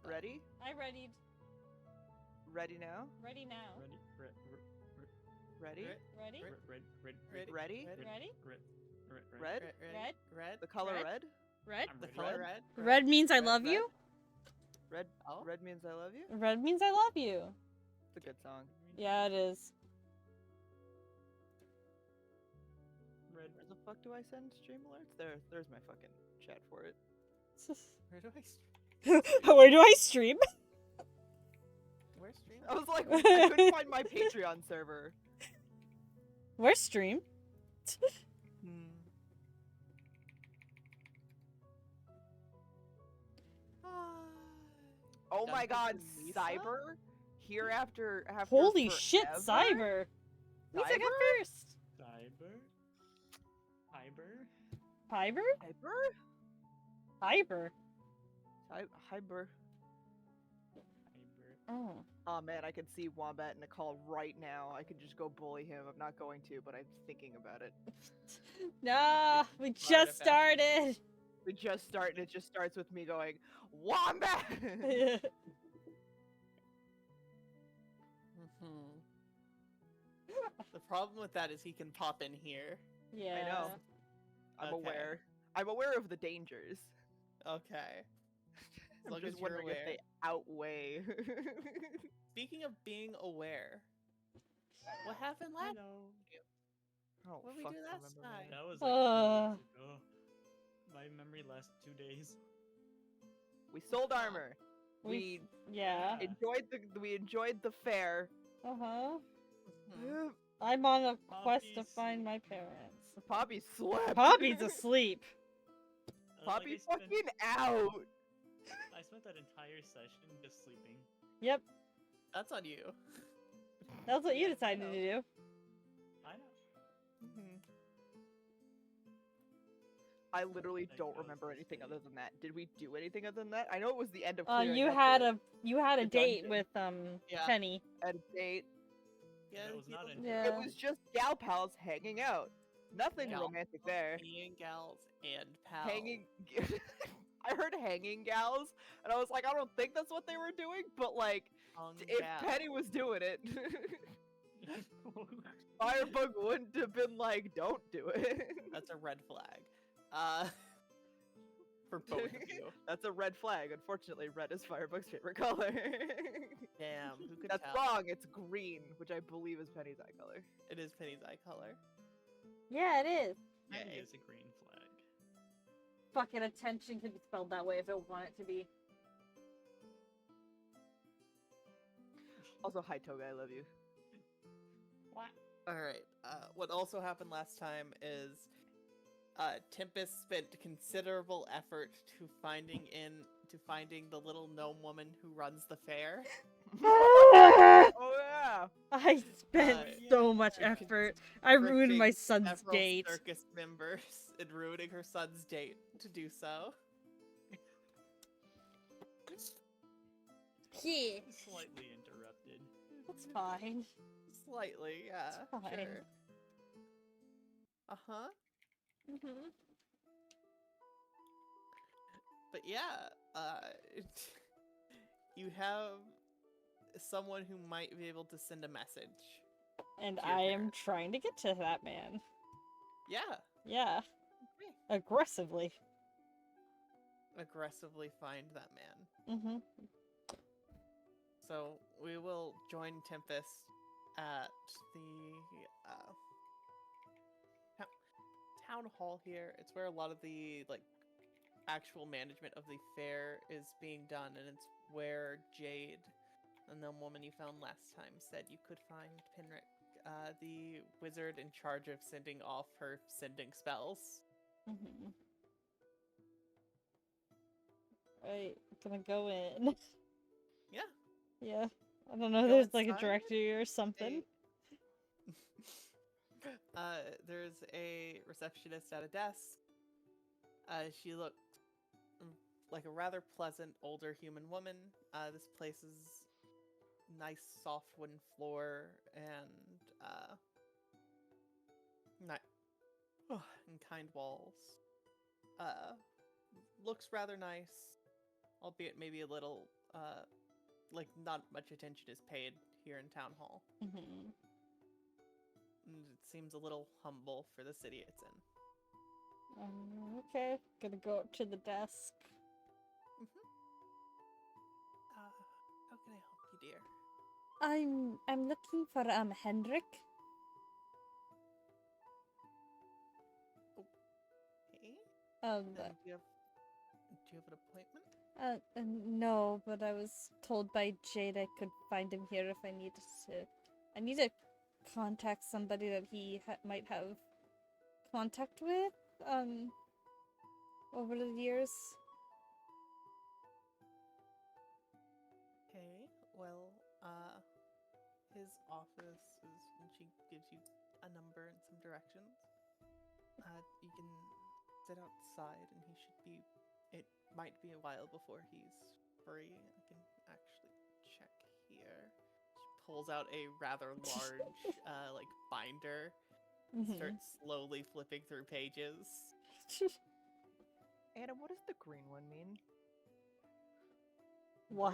Ready? I readied. Ready now? Ready now. Ready? Ready? Ready? Ready? Red? Red. The color Red? red? Red? The color red. Red means I Red, love red? you. Red. Oh. Red means I love you. Red means I love you. It's a good song. Yeah, it is. Where the fuck do I send stream alerts? There's my fucking chat for it. Where do I? Where do I stream? Where's stream? I was like, I couldn't find my Patreon server. Where's stream? Oh my god, Dungeons and Cyber? Here after Holy shit, forever? Cyber! We took it Cyber? first. Cyber? Hyber? Hyper? Hyber. Hyper. Oh. Oh man, I can see Wombat and Nicole right now. I could just go bully him. I'm not going to, but I'm thinking about it. Nah, we just started. We just start, and it just starts with me going, Wombat! The problem with that is he can pop in here. Yeah. I know. I'm Okay. aware. I'm aware of the dangers. Okay. As I'm long as just you're wondering if they outweigh. Speaking of being aware, what happened last? Oh, What did we fuck, do I last remember time? now. That was like 2 days ago. My memory lasts 2 days. We sold armor. We Yeah. enjoyed the fair. Uh-huh. Mhm. I'm on a quest to Poppy's find my parents. Poppy slept. Poppy's asleep. Poppy fucking out. I spent that entire session just sleeping. Yep. That's on you. That's what you Yeah, decided to do. I know. I literally Thank don't God remember for anything sleep. other than that. Did we do anything other than that? I know it was the end of clearing You up had the a the date dungeon. with Yeah. Penny. end date. Yeah, That was not people- an- Yeah. It was just gal pals hanging out. Nothing Gal romantic pals, there. Being gals and pals. Hanging. I heard hanging gals, and I was like, I don't think that's what they were doing, but like, Hung if gal. Penny was doing it, Firebug wouldn't have been like, don't do it. That's a red flag. For both of you. That's a red flag. Unfortunately, red is Firebug's favorite color. Damn, who could That's tell? wrong. It's green, which I believe is Penny's eye color. It is Penny's eye color. Yeah, it is. Penny Yay. is a green flag. Fucking attention can be spelled that way if it want it to be. Also, hi Toga, I love you. What? Alright, what also happened last time is Tempest spent considerable effort to finding the little gnome woman who runs the fair. Oh yeah. I spent so much and effort. I ruined my constricting son's several date. circus members and ruining her son's date to do so. Yeah. Slightly interrupted. That's fine. Slightly, yeah. It's fine. Sure. Uh-huh. Mm-hmm. But yeah, you have someone who might be able to send a message. And To your I am parents. trying to get to that man. Yeah, Yeah. Aggressively. aggressively find that man. Mm-hmm. So we will join Tempest at the town hall here. It's where a lot of the actual management of the fair is being done, and it's where Jade, the woman you found last time, said you could find Pinrick, the wizard in charge of sending off her sending spells. Mm-hmm. Right. Gonna go in. Yeah. Yeah. I don't know, Go there's like a inside. directory or something. There's a receptionist at a desk. She looked like a rather pleasant older human woman. This place is nice soft wooden floor and and kind walls. Looks rather nice. albeit maybe a little, like not much attention is paid here in Town Hall. Mm-hmm. And it seems a little humble for the city it's in. Okay, gonna go up to the desk. How can I help you, dear? I'm looking for Hendrik. Okay. Um, And do you have an appointment? no, but I was told by Jade I could find him here if I needed to. I need to contact somebody that he might have contact with, over the years. Okay. Well, his office is, and she gives you a number and some directions. You can sit outside, and he should be. It might be a while before he's free. I can actually check here. She pulls out a rather large, like binder. Mhm. Starts slowly flipping through pages. Anna, what does the green one mean? What?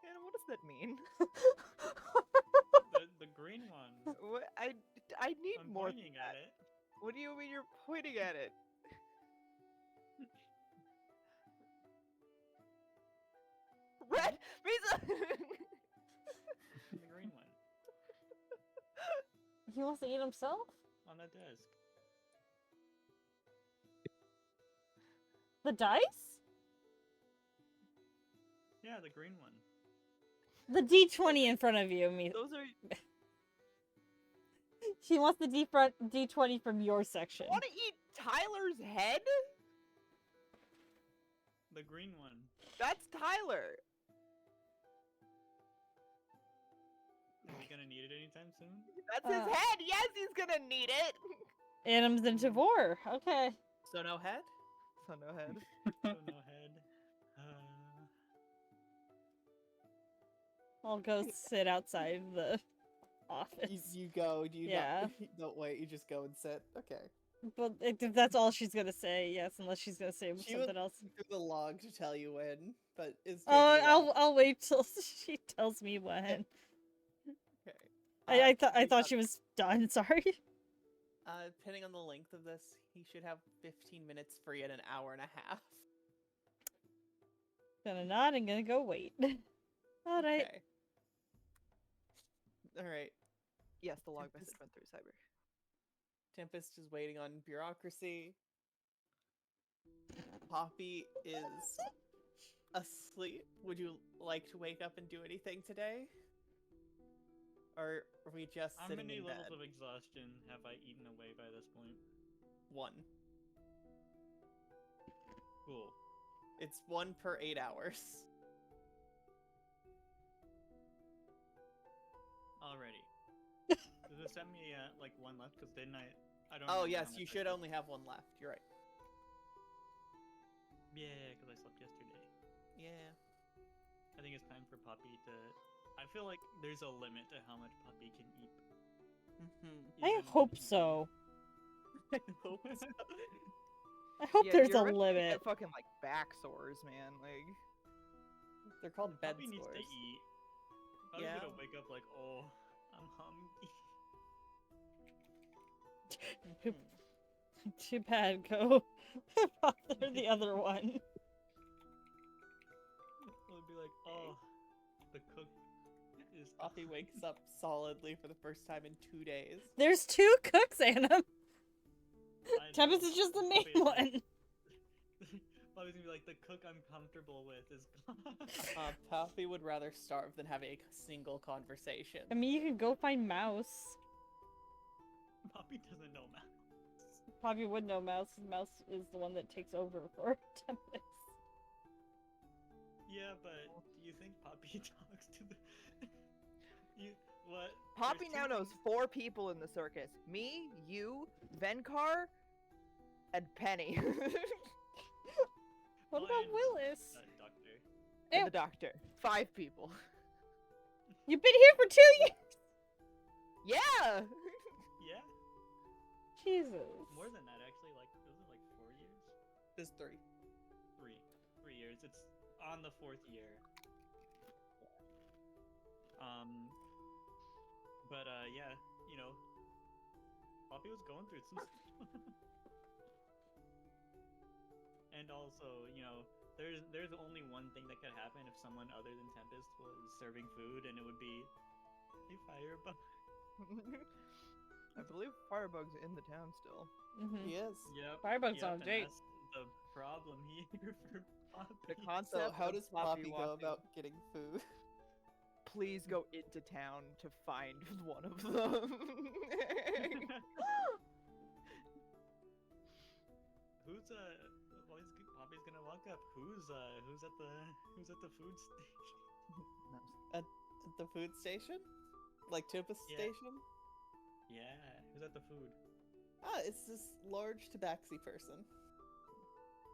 Anna, what does that mean? The green one. What? I need I'm more. pointing at it. What do you mean you're pointing at it? Red! Misa! The green one. He wants to eat himself? On the desk. The dice? Yeah, the green one. The D20 in front of you, me. Those are. He wants the D20 from your section. Want to eat Tyler's head? The green one. That's Tyler. Is he gonna need it anytime soon? That's his head. Yes, he's gonna need it. Adam's in Tavor. Okay. So no head? So no head. So no head. I'll go sit outside the office. You go. You Yeah. don't wait. You just go and sit. Okay. But if that's all she's gonna say, yes, unless she's gonna say She something would else. through the log to tell you when, but it's. Oh, I'll wait till she tells me when. Okay. I thought she was done. Sorry. Depending on the length of this, he should have 15 minutes free in an hour and a half. Gonna nod and gonna go wait. All right. Okay. All right. Yes, the log Tempest. message went through Cyber. Tempest is waiting on bureaucracy. Poppy is asleep. Would you like to wake up and do anything today? Or are we just How sitting many in levels bed? of exhaustion have I eaten away by this point? 1. Cool. It's 1 per 8 hours. Alrighty. Does it send me like 1 left? Because didn't I? I don't. Oh remember how yes, much you I should slept. only have 1 left. You're right. Yeah, because I slept yesterday. Yeah. I think it's time for Poppy to. I feel like there's a limit to how much Poppy can eat. I even hope when she- so. I hope so. I hope Yeah, there's you're a right, you limit. get fucking like back sores, man. Like. They're called bed Poppy needs to sores. eat. Poppy's Yeah. gonna wake up like, oh, I'm hungry. Too bad. Go bother the other one. It'll be like, oh, the cook is. Poppy wakes up solidly for the first time in 2 days. There's 2 cooks, Anna. I Tempest know. is just the Poppy main is like- one. Poppy's gonna be like, the cook I'm comfortable with is gone. Poppy would rather starve than have a single conversation. I mean, you can go find Mouse. Poppy doesn't know math. Poppy would know Mouse. Mouse is the one that takes over for Tempest. Yeah, but do you think Poppy talks to the? You what? Poppy There's now two knows things- 4 people in the circus. Me, you, Venkar, and Penny. What Oh, about and, Willis? Doctor. And Ew. the doctor. 5 people. You've been here for 2 years. Yeah! Yeah, Jesus. more than that actually. Like, was it like 4 years? There's 3. 3 years. It's on the 4th year. But yeah, Poppy was going through some stuff. And also, there's only one thing that could happen if someone other than Tempest was serving food, and it would be a firebug. I believe Firebug's in the town still. He is. Yep. Firebug's yep, on and Jake. that's the problem here for Poppy. The So concept how of does Poppy go walking- about getting food? Please go into town to find one of them. Who's Poppy's gonna walk up. Who's at the food station? At the food station? Like Tempest Yeah. station? Yeah, who's at the food? Ah, it's this large tabaxi person.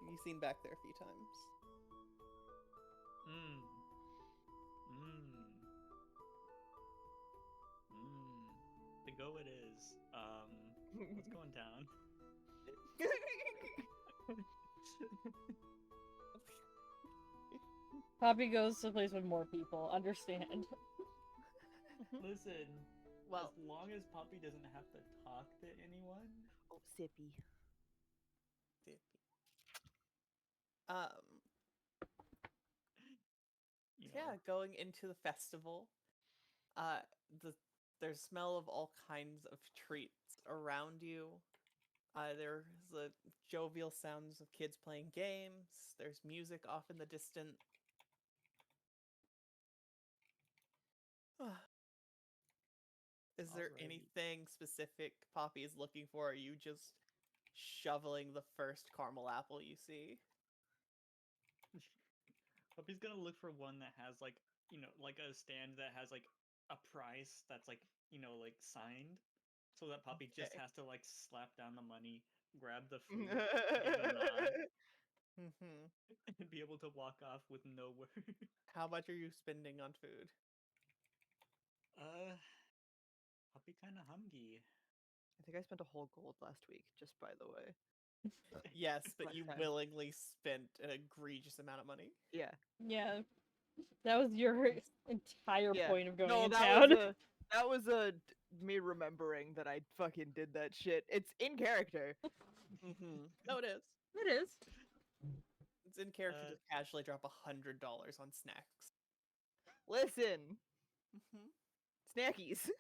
You've seen back there a few times. To go it is. What's going down? Poppy goes to a place with more people. Understand? Listen, Well, as long as Poppy doesn't have to talk to anyone. oh, sippy. Yeah, going into the festival. There's smell of all kinds of treats around you. There's the jovial sounds of kids playing games. There's music off in the distance. Is there Alrighty. anything specific Poppy is looking for? Or are you just shoveling the first caramel apple you see? Poppy's gonna look for one that has like a stand that has like a price that's like signed, so that Poppy just Okay. has to like slap down the money, grab the food, give a nod, and be able to walk off with no word. How much are you spending on food? Poppy kind of hungry. I think I spent a whole gold last week, just by the way. Yes, but Last you time. willingly spent an egregious amount of money. Yeah. Yeah. That was your entire Yeah. point of going No, in that town. was me remembering that I fucking did that shit. It's in character. No, it is. It is. It's in character to casually drop $100 on snacks. Listen, snackies.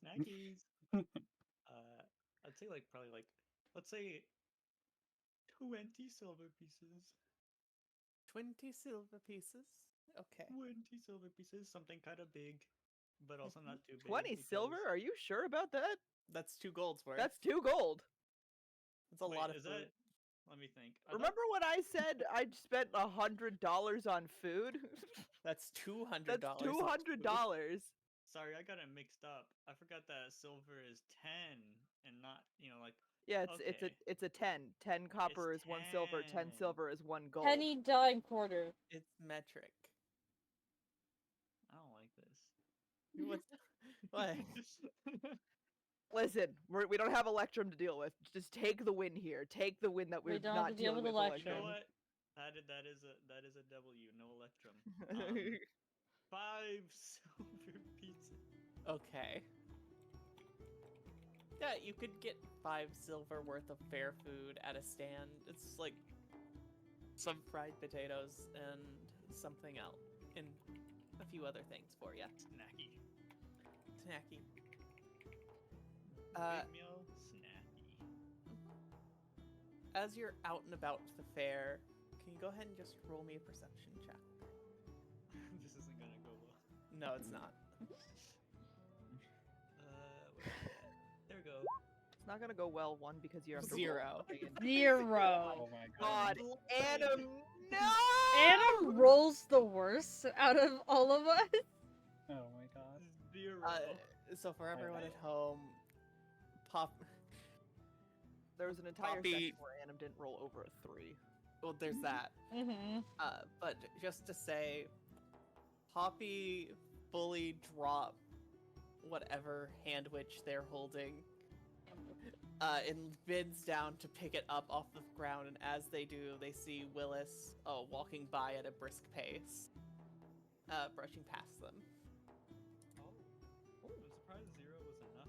Snackies. I'd say probably let's say 20 silver pieces. 20 silver pieces. Okay. 20 silver pieces, something kind of big, but also not too big. 20 silver? Are you sure about that? That's 2 golds worth. That's 2 gold. That's a lot of is food. that? Let me think. I thought- Remember when I said I spent $100 on food? That's $200. That's on food. $200. Sorry, I got it mixed up. I forgot that silver is 10 and not, Yeah, Okay. it's a 10. 10 copper is 1 silver, 10 10. silver is 1 gold. Penny, dime, quarter. It's metric. I don't like this. What? Listen, we don't have Electrum to deal with. Just take the win here. Take the win that We we're don't have not to deal dealing with with You Electrum. know Electrum. what? That is a W, no Electrum. 5 silver pieces. Okay. Yeah, you could get 5 silver worth of fair food at a stand. It's like some fried potatoes and something else, and a few other things for you. Snacky. Snacky. Big meal, snacky. As you're out and about the fair, can you go ahead and just roll me a perception check? This isn't gonna go well. No, it's not. Where is it? There we go. It's not gonna go well, one, because you have to roll 0. and- 0. Oh my God, god. Adam, no! Adam rolls the worst out of all of us. Oh my god. 0. So for everyone at home, There was an entire Poppy- section where Adam didn't roll over a 3. well, there's that. Mm-hmm. But just to say, Poppy fully drop whatever hand witch they're holding and bends down to pick it up off the ground, and as they do, they see Willis walking by at a brisk pace, brushing past them. Oh, I'm surprised 0 was enough.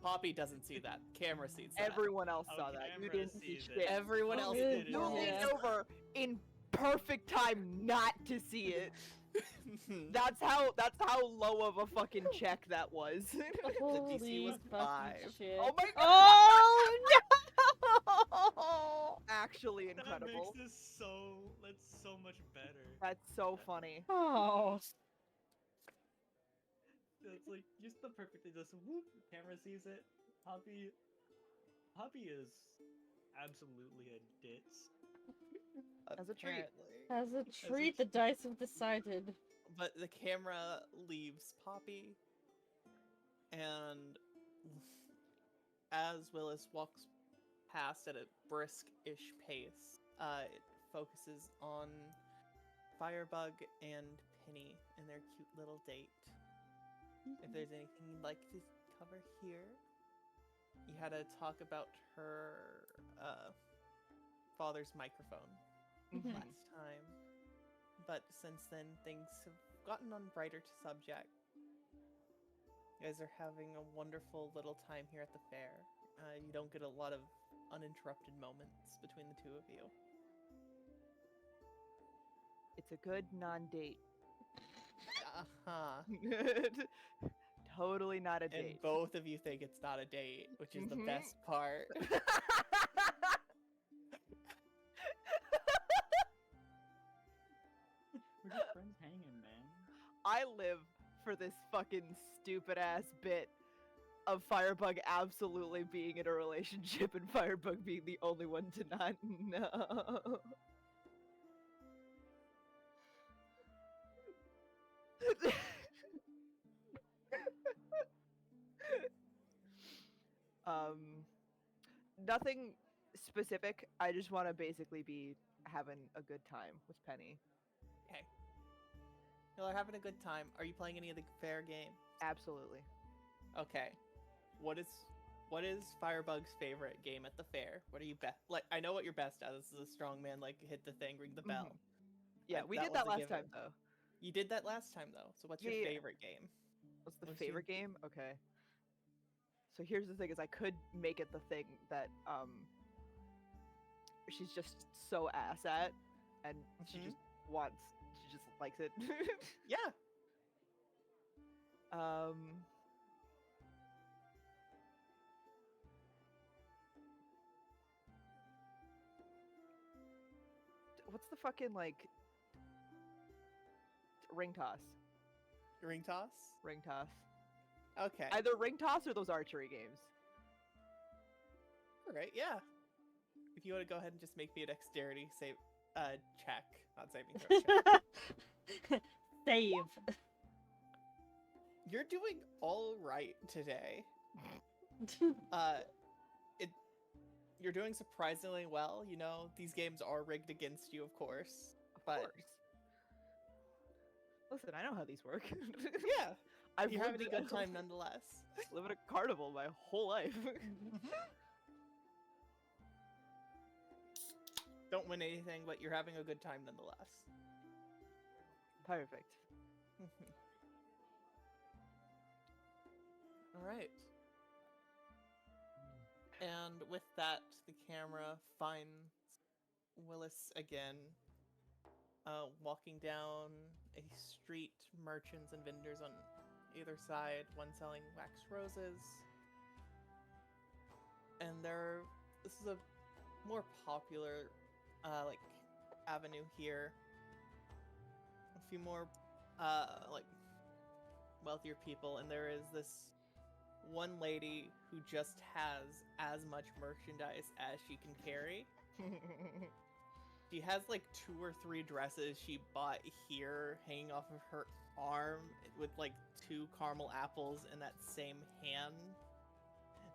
Poppy doesn't see that. Camera sees that. Everyone else Oh, saw that. You camera didn't see sees shit. it. Everyone Oh, else really? did You it. leaned Yeah. over in perfect time not to see it. That's how low of a fucking check that was. DC was Holy 5. fucking shit. Oh my god! Oh no! Actually incredible. That makes this that's so much better. That's so funny. Oh. It's like just the perfect thing. Just whoop, camera sees it. Poppy is absolutely a ditz. As a treat. Apparently. As a treat, the dice have decided. But the camera leaves Poppy, and as Willis walks past at a brisk-ish pace, it focuses on Firebug and Penny and their cute little date. If there's anything you'd like to cover here, you had to talk about her father's microphone Mhm. last time, but since then things have gotten on brighter subject. You guys are having a wonderful little time here at the fair. You don't get a lot of uninterrupted moments between the two of you. It's a good non-date. Totally not a And date. both of you think it's not a date, which is the Mhm. best part. We're just friends hanging, man. I live for this fucking stupid ass bit of Firebug absolutely being in a relationship and Firebug being the only one to not know. Nothing specific. I just want to basically be having a good time with Penny. Okay. Y'all are having a good time. Are you playing any of the fair games? Absolutely. Okay. What is Firebug's favorite game at the fair? What are you best? Like, I know what you're best at. This is a strong man. Like, hit the thing, ring the bell. Yeah, we did was that a last given. time though. You did that last time though. So what's your Yeah, yeah. favorite game? What's the What's your- favorite game? Okay. So here's the thing: is I could make it the thing that she's just so ass at, and she Mhm. just likes it. Yeah. What's the fucking like ring toss? Ring toss. Ring toss. Okay. Either ring toss or those archery games. All right. Yeah. If you want to go ahead and just make me a dexterity save, check, not saving throw check. Save. You're doing all right today. You're doing surprisingly well. You know, these games are rigged against you, of course. Of But course. Listen, I know how these work. yeah, I've you're having lived a good time nonetheless. live at a carnival my whole life. Don't win anything, but you're having a good time nonetheless. Perfect. All right. And with that, the camera finds Willis again, walking down a street, merchants and vendors on either side, one selling wax roses. And this is a more popular, like, avenue here. A few more, like, wealthier people, and there is this one lady who just has as much merchandise as she can carry. She has like 2 or 3 dresses she bought here hanging off of her arm with like 2 caramel apples in that same hand.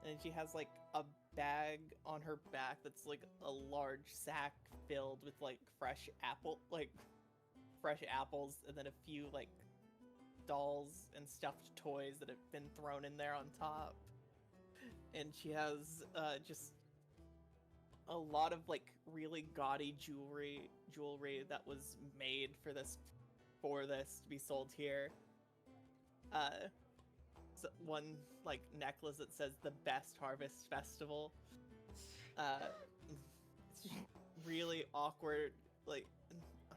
And then she has like a bag on her back that's like a large sack filled with like fresh apples, and then a few like dolls and stuffed toys that have been thrown in there on top. and she has just a lot of like really gaudy jewelry that was made for this to be sold here. One like necklace that says the best harvest festival. It's really awkward. Like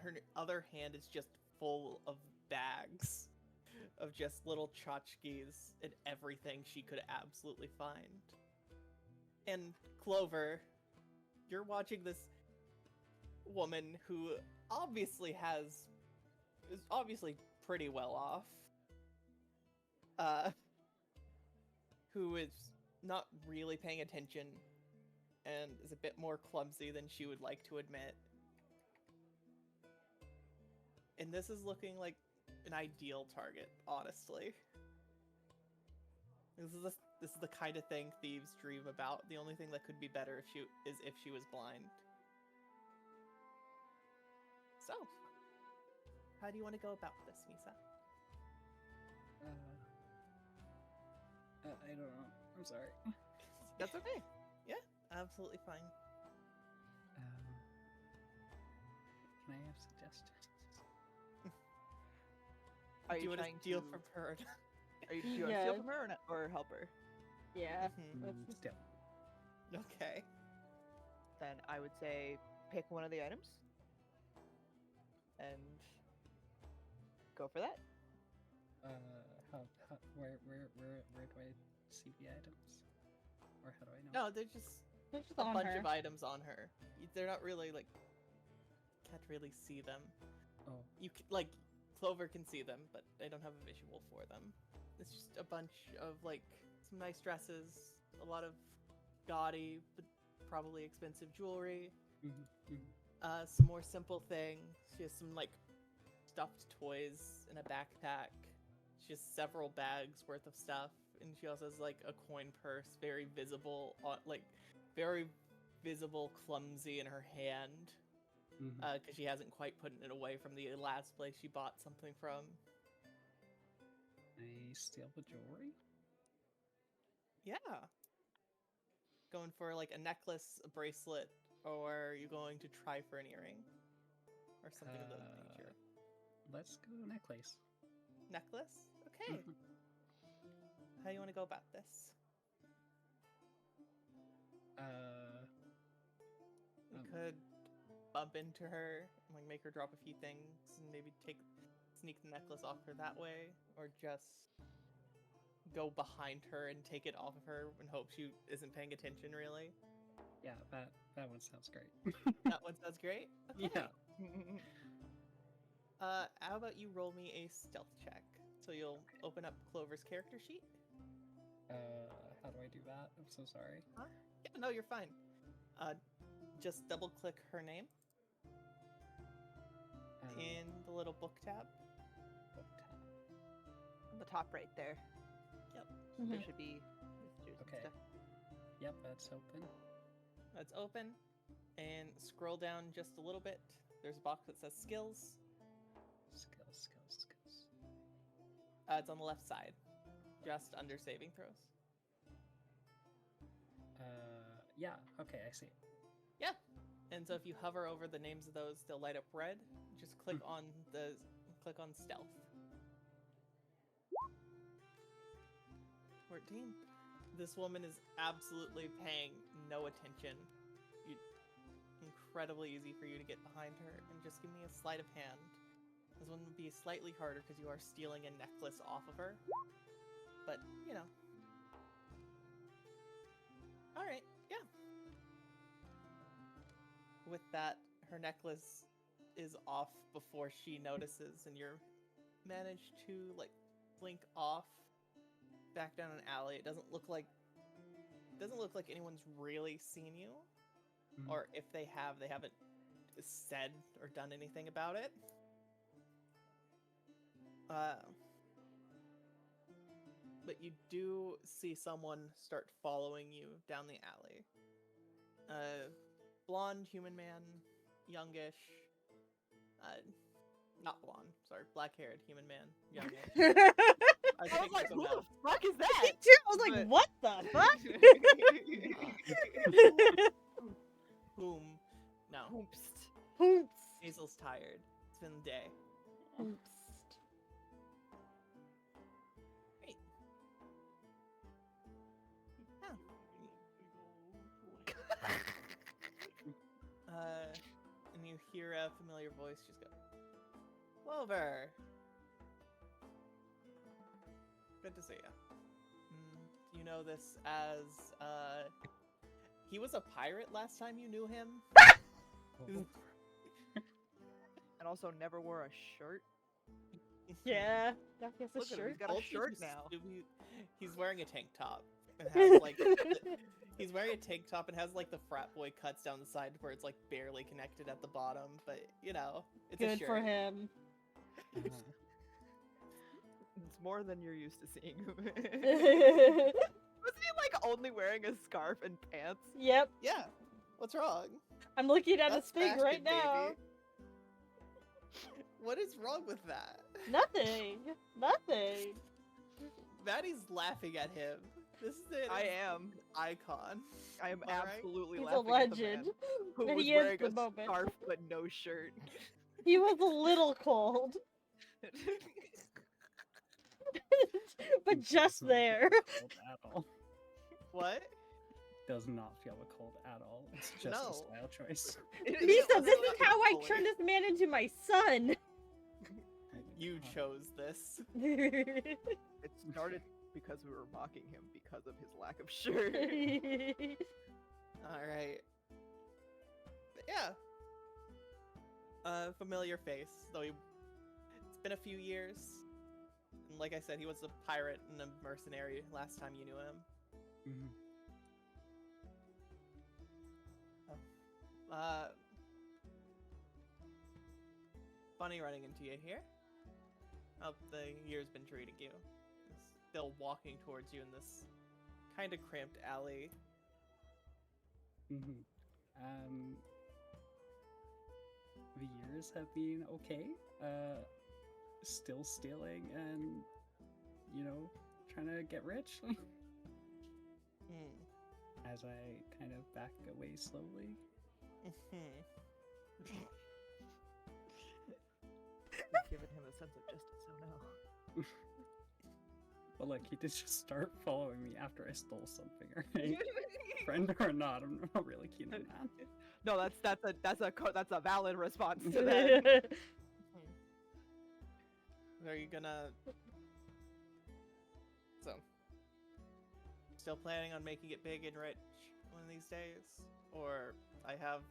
her other hand is just full of bags of just little tchotchkes and everything she could absolutely find. And Clover, you're watching this woman who is obviously pretty well off. Who is not really paying attention and is a bit more clumsy than she would like to admit. And this is looking like an ideal target, honestly. This is the kind of thing thieves dream about. The only thing that could be better if she was blind. So, how do you want to go about this, Misa? I don't know. I'm sorry. That's okay. Yeah, absolutely fine. Can I have suggestions? Are Do you want to trying steal to from her? Are you, do you want to steal from her or help her? Yeah. Mhm. Still. Okay. Then I would say pick one of the items and go for that. Where do I see the items? Or how do I know? No, they're just They're just a on bunch her. of items on her. They're not really like can't really see them. Oh, Like Clover can see them, but I don't have a visual for them. It's just a bunch of like some nice dresses, a lot of gaudy but probably expensive jewelry, some more simple things. She has some like stuffed toys in a backpack. She has several bags worth of stuff, and she also has like a coin purse, very visible, clumsy in her hand, because she hasn't quite put it away from the last place she bought something from. I steal the jewelry? Yeah. Going for like a necklace, a bracelet, or are you going to try for an earring? Or something of that nature. Let's go necklace. Necklace? Okay. How do you want to go about this? You could bump into her, and like make her drop a few things, and maybe sneak the necklace off her that way, or just go behind her and take it off of her and hope she isn't paying attention really. Yeah, that one sounds great. That one sounds great? Okay. Yeah. How about you roll me a stealth check? So you'll open up Clover's character sheet. How do I do that? I'm so sorry. Yeah, no, you're fine. Just double click her name in the little book tab. Book tab. On the top right there. Yep. There should be messages and Okay. stuff. Yep, that's open. That's open. And scroll down just a little bit. There's a box that says skills. Skills. It's on the left side, just under saving throws. Yeah, okay, I see. Yeah. And so if you hover over the names of those, they'll light up red. Just click on stealth. 14. This woman is absolutely paying no attention. Incredibly easy for you to get behind her, and just give me a sleight of hand. This one would be slightly harder because you are stealing a necklace off of her. But, you know. Alright, yeah. With that, her necklace is off before she notices, and you're managed to, like, blink off back down an alley. It doesn't look like anyone's really seen you. Or if they haven't said or done anything about it. But you do see someone start following you down the alley. Blonde human man, youngish. Not blonde, sorry, black-haired human man, youngish. I I think was like, it's a who no. the fuck is Me that? too. I was like, But- what the fuck? Whom? No. Oopst. Oops. Hazel's tired. It's been the day. Oops. Great. And you hear a familiar voice just go, Clover! Good to see you. You know this as, he was a pirate last time you knew him? And also never wore a shirt. Yeah. That gets a Look at him, shirt. he's got a Both of shirt you now. He's wearing a tank top. And has, like, he's wearing a tank top and has, like, the frat boy cuts down the side where it's, like, barely connected at the bottom. But, you know, it's a Good shirt. for him. It's more than you're used to seeing him. Yep. Wasn't he like only wearing a scarf and pants? Yeah. What's wrong? I'm looking at That's his thing right fashion, now. baby. What is wrong with that? Nothing. Nothing. Maddie's laughing at him. This is it. I am. Icon. I am All right. absolutely He's a laughing at the man legend. who And was he is wearing the a moment. scarf but no shirt. He was a little cold, but just Doesn't there. feel cold at all. What? Does not feel cold at all. It's just No. a style choice. Lisa, this is wasn't how I fully. turned this man into my son. You chose this. It started because we were mocking him because of his lack of shirt. Alright. Yeah. Familiar face, though it's been a few years. And like I said, he was a pirate and a mercenary last time you knew him. Mhm. Funny running into you here. How the year's been treating you. Still walking towards you in this kind of cramped alley. Mhm. The years have been okay. Still stealing and, trying to get rich. As I kind of back away slowly. We've given him a sense of justice, oh no. But look, he did just start following me after I stole something, right? Friend or not, I'm not really keen on that. No, that's a valid response to that. Are you gonna... So... Still planning on making it big and rich one of these days? Or I have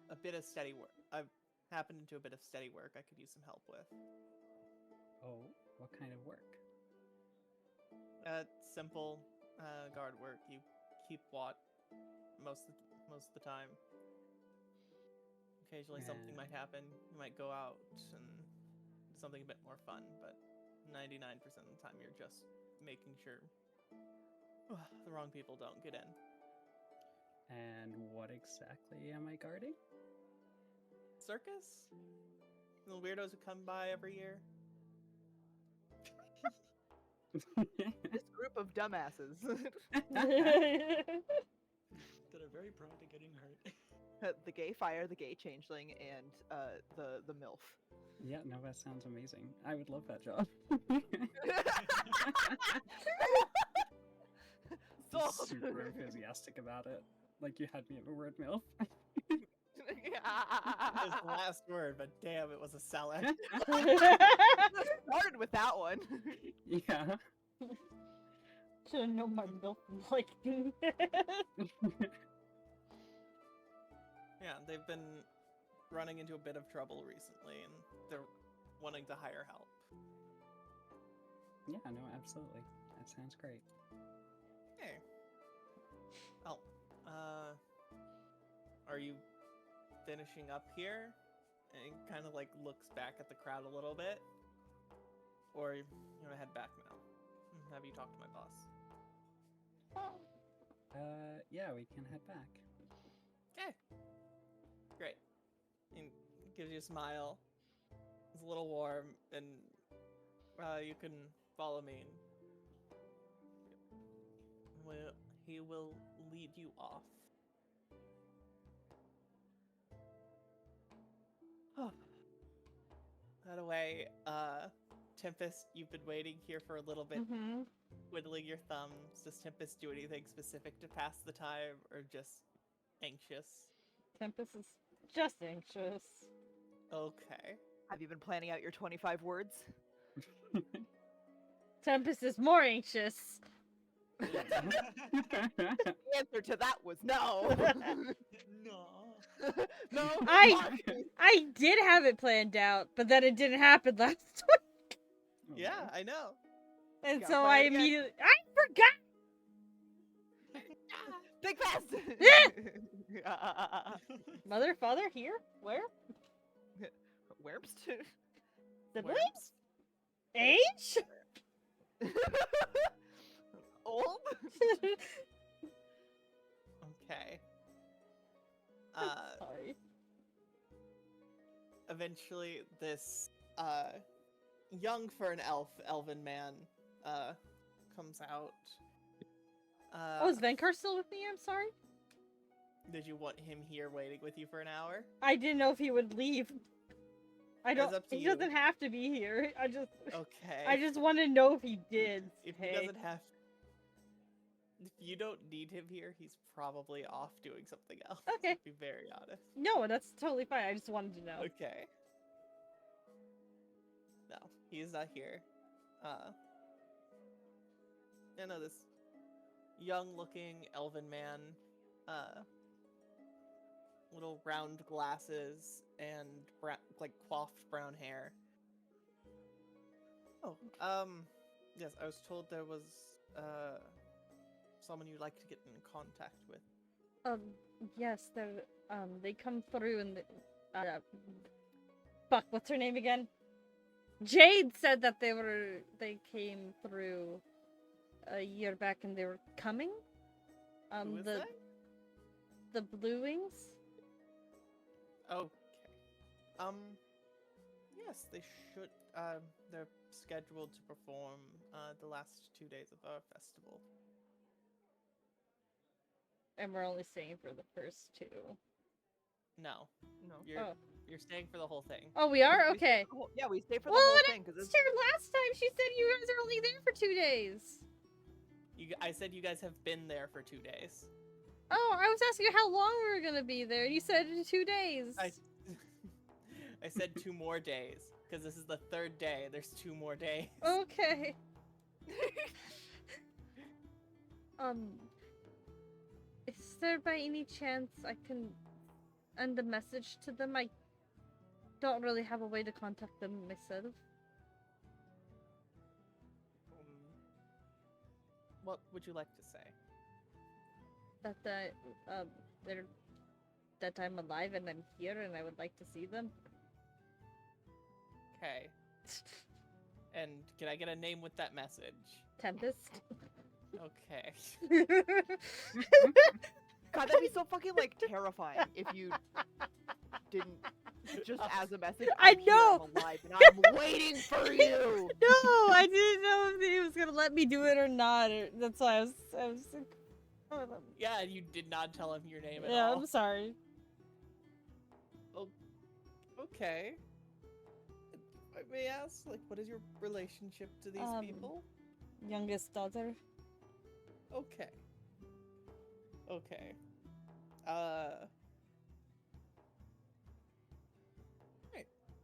a bit of steady work. I've happened into a bit of steady work I could use some help with. Oh, what kind of work? Simple guard work. You keep watch most of the time. Occasionally something might happen. You might go out and do something a bit more fun, but 99% of the time you're just making sure the wrong people don't get in. And what exactly am I guarding? Circus? The weirdos who come by every year? This group of dumbasses. That are very prone to getting hurt. The gay fire, the gay changeling, and the MILF. Yeah, no, that sounds amazing. I would love that job. Sold. Super enthusiastic about it. Like you had me at the word MILF. That was the last word, but damn, it was a sellout. Started with that one. Yeah. Should've known my milk like Yeah, they've been running into a bit of trouble recently, and they're wanting to hire help. Yeah, no, absolutely. That sounds great. Hey. Oh, are you finishing up here? And he kind of like looks back at the crowd a little bit. Or you want to head back now? Have you talked to my boss? Yeah, we can head back. Okay. Great. And gives you a smile. It's a little warm, and you can follow me. Well, he will lead you off. That way, Tempest, you've been waiting here for a little bit, Mm-hmm. twiddling your thumbs. Does Tempest do anything specific to pass the time, or just anxious? Tempest is just anxious. Okay. Have you been planning out your 25 words? Tempest is more anxious. The answer to that was no. No. No. I- fuck. I did have it planned out, but then it didn't happen last week. Yeah, I know. And Gotta so plan I it again. immediately I forgot! Big fast. Mother, father, here? Where? Where's? Siblings? Age? Old? Okay. Sorry. Eventually, this young for an elven man comes out. Oh, is Venkar still with me? I'm sorry. Did you want him here waiting with you for an hour? I didn't know if he would leave. I That's don't. up to He you. doesn't have to be here. Okay. I just want to know if he did. If hey. he doesn't have, if you don't need him here, he's probably off doing something else. Okay. To be very honest. No, that's totally fine. I just wanted to know. Okay. No, he is not here. I know this young-looking elven man, little round glasses and like coiffed brown hair. Oh, yes, I was told there was someone you'd like to get in contact with. Yes, they come through and fuck, what's her name again? Jade said that they came through a year back and they were coming. Who is that? The Blue Wings. Okay. Yes, they should. They're scheduled to perform the last 2 days of our festival. And we're only staying for the first two. No, No. you're staying for the whole thing. Oh, we are? We stay Okay. for the whole- yeah, we stay for the Well, whole when thing. I Cause asked her last time, she said you guys are only there for 2 days. I said you guys have been there for 2 days. Oh, I was asking you how long we were gonna be there. You said 2 days. I said 2 more days because this is the 3rd day. There's 2 more days. Okay. Is there by any chance I can end a message to them? I don't really have a way to contact them myself. What would you like to say? That I'm alive and I'm here and I would like to see them. Okay. And can I get a name with that message? Tempest. Okay. God, that'd be so fucking like terrifying if you didn't just as a message. I "I'm here, know! I'm alive, and I'm waiting for you. No, I didn't know if he was gonna let me do it or not. That's why I was like, oh, Yeah, you did not tell him your name at yeah, all. I'm sorry. Okay. I may ask, like, what is your relationship to these people? Youngest daughter. Okay. Okay.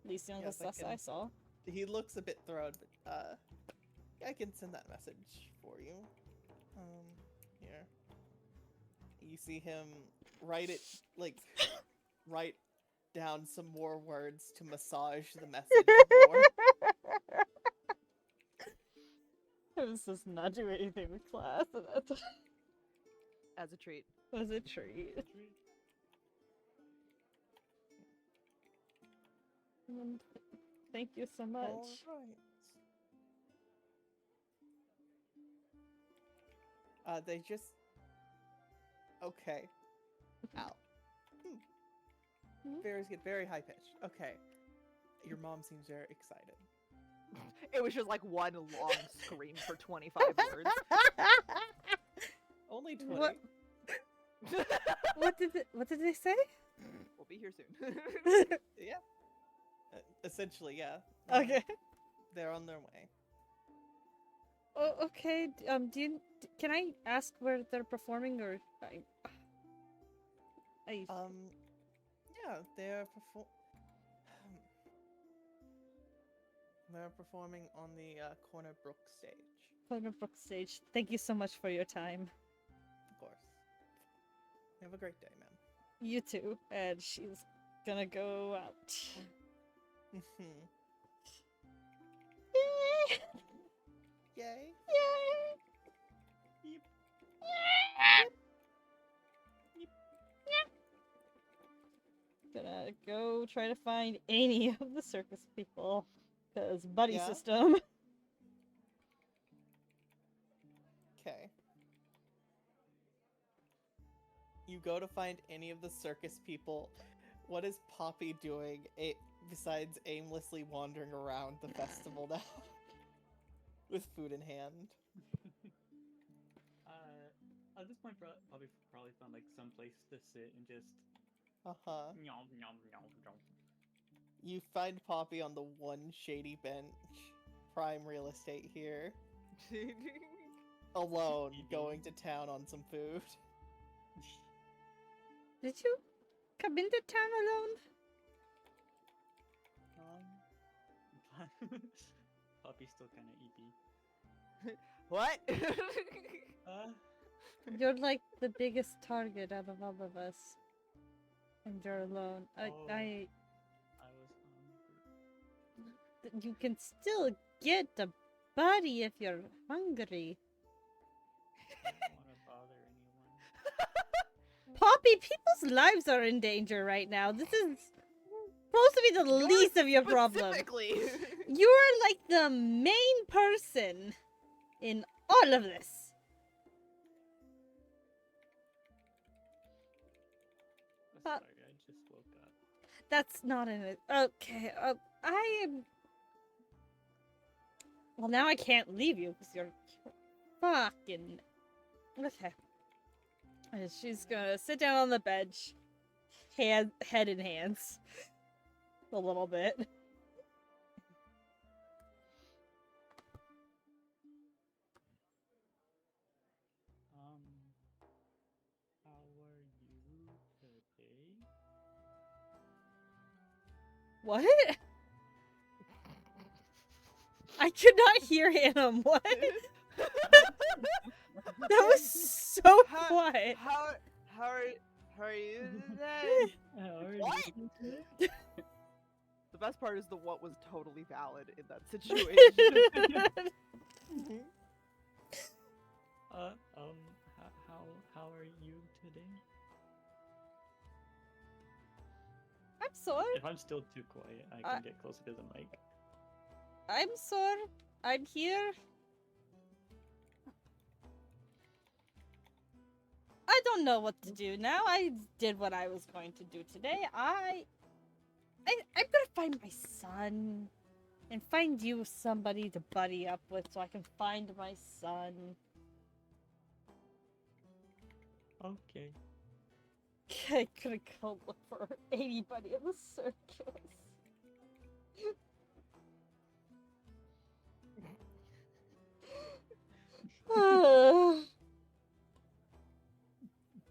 Least youngest Yes, I us I can- saw. He looks a bit thrown, but, I can send that message for you. Here. You see him write down some more words to massage the message more. I was just not doing anything with class, and that's As a treat. was a treat. Thank you so much. Alright. They just... Okay. Ow. Hmm? Bears get very high-pitched. Okay. Your mom seems very excited. It was just like one long scream for 25 words. Only 20. What? What did they say? We'll be here soon. Yeah. Essentially, yeah. Okay. They're on their way. Oh, okay. Can I ask where they're performing, or I Yeah, they're performing on the Corner Brook stage. Corner Brook stage. Thank you so much for your time. Of course. Have a great day, man. You too. And she's gonna go out. Yay! Yay! Gonna go try to find any of the circus people. Because buddy Yeah? system. Okay. You go to find any of the circus people. What is Poppy doing besides aimlessly wandering around the festival now? With food in hand. At this point, probably found like some place to sit and just Uh-huh. nom nom nom nom. You find Poppy on the one shady bench. Prime real estate here. Alone, going to town on some food. Did you come into town alone? Poppy's still kind of eepy. What? You're like the biggest target out of all of us. And you're alone. I was hungry. You can still get a buddy if you're hungry. I don't want to bother anyone. Poppy, people's lives are in danger right now. This is supposed to be the least of your problem. Specifically. You're like the main person in all of this. Sorry, I just woke up. That's not in it. Okay, I am... Well, now I can't leave you because you're fucking... Okay. And she's gonna sit down on the bench, head in hands. A little bit. How are you today? What? I could not hear him. What? That was so quiet. How are you today? How are What? you today? The best part is the what was totally valid in that situation. How are you today? I'm sorry. If I'm still too quiet, I can get closer to the mic. I'm sorry. I'm here. I don't know what to do now. I did what I was going to do today. I'm gonna find my son and find you somebody to buddy up with so I can find my son. Okay. I couldn't go look for anybody in the circus.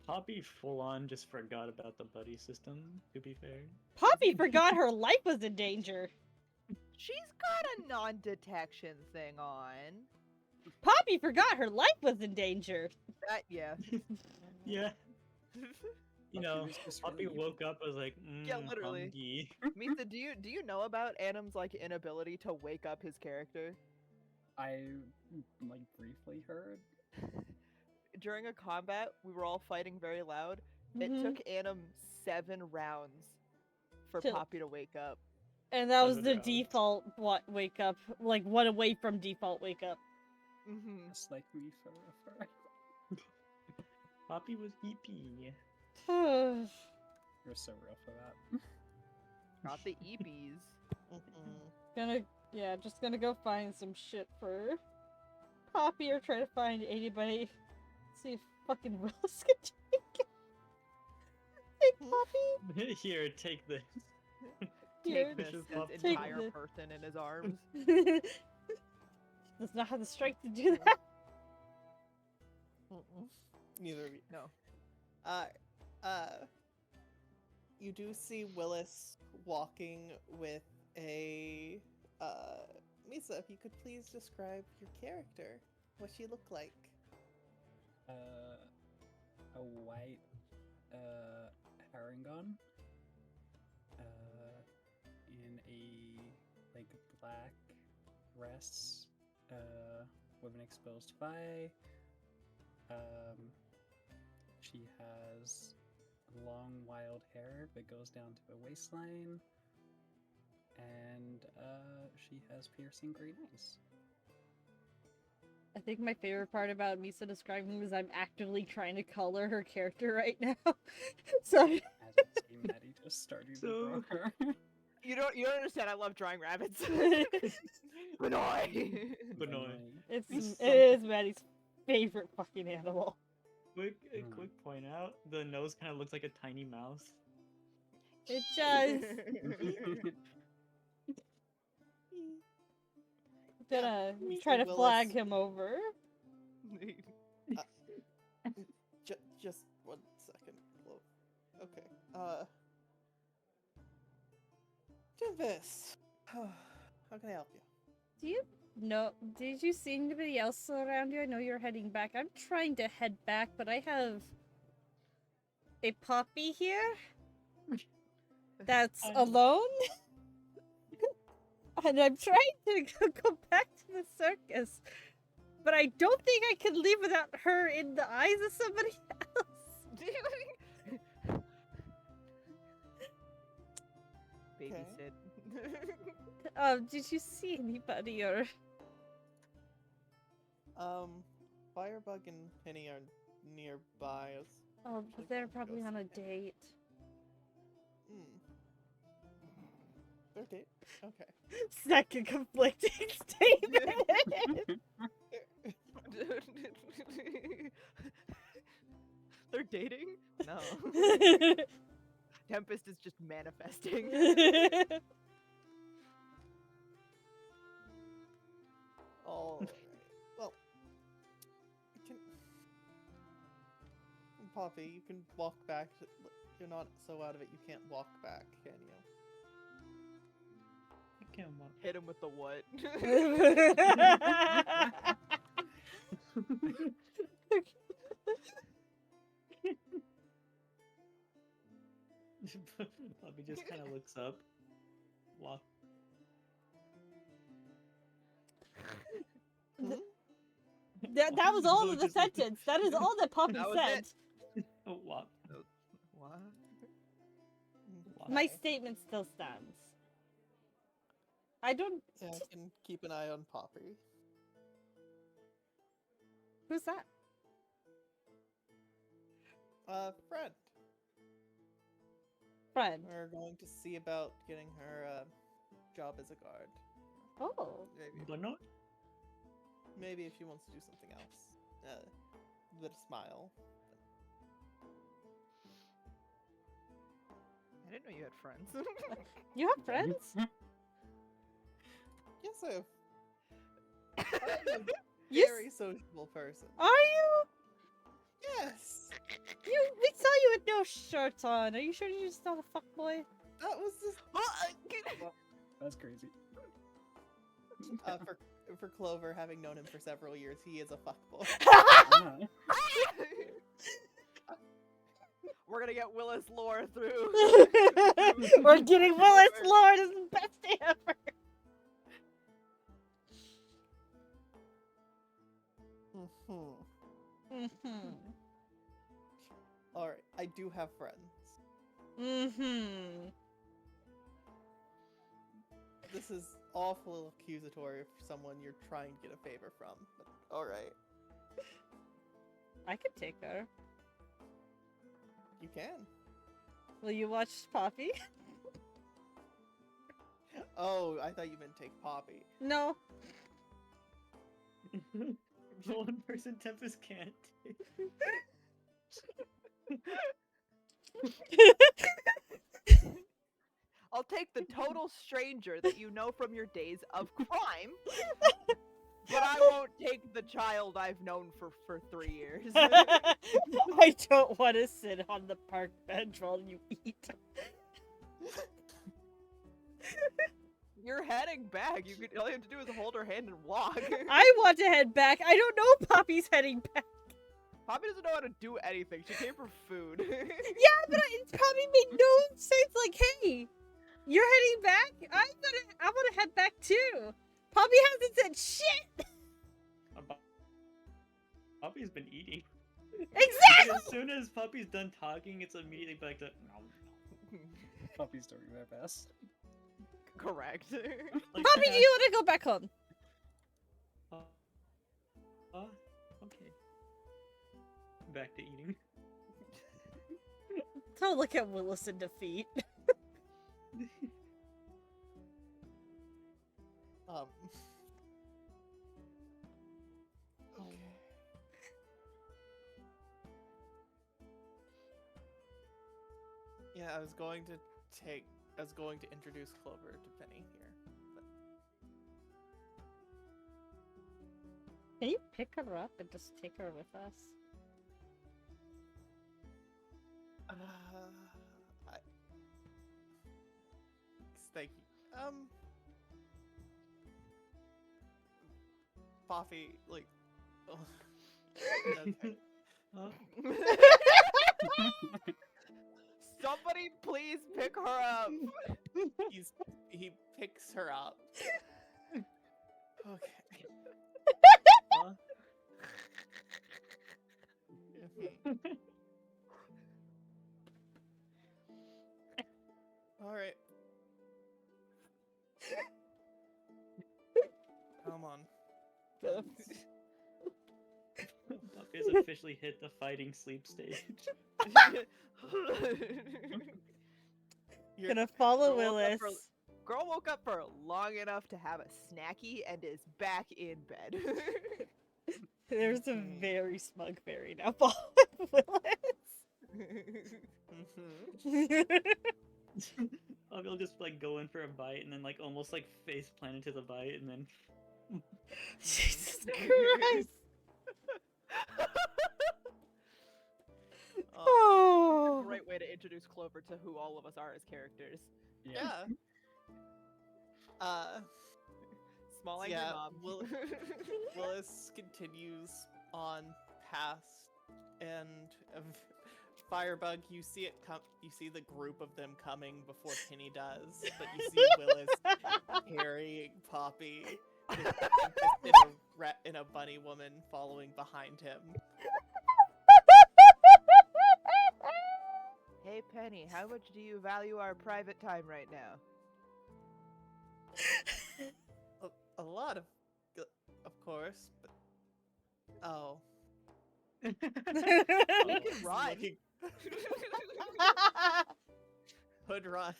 Poppy full on just forgot about the buddy system, to be fair. Poppy forgot her life was in danger. She's got a non-detection thing on. Poppy forgot her life was in danger. That yeah. Yeah. You know, was just Poppy really woke up, was like, Yeah, literally. hungry. Misa, do you know about Anim's like inability to wake up his character? I like briefly heard. During a combat, we were all fighting very loud. Mhm. It took Anim 7 rounds for To- Poppy to wake up. And that was 7 the rounds. default wake up, like one away from default wake up. Mm-hmm. Just like me forever. Poppy was eepy. You're so real for that. Not the EBs. Mm-mm. Gonna Yeah, just gonna go find some shit for Poppy or try to find anybody. See if fucking Willis can take it. Take Poppy. Here, take this. Here, Take this Just his pop- Take entire the- person in his arms. Does not have the strength to do that. Neither of you. No. You do see Willis walking with a Misa, if you could please describe your character. What she look like. A white Harangon in a like black dress with an exposed thigh. She has long wild hair that goes down to the waistline, and she has piercing green eyes. I think my favorite part about Misa describing is I'm actively trying to color her character right now. So As we see Maddie just starting to draw So- her. You don't understand. I love drawing rabbits. Benoy. But no, it It's is Maddie's favorite fucking animal. quick point out. The nose kind of looks like a tiny mouse. It does. Gonna Misa try to Willis- flag him over. Just 1 second. Okay. Tempest. How can I help you? Do you know? Did you see anybody else around you? I know you're heading back. I'm trying to head back, but I have a Poppy here that's alone. And I'm trying to go back to the circus, but I don't think I can leave without her in the eyes of somebody else. Babysit. Did you see anybody or? Firebug and Penny are nearby. Oh, but they're probably on a date. Their date? Okay. Second conflicting statement. They're dating? No. Tempest is just manifesting. Alright. Well, you can. Poppy, you can walk back. You're not so out of it you can't walk back, can you? I can't walk. Hit him with the what? Bobby just kind of looks up. Walk. That was all No, of the just- sentence. That is all that Poppy That was said. it. Oh, walk. What? My Okay. statement still stands. I don't. Yeah, I can keep an eye on Poppy. Who's that? Friend. Friend. We're going to see about getting her a job as a guard. Oh. But no. Maybe if she wants to do something else. With a smile. I didn't know you had friends. You have friends? Yes, I have. I'm a You very sociable person. Are you? Yes! We saw you with no shirts on. Are you sure you're just not a fuckboy? That was just That's crazy. for Clover, having known him for several years, he is a fuckboy. Yeah. We're gonna get Willis lore through. We're getting Willis Lord is the best day ever. Alright, I do have friends. This is awful accusatory for someone you're trying to get a favor from, but alright. I could take her. You can. Will you watch Poppy? Oh, I thought you meant take Poppy. No. The one person Tempest can't take. I'll take the total stranger that you know from your days of crime, but I won't take the child I've known for 3 years. I don't want to sit on the park bench while you eat. You're heading back. All you have to do is hold her hand and walk. I want to head back. I don't know Poppy's heading back. Poppy doesn't know how to do anything. She came for food. Yeah, but it probably made no sense. Like, hey, you're heading back? I want to head back too. Poppy hasn't said shit. Poppy's been eating. Exactly. As soon as Poppy's done talking, it's immediately back to Puppies doing their best. Correct. like, Poppy, do you want to go back home? Okay. Back to eating. Don't look at Willis in defeat. Okay. Yeah, I was going to introduce Clover to Penny here. But... Can you pick her up and just take her with us? Thank you. Poppy, like, oh. Okay. Somebody please pick her up. He picks her up. Okay. Huh? All right. Come on. Poppy's officially hit the fighting sleep stage. Gonna follow Girl woke up Willis. Girl woke up for long enough to have a snacky and is back in bed. There's a very smug fairy now following Willis. Poppy'll just like go in for a bite and then like almost like face plant into the bite and then Jesus Christ! Oh. Great way to introduce Clover to who all of us are as characters. Yeah. Small angry Yeah, mom. Willis continues on past, and Firebug, you see it come. You see the group of them coming before Penny does, but you see Willis carrying Poppy in a bunny woman following behind him. Hey Penny, how much do you value our private time right now? A lot of course, but We can run. looking- Hood run.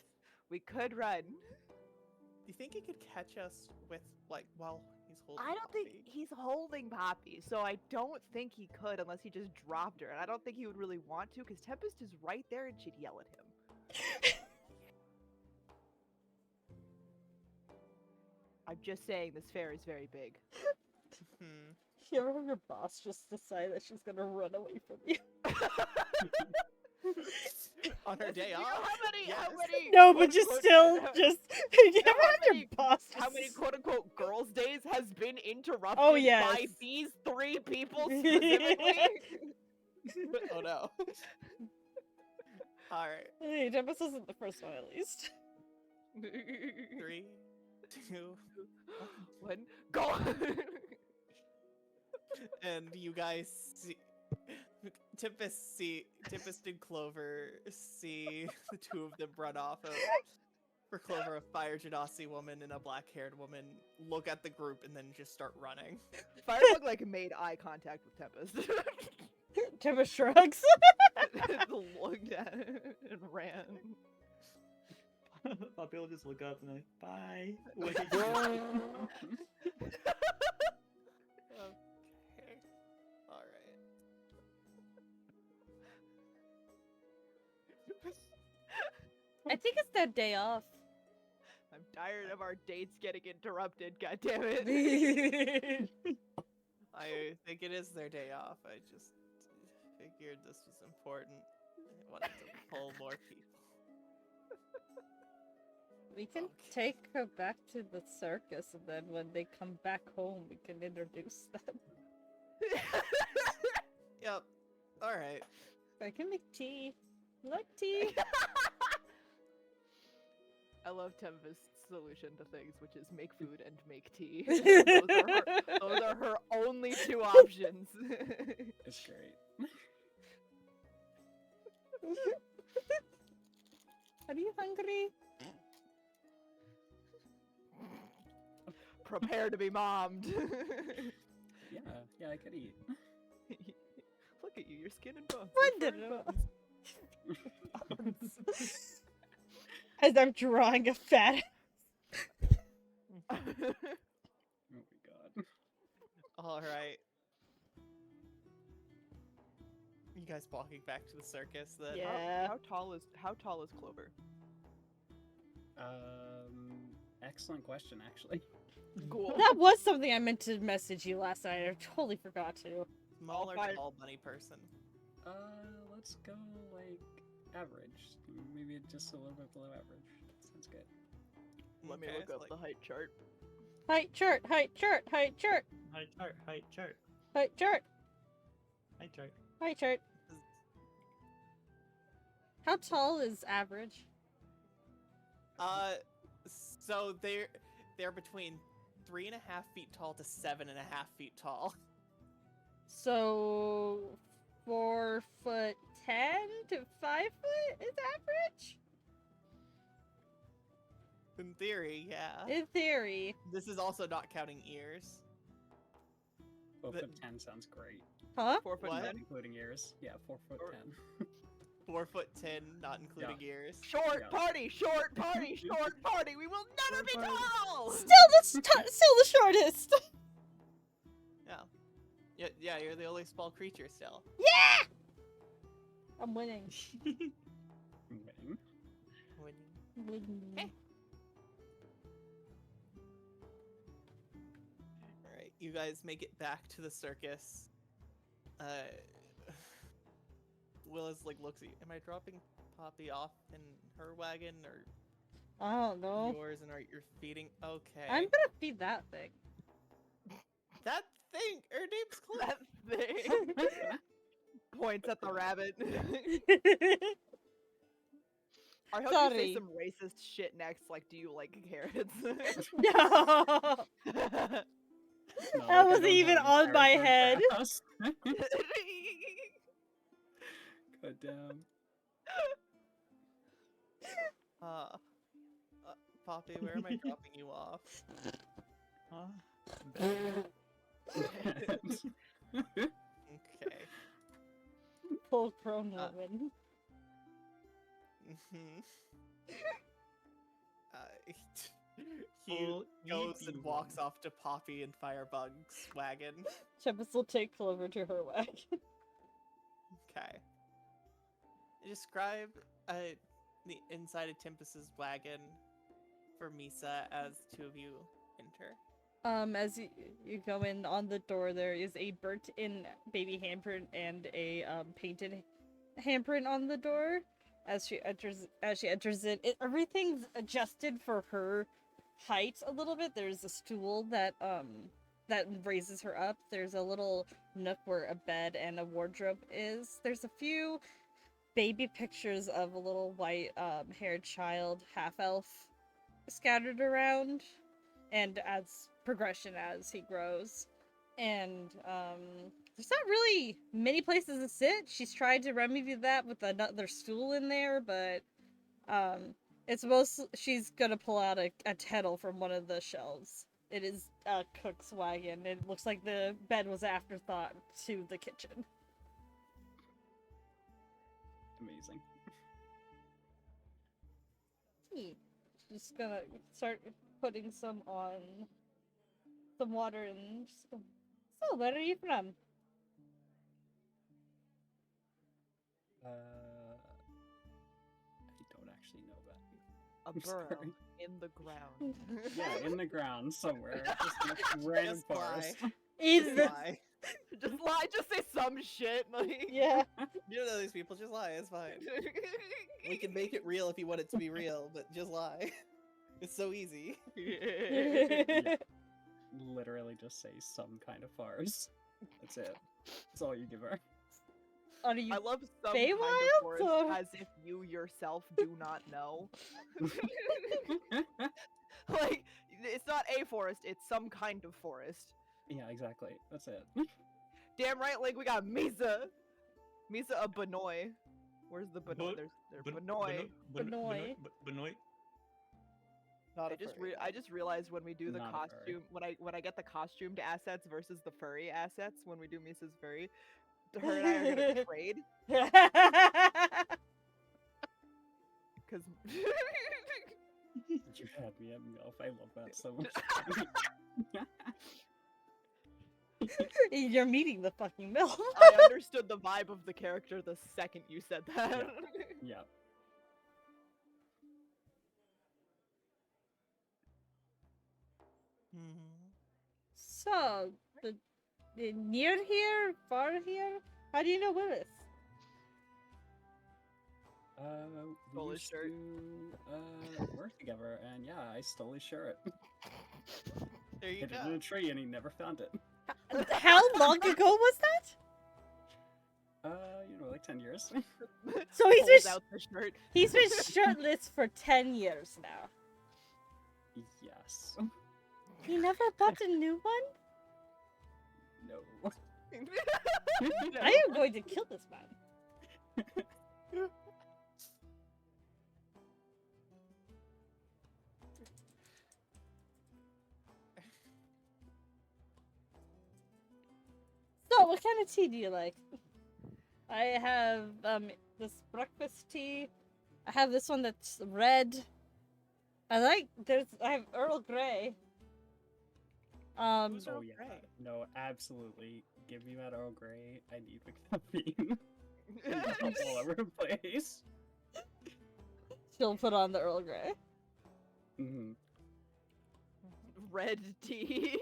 We could run. Do you think he could catch us with while he's holding? I don't think Poppy? he's holding Poppy, so I don't think he could unless he just dropped her. And I don't think he would really want to because Tempest is right there and she'd yell at him. I'm just saying this fair is very big. Hmm. You ever have your boss just decide that she's gonna run away from you? On her day You know off. how many No, but just quote-unquote- still, just you know ever how have your many- boss? how many just- quote-unquote girls' days has been interrupted Oh, by yes. these 3 people specifically? Oh no. All right. Hey, Tempest isn't the first one, at least. 3, 2, 1, go! and you guys see Tempest and Clover see the two of them run off. For Clover, a fire genasi woman and a black-haired woman look at the group and then just start running. Firebug made eye contact with Tempest. Tempest shrugs. Looked at it and ran. Poppy will just look up and like, bye. Wait. Okay. All right. I think it's their day off. I'm tired of our dates getting interrupted. God damn it. I think it is their day off. I just figured this was important. I wanted to pull more people. We can Okay. take her back to the circus, and then when they come back home, we can introduce them. Yep. All right. I can make tea. You like tea? I love Temva's solution to things, which is make food and make tea. Those are her only two options. It's great. Are you hungry? Prepare to be mommed. Yeah, I could eat. Look at you, your skin and bones. Wonderful. As I'm drawing a fat. Oh my god. All right. You guys walking back to the circus then? Yeah. How tall is Clover? Excellent question, actually. Cool. That was something I meant to message you last night. I totally forgot to. Small or find- tall bunny person? Let's go like average. Maybe just a little bit below average. Sounds good. Let me Okay, look so, up like, the height chart. Height chart, height chart, height chart, Height chart, height chart, height chart, height chart. height chart. How tall is average? So they're between 3.5 feet tall to 7.5 feet tall. So 4'10" to 5 foot is average? In theory, yeah. In theory. This is also not counting ears. 4'10" sounds great. Huh? 4 foot What? 10. Including ears. Yeah, 4'10". 4'10", not including ears. Short Yeah. party, short party, short party. We will never be Short party. tall. Still the shortest! Yeah, you're the only small creature still. Yeah! I'm winning. Winning. Winning. Winning. Alright, you guys make it back to the circus. Willis looks at you. Am I dropping Poppy off in her wagon or I don't know. yours, and you're feeding? Okay. I'm gonna feed that thing. That thing! Her name's Cliff! That thing points at the rabbit. I hope you Sorry. say some racist shit next, like, do you like carrots? No! No, That like, I wasn't don't even have on any my carrots head. or grass. God damn. Poppy, where am I dropping you off? Huh? Okay. Full grown Uh, woman. Mhm. He Full goes eepy and walks woman. off to Poppy and Firebug's wagon. Tempest will take Clover to her wagon. Okay. Describe the inside of Tempest's wagon for Misa as two of you enter. As you go in, on the door there is a burnt-in baby handprint and a painted handprint on the door. As she enters it, everything's adjusted for her height a little bit. There's a stool that raises her up. There's a little nook where a bed and a wardrobe is. There's a few baby pictures of a little white haired child, half elf, scattered around, and adds progression as he grows. And there's not really many places to sit. She's tried to remedy that with another stool in there, but she's gonna pull out a kettle from one of the shelves. It is a cook's wagon. It looks like the bed was afterthought to the kitchen. Amazing. just gonna start putting some water and just go, so where are you from? I don't actually know that. A I'm burrow sorry. in the ground. Yeah, in the ground somewhere. Just in a random Just lie. forest. Is Just the lie. Just lie, just say some shit. Like, yeah. You don't know these people. Just lie. It's fine. We can make it real if you want it to be real, but just lie. It's so easy. Yeah. Literally just say some kind of farce. That's it. That's all you give her. Are you I love some Feywild, kind of forest or- as if you yourself do not know. Like, it's not a forest, it's some kind of forest. Yeah, exactly. That's it. Damn right, like, we got Misa. Misa of Benoy. Where's the Benoy? There's Benoy. Benoy. Benoy. Not a furry. I just realized when we do the Not a furry. costume, when I get the costumed assets versus the furry assets, when we do Misa's furry, her and I are gonna trade, because You had me at MILF. I love that so much. You're meeting the fucking mill. I understood the vibe of the character the second you said that. Yeah. So, near here, far here. How do you know Willis? We Stole his used shirt. to work together, and yeah, I stole his shirt. There you Hid it in go. a tree, and he never found it. How long ago was that? Like 10 years. So he's Pulls been out the shirt. he's been shirtless for 10 years now. Yes. He never bought a new one? No. I am going to kill this man. So, what kind of tea do you like? I have this breakfast tea. I have this one that's red. I have Earl Grey. Who's Oh Earl yeah. Grey? No, absolutely. Give me that Earl Grey. I need the caffeine. It's all over the place. She'll put on the Earl Grey. Mm-hmm. Red tea.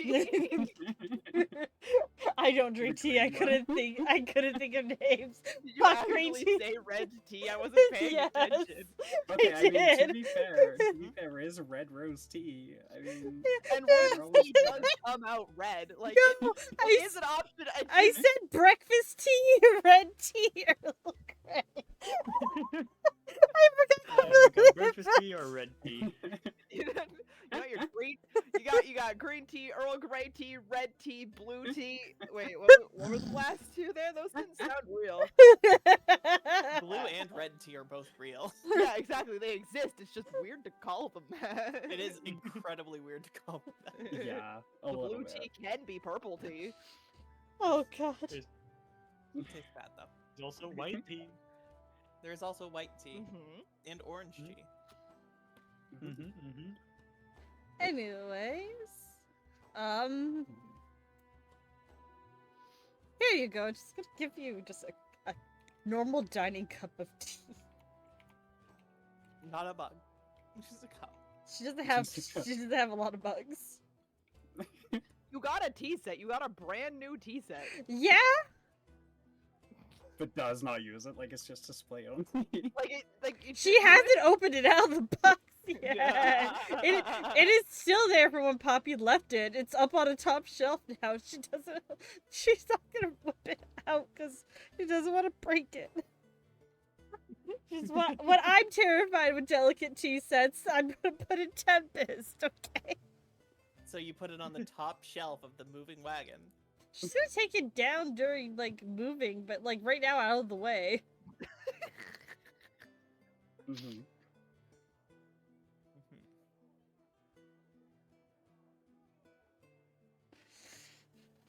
I don't drink The tea. I green couldn't think of names. Did you Fuck green actually tea. say red tea? I wasn't paying Yes. attention. Okay, I I mean, to did. be fair, there is red rose tea. I mean, And Red rose rose tea tea. does come out red. Like, No, it I is an option. and I you- said breakfast tea, red tea, Earl Grey. I forgot You got completely breakfast about- tea or red tea? you got your green. You got green tea, Earl Grey tea, red tea, blue tea. Wait, what were the last two there? Those didn't sound real. Blue and red tea are both real. Yeah, exactly. They exist. It's just weird to call them that. It is incredibly weird to call them that. yeah, a The little blue bit. tea can be purple tea. Oh god. There's, It tastes bad though. there's also white tea. There is also white tea Mm-hmm. and orange Mhm. tea. Mm-hmm, mm-hmm. Anyways, here you go. Just gonna give you just a normal dining cup of tea. Not a bug. Just a cup. She doesn't have a lot of bugs. You got a tea set. You got a brand new tea set. Yeah. But does not use it, like it's just display only. She hasn't opened it out of the box yet. It is still there from when Poppy left it. It's up on a top shelf now. She's not gonna whip it out because she doesn't want to break it. When I'm terrified with delicate tea sets, I'm gonna put in Tempest, okay? So you put it on the top shelf of the moving wagon. She's gonna take it down during, like, moving, but, like, right now out of the way. Mm-hmm.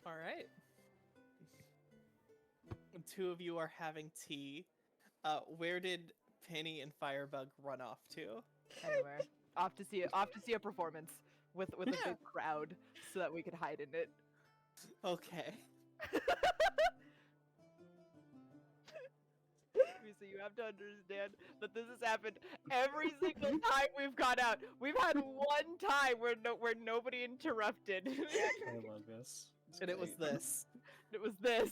All right. The two of you are having tea. Where did Penny and Firebug run off to? Anywhere. Off to see a performance with a Yeah. big crowd so that we could hide in it. Okay. So you have to understand that this has happened every single time we've gone out. We've had one time where nobody interrupted. I love this. It's And it was great. this. It was this.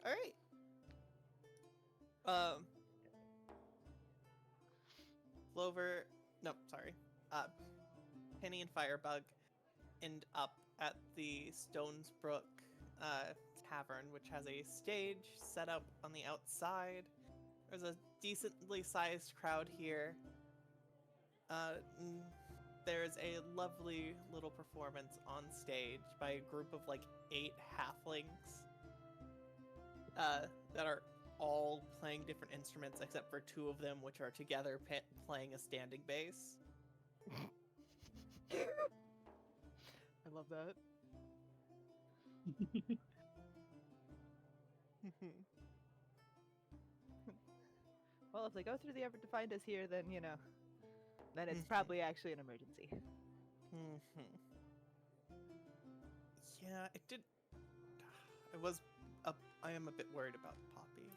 All right. Clover. No, sorry. Penny and Firebug end up at the Stonesbrook Tavern, which has a stage set up on the outside. There's a decently sized crowd here. There's a lovely little performance on stage by a group of like 8 halflings that are all playing different instruments except for 2 of them, which are together playing a standing bass. I love that. Well, if they go through the effort to find us here, then then it's probably actually an emergency. Yeah, it did. I am a bit worried about Poppy.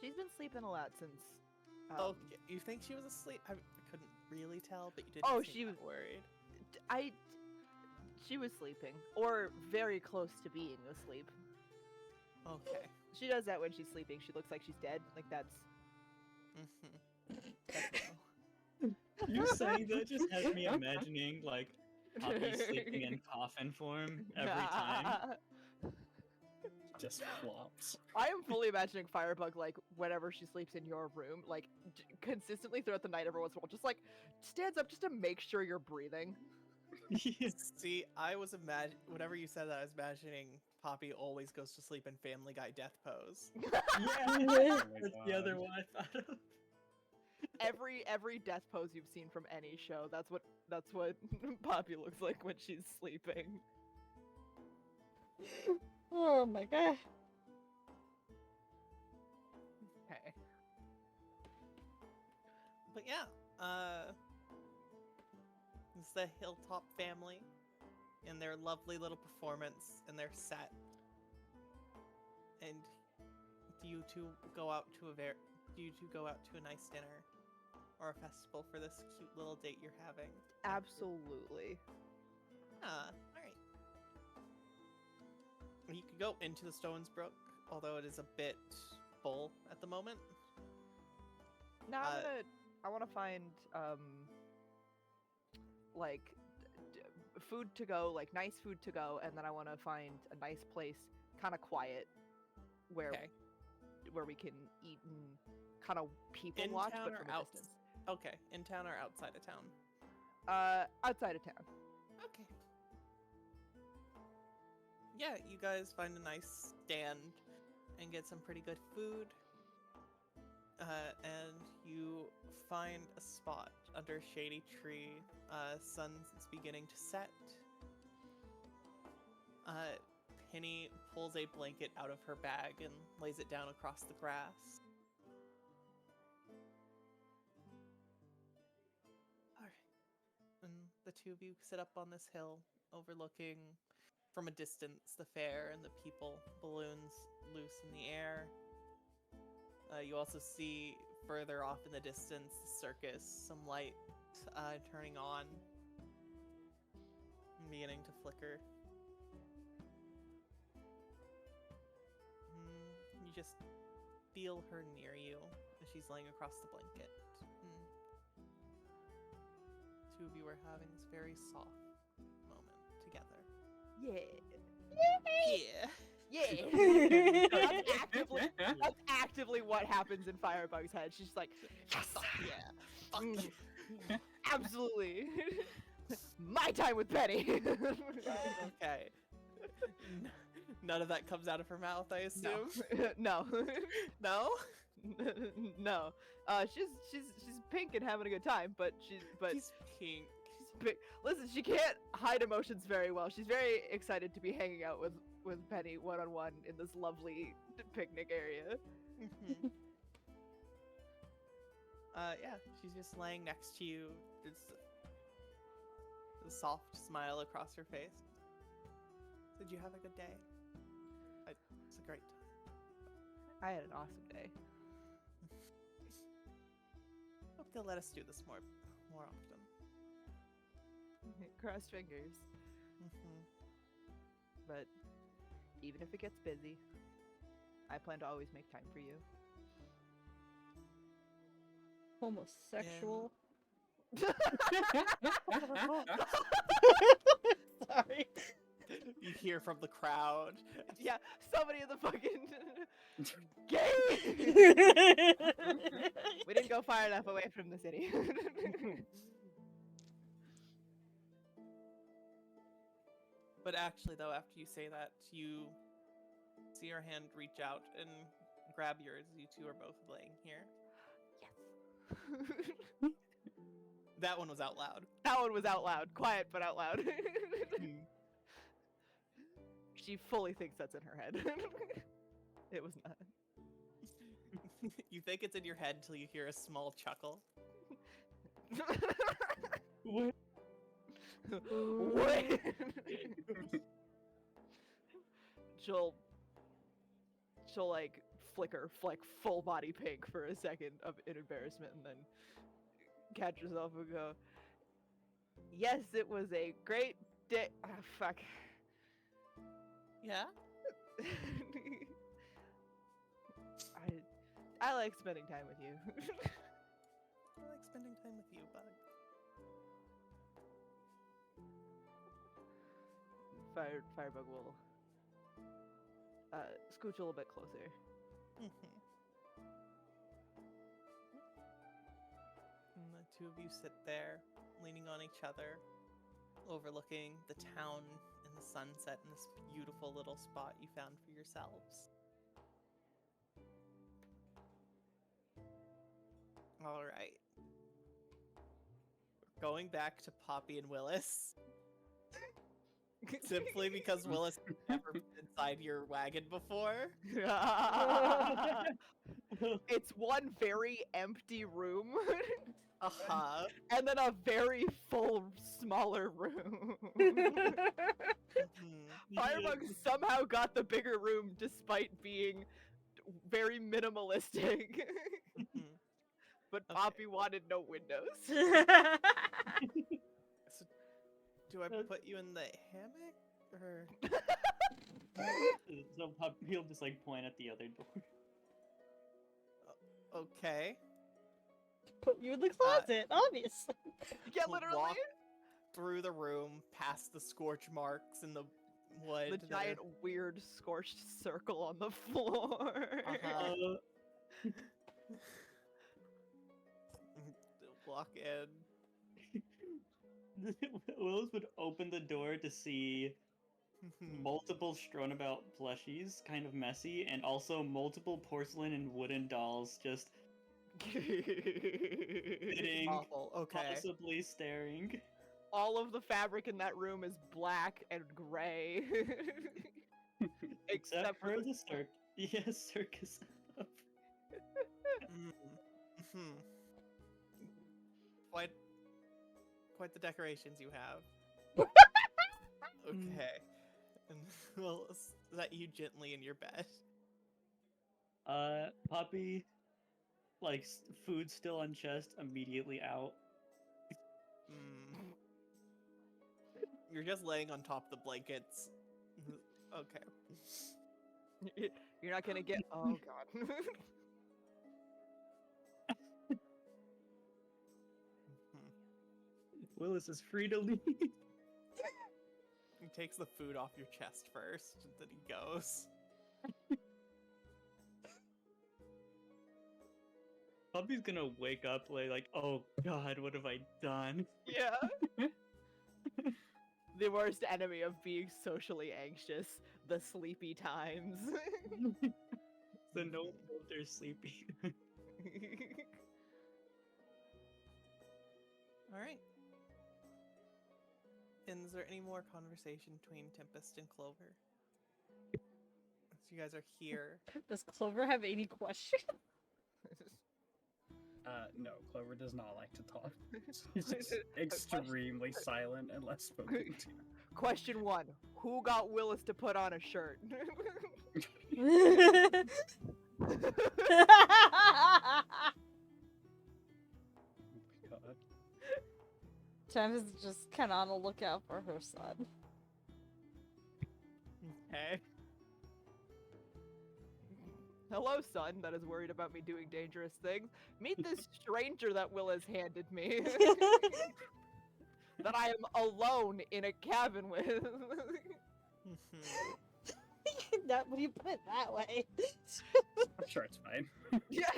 She's been sleeping a lot since. Oh, you think she was asleep? I couldn't really tell, but you didn't. Oh, seem she that was- worried. She was sleeping, or very close to being asleep. Okay. She does that when she's sleeping. She looks like she's dead. Like that's. You saying that just has me imagining like Poppy sleeping in coffin form every time. Just flops. I am fully imagining Firebug like whenever she sleeps in your room, like consistently throughout the night, every once in a while, just like stands up just to make sure you're breathing. See, I was whenever you said that, I was imagining Poppy always goes to sleep in Family Guy death pose. Yeah, my that's the other God. one I thought of. Every death pose you've seen from any show, that's what Poppy looks like when she's sleeping. Oh my god. Okay. But yeah, it's the Hilltop family and their lovely little performance and their set. And do you two go out to a nice dinner or a festival for this cute little date you're having? Absolutely. All right. You could go into the Stonesbrook, although it is a bit full at the moment. No, I want to find like food to go, like nice food to go, and then I want to find a nice place, kind of quiet, where Okay. we can eat and kind of people In watch, town but or from a out? distance. Okay, in town or outside of town? Outside of town. Okay. Yeah, you guys find a nice stand and get some pretty good food. And you find a spot under a shady tree. Sun's beginning to set. Penny pulls a blanket out of her bag and lays it down across the grass. Alright. And the 2 of you sit up on this hill, overlooking from a distance the fair and the people, balloons loose in the air. You also see further off in the distance the circus, some light turning on, and beginning to flicker. You just feel her near you as she's laying across the blanket. 2 of you are having this very soft moment together. Yeah. Yeah. Yeah. That's actively what happens in Firebug's head. She's like, yes, Fuck yeah. Fuck Mm. yeah. absolutely. My time with Penny. Okay. None of that comes out of her mouth, I assume. No. No? No. She's pink and having a good time, but she's Pink. pink. Listen, she can't hide emotions very well. She's very excited to be hanging out with Penny one-on-one in this lovely picnic area. Mhm. Yeah, she's just laying next to you. It's a soft smile across her face. Did you have a good day? It's a great time. I had an awesome day. Hope they'll let us do this more often. Cross fingers. But even if it gets busy, I plan to always make time for you. Homosexual. Sorry. You hear from the crowd. Yeah, somebody in the fucking gay. We didn't go far enough away from the city. But actually, though, after you say that, you see her hand reach out and grab yours. You two are both laying here. That one was out loud. That one was out loud. Quiet, but out loud. She fully thinks that's in her head. It was not. You think it's in your head until you hear a small chuckle. What? What? She'll like flicker like full body pink for a second in embarrassment and then catch herself and go, yes, it was a great day. Ah, fuck. Yeah? I like spending time with you. I like spending time with you, bud. Firebug will scooch a little bit closer. And the two of you sit there, leaning on each other, overlooking the town and the sunset in this beautiful little spot you found for yourselves. All right. We're going back to Poppy and Willis. Simply because Willis has never been inside your wagon before. It's one very empty room. Uh-huh. And then a very full, smaller room. Firebug somehow got the bigger room despite being very minimalistic. But Okay. Poppy wanted no windows. So, do I put you in the hammock? Or... So he'll just like point at the other door. Okay. Put you in the closet, obviously. Yeah, We'll literally. walk through the room, past the scorch marks in the wood. The that are- giant, weird, scorched circle on the floor. Uh-huh. Walk in. Willis would open the door to see multiple strewn about plushies, kind of messy, and also multiple porcelain and wooden dolls just sitting, Awful. Okay. possibly staring. All of the fabric in that room is black and gray. Except for the circus stuff. Mm-hmm. Quite the decorations you have. Okay. And we'll set you gently in your bed. Poppy, like, food still on chest, immediately out. You're just laying on top of the blankets. Okay. You're not gonna get. Oh god. Willis is free to leave. He takes the food off your chest first, and then he goes. Poppy's gonna wake up like, oh god, what have I done? Yeah. The worst enemy of being socially anxious, the sleepy times. So no one knows they're sleepy. Alright. And is there any more conversation between Tempest and Clover? So you guys are here. Does Clover have any questions? No, Clover does not like to talk. She's just extremely silent and less spoken to. Question 1. Who got Willis to put on a shirt? Oh my god. Travis is just kind of on the lookout for her son. Okay. Hello, son, that is worried about me doing dangerous things. Meet this stranger that Willis handed me. That I am alone in a cabin with. Not when you put it that way. I'm sure it's fine. Yeah.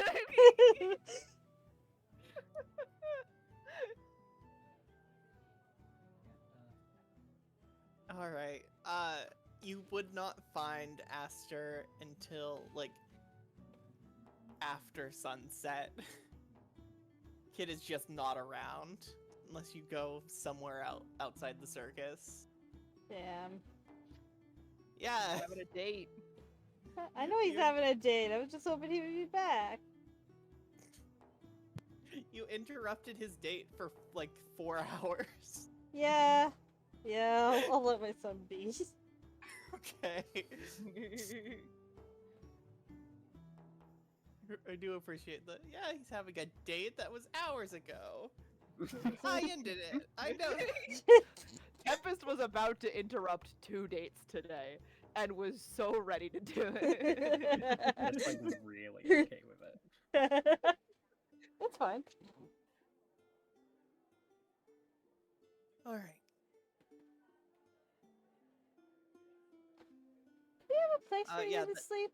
All right. You would not find Aster until like after sunset. Kid is just not around unless you go somewhere outside the circus. Damn. Yeah. Having a date. I know he's having a date. I was just hoping he would be back. You interrupted his date for like 4 hours. Yeah. Yeah, I'll let my son be. Okay. I do appreciate that. Yeah, he's having a date that was hours ago. I ended it. I know. Tempest was about to interrupt 2 dates today and was so ready to do it. That's like really okay with it. That's fine. All right. Do you have a place for yeah, you to sleep?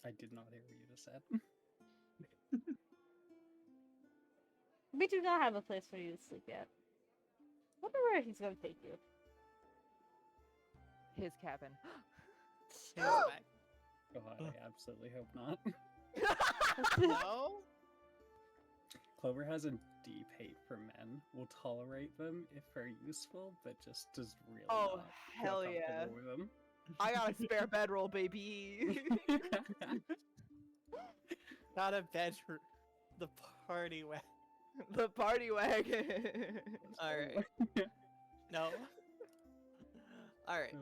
I did not hear what you just said. We do not have a place for you to sleep yet. Wonder where he's gonna take you. His cabin. Here's back. God, I absolutely hope not. No? Clover has a deep hate for men. Will tolerate them if they're useful, but just does really Oh, not hell feel yeah. comfortable with them. I got a spare bedroll, baby. Not a bedroom. The party wagon. The party wagon. Alright. No. Alright.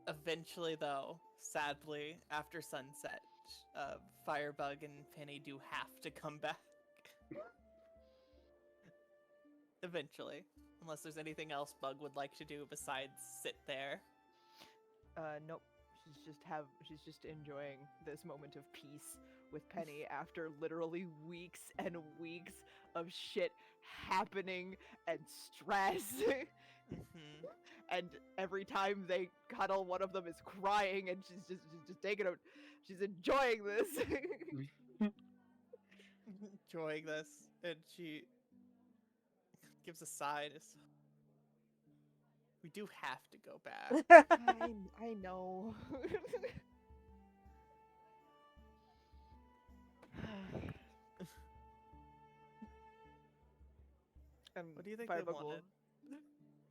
Eventually though, sadly, after sunset, Firebug and Penny do have to come back. Eventually. Unless there's anything else Bug would like to do besides sit there. Nope. She's just enjoying this moment of peace with Penny after literally weeks and weeks of shit happening and stress. Mm-hmm. And every time they cuddle, one of them is crying, and she's just taking a, she's enjoying this. Enjoying this, and she gives a sigh. We do have to go back. I know. And What do you think Firebug they will, wanted?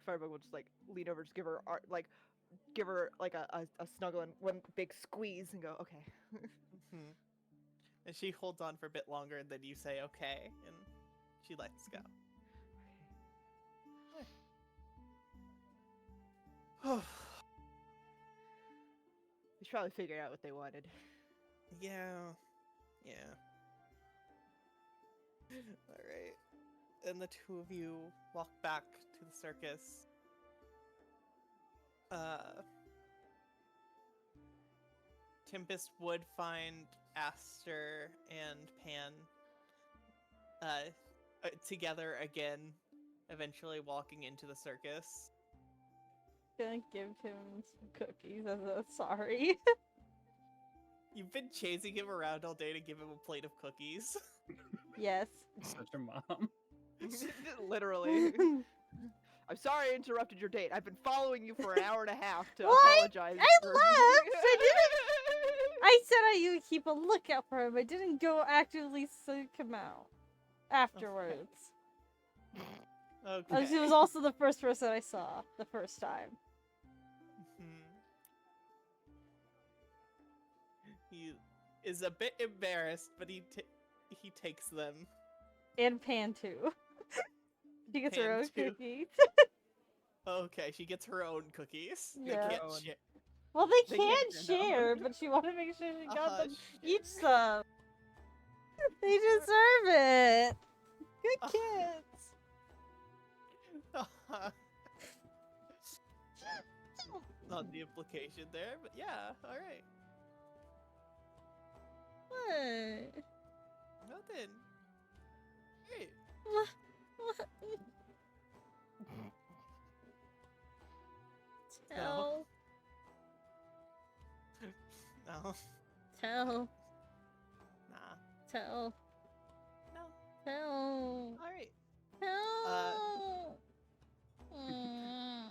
Firebug will just like lean over, just give her like a snuggle and one big squeeze, and go, okay. Mm-hmm. And she holds on for a bit longer, and then you say okay, and she lets go. They should probably figure out what they wanted. Yeah. Alright. And the two of you walk back to the circus. Tempest would find Aster and Pan together again, eventually walking into the circus. Gonna give him some cookies as a sorry. You've been chasing him around all day to give him a plate of cookies. Yes. Such a mom. Literally. I'm sorry I interrupted your date. I've been following you for an hour and a half to Well, apologize. I for- left! I said I would keep a lookout for him. I didn't go actively seek him out afterwards. Okay. He was also the first person I saw the first time. You is a bit embarrassed, but he takes them. And Pan too. She gets her Pan own too. cookies. Okay, she gets her own cookies. They Yeah. can't Own. share. Well, they They can can't share, no. share, but she wanted to make sure she got them Share. each some. They deserve it. Good kids. Not the implication there, but yeah, alright. What? Nothing. Great. Tell. No. Tell. Nah. Tell. No. Tell. Alright. Tell. Mm.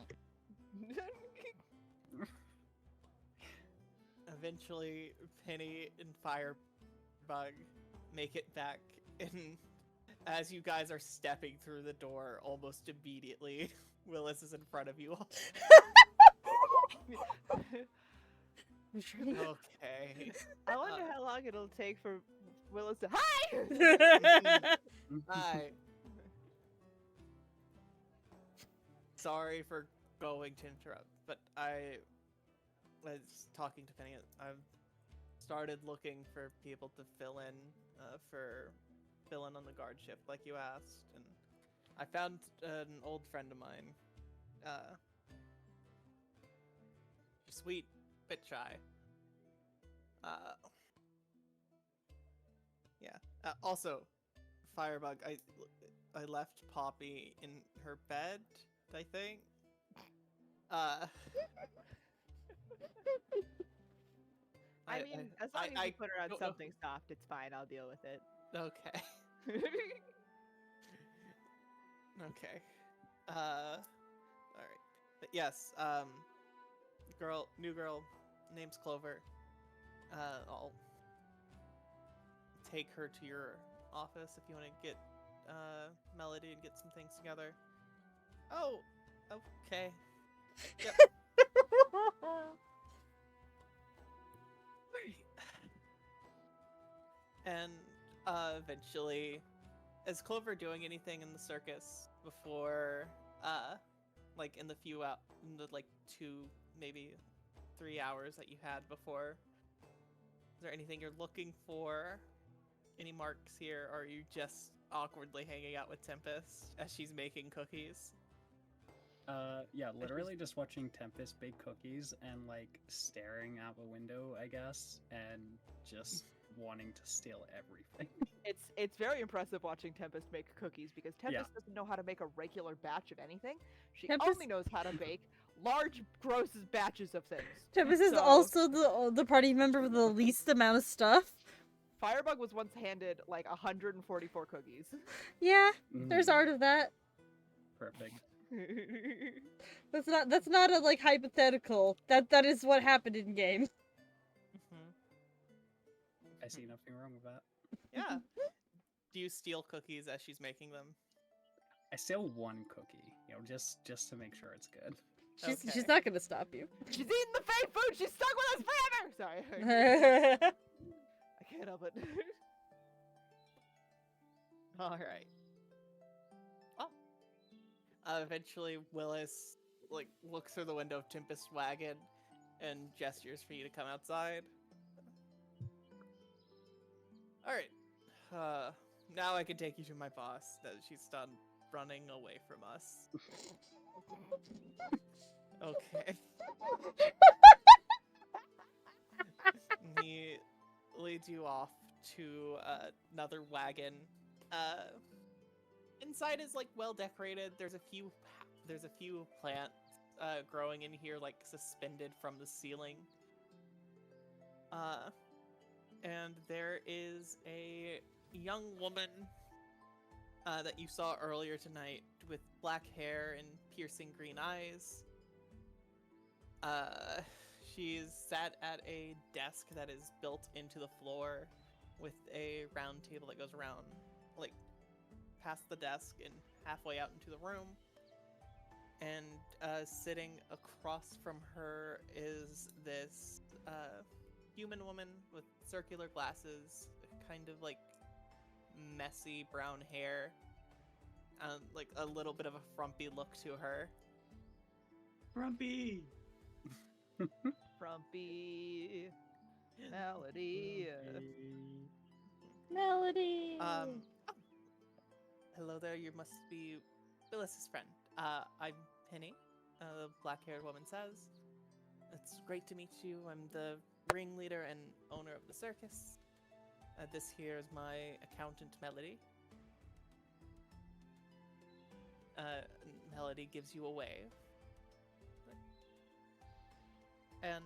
Eventually, Penny and Firebug make it back, and as you guys are stepping through the door, almost immediately, Willis is in front of you all. Okay. I wonder how long it'll take for Willis to hi. Hi. Sorry for going to interrupt, but I was talking to Penny. I've started looking for people to fill in on the guard shift like you asked, and I found an old friend of mine. Sweet, bit shy. Yeah. Also, Firebug, I left Poppy in her bed, I think. I mean, as long as you put her on don't know. something soft, it's fine. I'll deal with it. Okay. Okay. Alright. But yes, new girl, name's Clover. I'll take her to your office if you want to get, Melody and get some things together. Oh, okay. Yep. And, eventually, is Clover doing anything in the circus before, like in the 2, maybe 3 hours that you had before? Is there anything you're looking for? Any marks here, or are you just awkwardly hanging out with Tempest as she's making cookies? Yeah, literally just watching Tempest bake cookies and like staring out the window, I guess, and just wanting to steal everything. It's very impressive watching Tempest make cookies because Tempest Yeah. doesn't know how to make a regular batch of anything. She Tempest- only knows how to bake large, gross batches of things. Tempest is So- also the party member with the least amount of stuff. Firebug was once handed like 144 cookies. Yeah, there's Mhm. art of that. Perfect. That's not a like hypothetical. That is what happened in game. Mm-hmm. I see nothing wrong with that. Yeah. Do you steal cookies as she's making them? I steal one cookie, just to make sure it's good. Okay. She's not gonna stop you. She's eating the fake food. She's stuck with us forever. Sorry, I can't help it. All right. Well, eventually Willis looks through the window of Tempest's wagon and gestures for you to come outside. All right. Now I can take you to my boss. That she's done running away from us. Okay. He leads you off to another wagon. Inside is well decorated. There's a few plants growing in here, suspended from the ceiling. And there is a young woman that you saw earlier tonight with black hair and piercing green eyes. She's sat at a desk that is built into the floor with a round table that goes around, past the desk and halfway out into the room. And sitting across from her is this human woman with circular glasses, kind of like messy brown hair, and like a little bit of a frumpy look to her. Grumpy. Frumpy Melody. Melody. Oh, hello there. You must be Phyllis's friend. I'm Penny. The black-haired woman says. It's great to meet you. I'm the ringleader and owner of the circus. This here is my accountant, Melody. Melody gives you a wave. And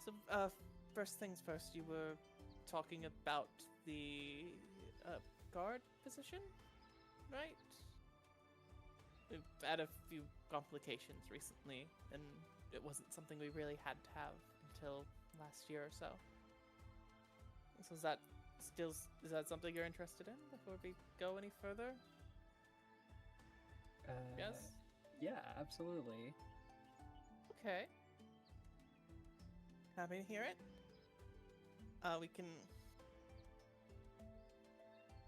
so, first things first, you were talking about the guard position, right? We've had a few complications recently, and it wasn't something we really had to have until last year or so. So is that something you're interested in before we go any further? Yes? Yeah, absolutely. Okay. Happy to hear it. We can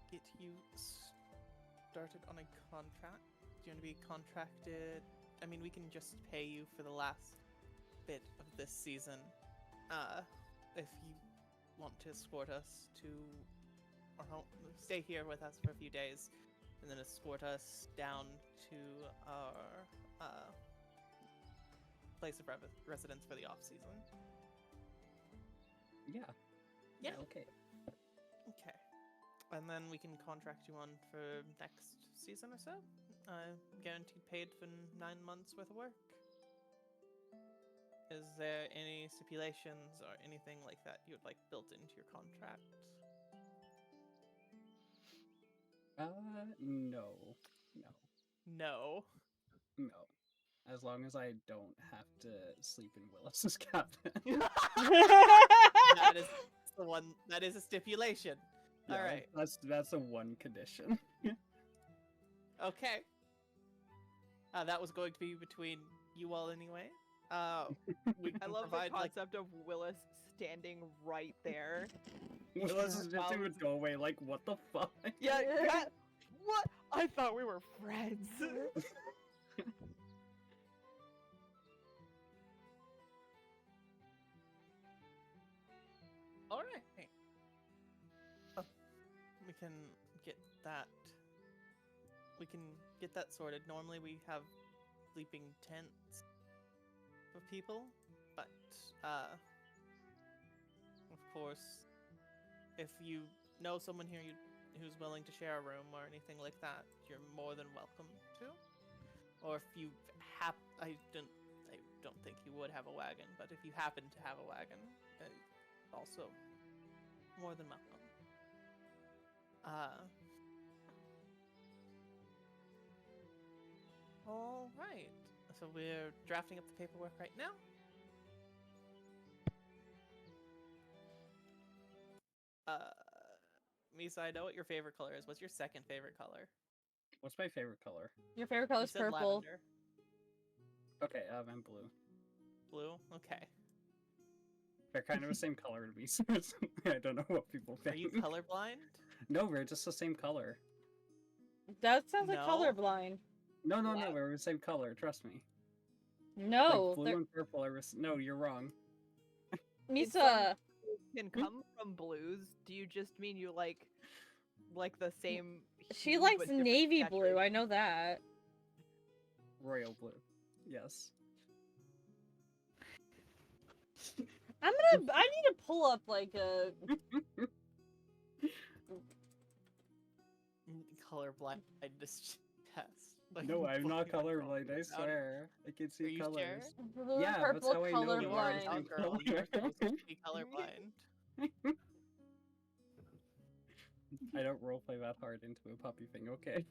get you started on a contract. Do you want to be contracted? I mean, we can just pay you for the last bit of this season. If you want to escort us to our home, stay here with us for a few days, and then escort us down to our place of residence for the off season. Yeah. Yeah. Okay. Okay. And then we can contract you on for next season or so. Guaranteed paid for 9 months worth of work. Is there any stipulations or anything like that you would like built into your contract? No. No. No. As long as I don't have to sleep in Willis's cabin. That is the one. That is a stipulation. Yeah, All right. That's a one condition. Okay. That was going to be between you all anyway. We I can love the provide like concept of Willis standing right there. Willis is just in the doorway, like, what the fuck? Yeah, what? I thought we were friends. all right. We can get that. We can get that sorted. Normally we have sleeping tents for people, but of course, if you know someone here who's willing to share a room or anything like that, you're more than welcome to. Or if you I don't think you would have a wagon, but if you happen to have a wagon, also more than welcome. All right. So we're drafting up the paperwork right now. Misa, I know what your favorite color is. What's your second favorite color? What's my favorite color? Your favorite color You is said purple. lavender. Okay, I'm blue. Blue? Okay. They're kind of the same color to me, so I don't know what people Are think. you colorblind? No, we're just the same color. That sounds like No. colorblind. No, What? we're the same color, trust me. No, Like, blue and purple are... No, you're wrong. Misa. Can come from blues. Do you just mean you like the same? She hue, likes but different navy blue. saturation? I know that. Royal blue. Yes. I need to pull up like a. Colorblindness test. Like, No, I'm not fucking colorblind, I out. swear. I can see Are you colors. sure? Blue and Yeah, that's purple how I know You are a Colorblind. young colorblind. girl. You are supposed to be colorblind. I don't roleplay that hard into a puppy thing, okay?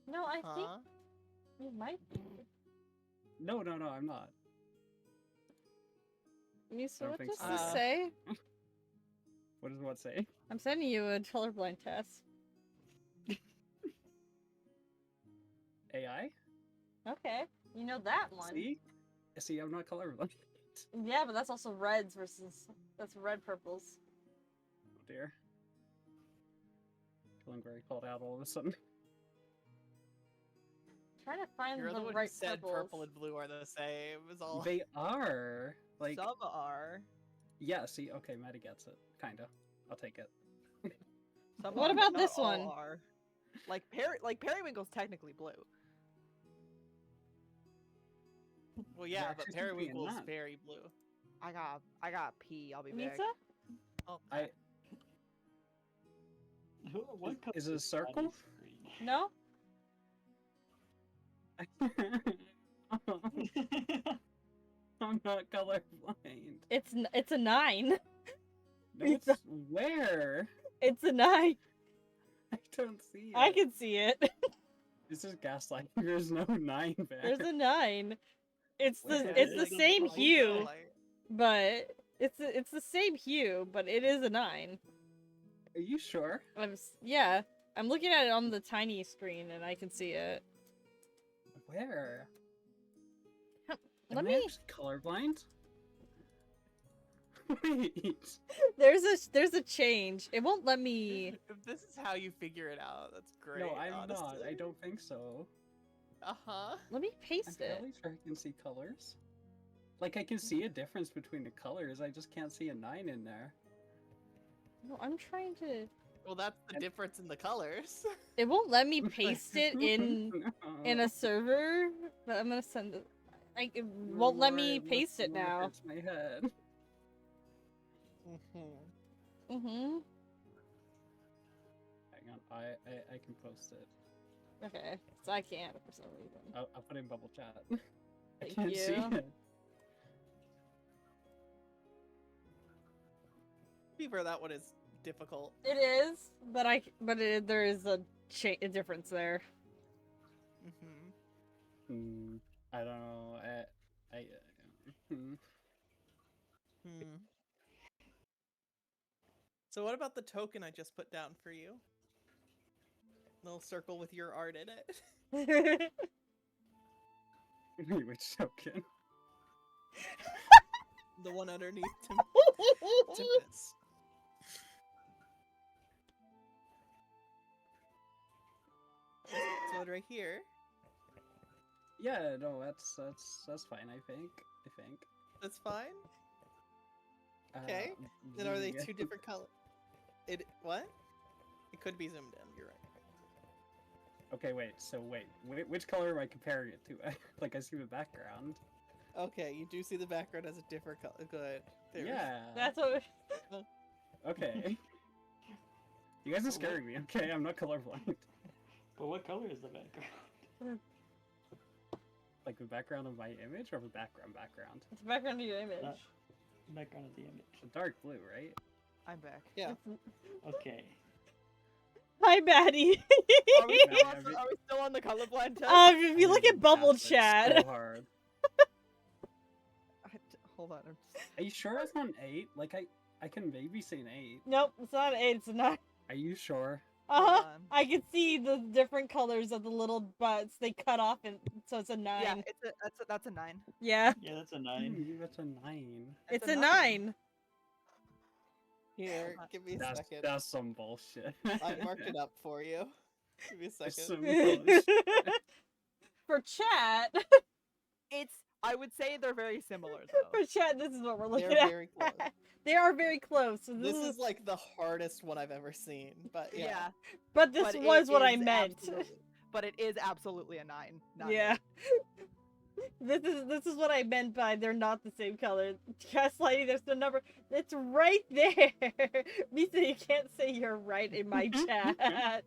No, I think Huh? you might be. No, I'm not. Misa, don't what think does so. this say? What does what say? I'm sending you a colorblind test. AI? Okay, you know that one. See? See, I'm not colorblind. Yeah, but that's also reds versus that's red purples. Oh dear. Feeling very called out all of a sudden. Trying to find You're the the one who right said purples. purple and blue are the same. Is all. They are like Some are. yeah. See, okay, Maddie gets it. Kinda. I'll take it. Some What are, about but not this all one? Are. Like periwinkle's technically blue. Well, yeah, but actually seem to be periwinkle is not. very blue. I got pee. I'll be back. Misa? Oh, I What color is it a Maddie's circle? screen? No? I'm not colorblind. It's a 9. No, it's where? It's a 9. I don't see it. I can see it. This is gaslighting. There's no 9 there. There's a 9. It's the Where it's is the it? same Like, hue, like- but it's the same hue, but it is a 9. Are you sure? Yeah. I'm looking at it on the tiny screen and I can see it. Where? Let Am I me. actually colorblind? Wait. There's a change. It won't let me. If this is how you figure it out, that's great. No, I'm honestly. not. I don't think so. Uh-huh. Let me I'm paste it. fairly sure I can see colors. Like, I can see a difference between the colors, I just can't see a 9 in there. No, I'm trying to. Well, that's the difference in the colors. It won't let me paste it in No. a server, but I'm gonna send it. It won't let me Lord, paste it Lord, now. hurts my head. Mhm. Hang on, I can post it. Okay, so I can't for some reason. I'll put it in bubble chat. I Thank can't see you. it. Beaver, that one is difficult. It is, but there is a difference there. Mm-hmm. I don't know. So what about the token I just put down for you? Little circle with your art in it. Which token? The one underneath Tempest. This one right here. Yeah, no, that's fine. I think. That's fine. Okay. Then are they two different colors? What? It could be zoomed in. You're right. Okay, wait. So which color am I comparing it to? Like I see the background. Okay, you do see the background as a different color. Good. There we go. Yeah. That's what. Okay. You guys are scaring me. Okay, I'm not colorblind. But what color is the background? Like the background of my image or the background? It's the background of your image. Background of the image. The dark blue, right? I'm back. Yeah. Okay. Hi, Maddie. Are we still on the colorblind test? If you look at bubble That's, like, chat. so hard. Hold on. Are you sure it's not an 8? Like I can maybe see an 8. Nope, it's not an 8. It's a 9. Are you sure? Hold Uh-huh. on. I can see the different colors of the little butts. They cut off, and so it's a 9. Yeah, that's a 9. Yeah, Yeah, that's a 9. Ooh, that's a 9. it's a 9. Here, give me a second. That's some bullshit. I marked it up for you. Give me a That's second. some bullshit. For chat, I would say they're very similar though. for chat, this is what we're looking They're at. very close. They are very close. So This is like the hardest one I've ever seen, but yeah. Yeah, but this but it was what I is meant. but it is absolutely a 9. Not Yeah. an This is what I meant by they're not the same color. Gaslighting, there's the number. It's right there. Misa, you can't say you're right in my chat.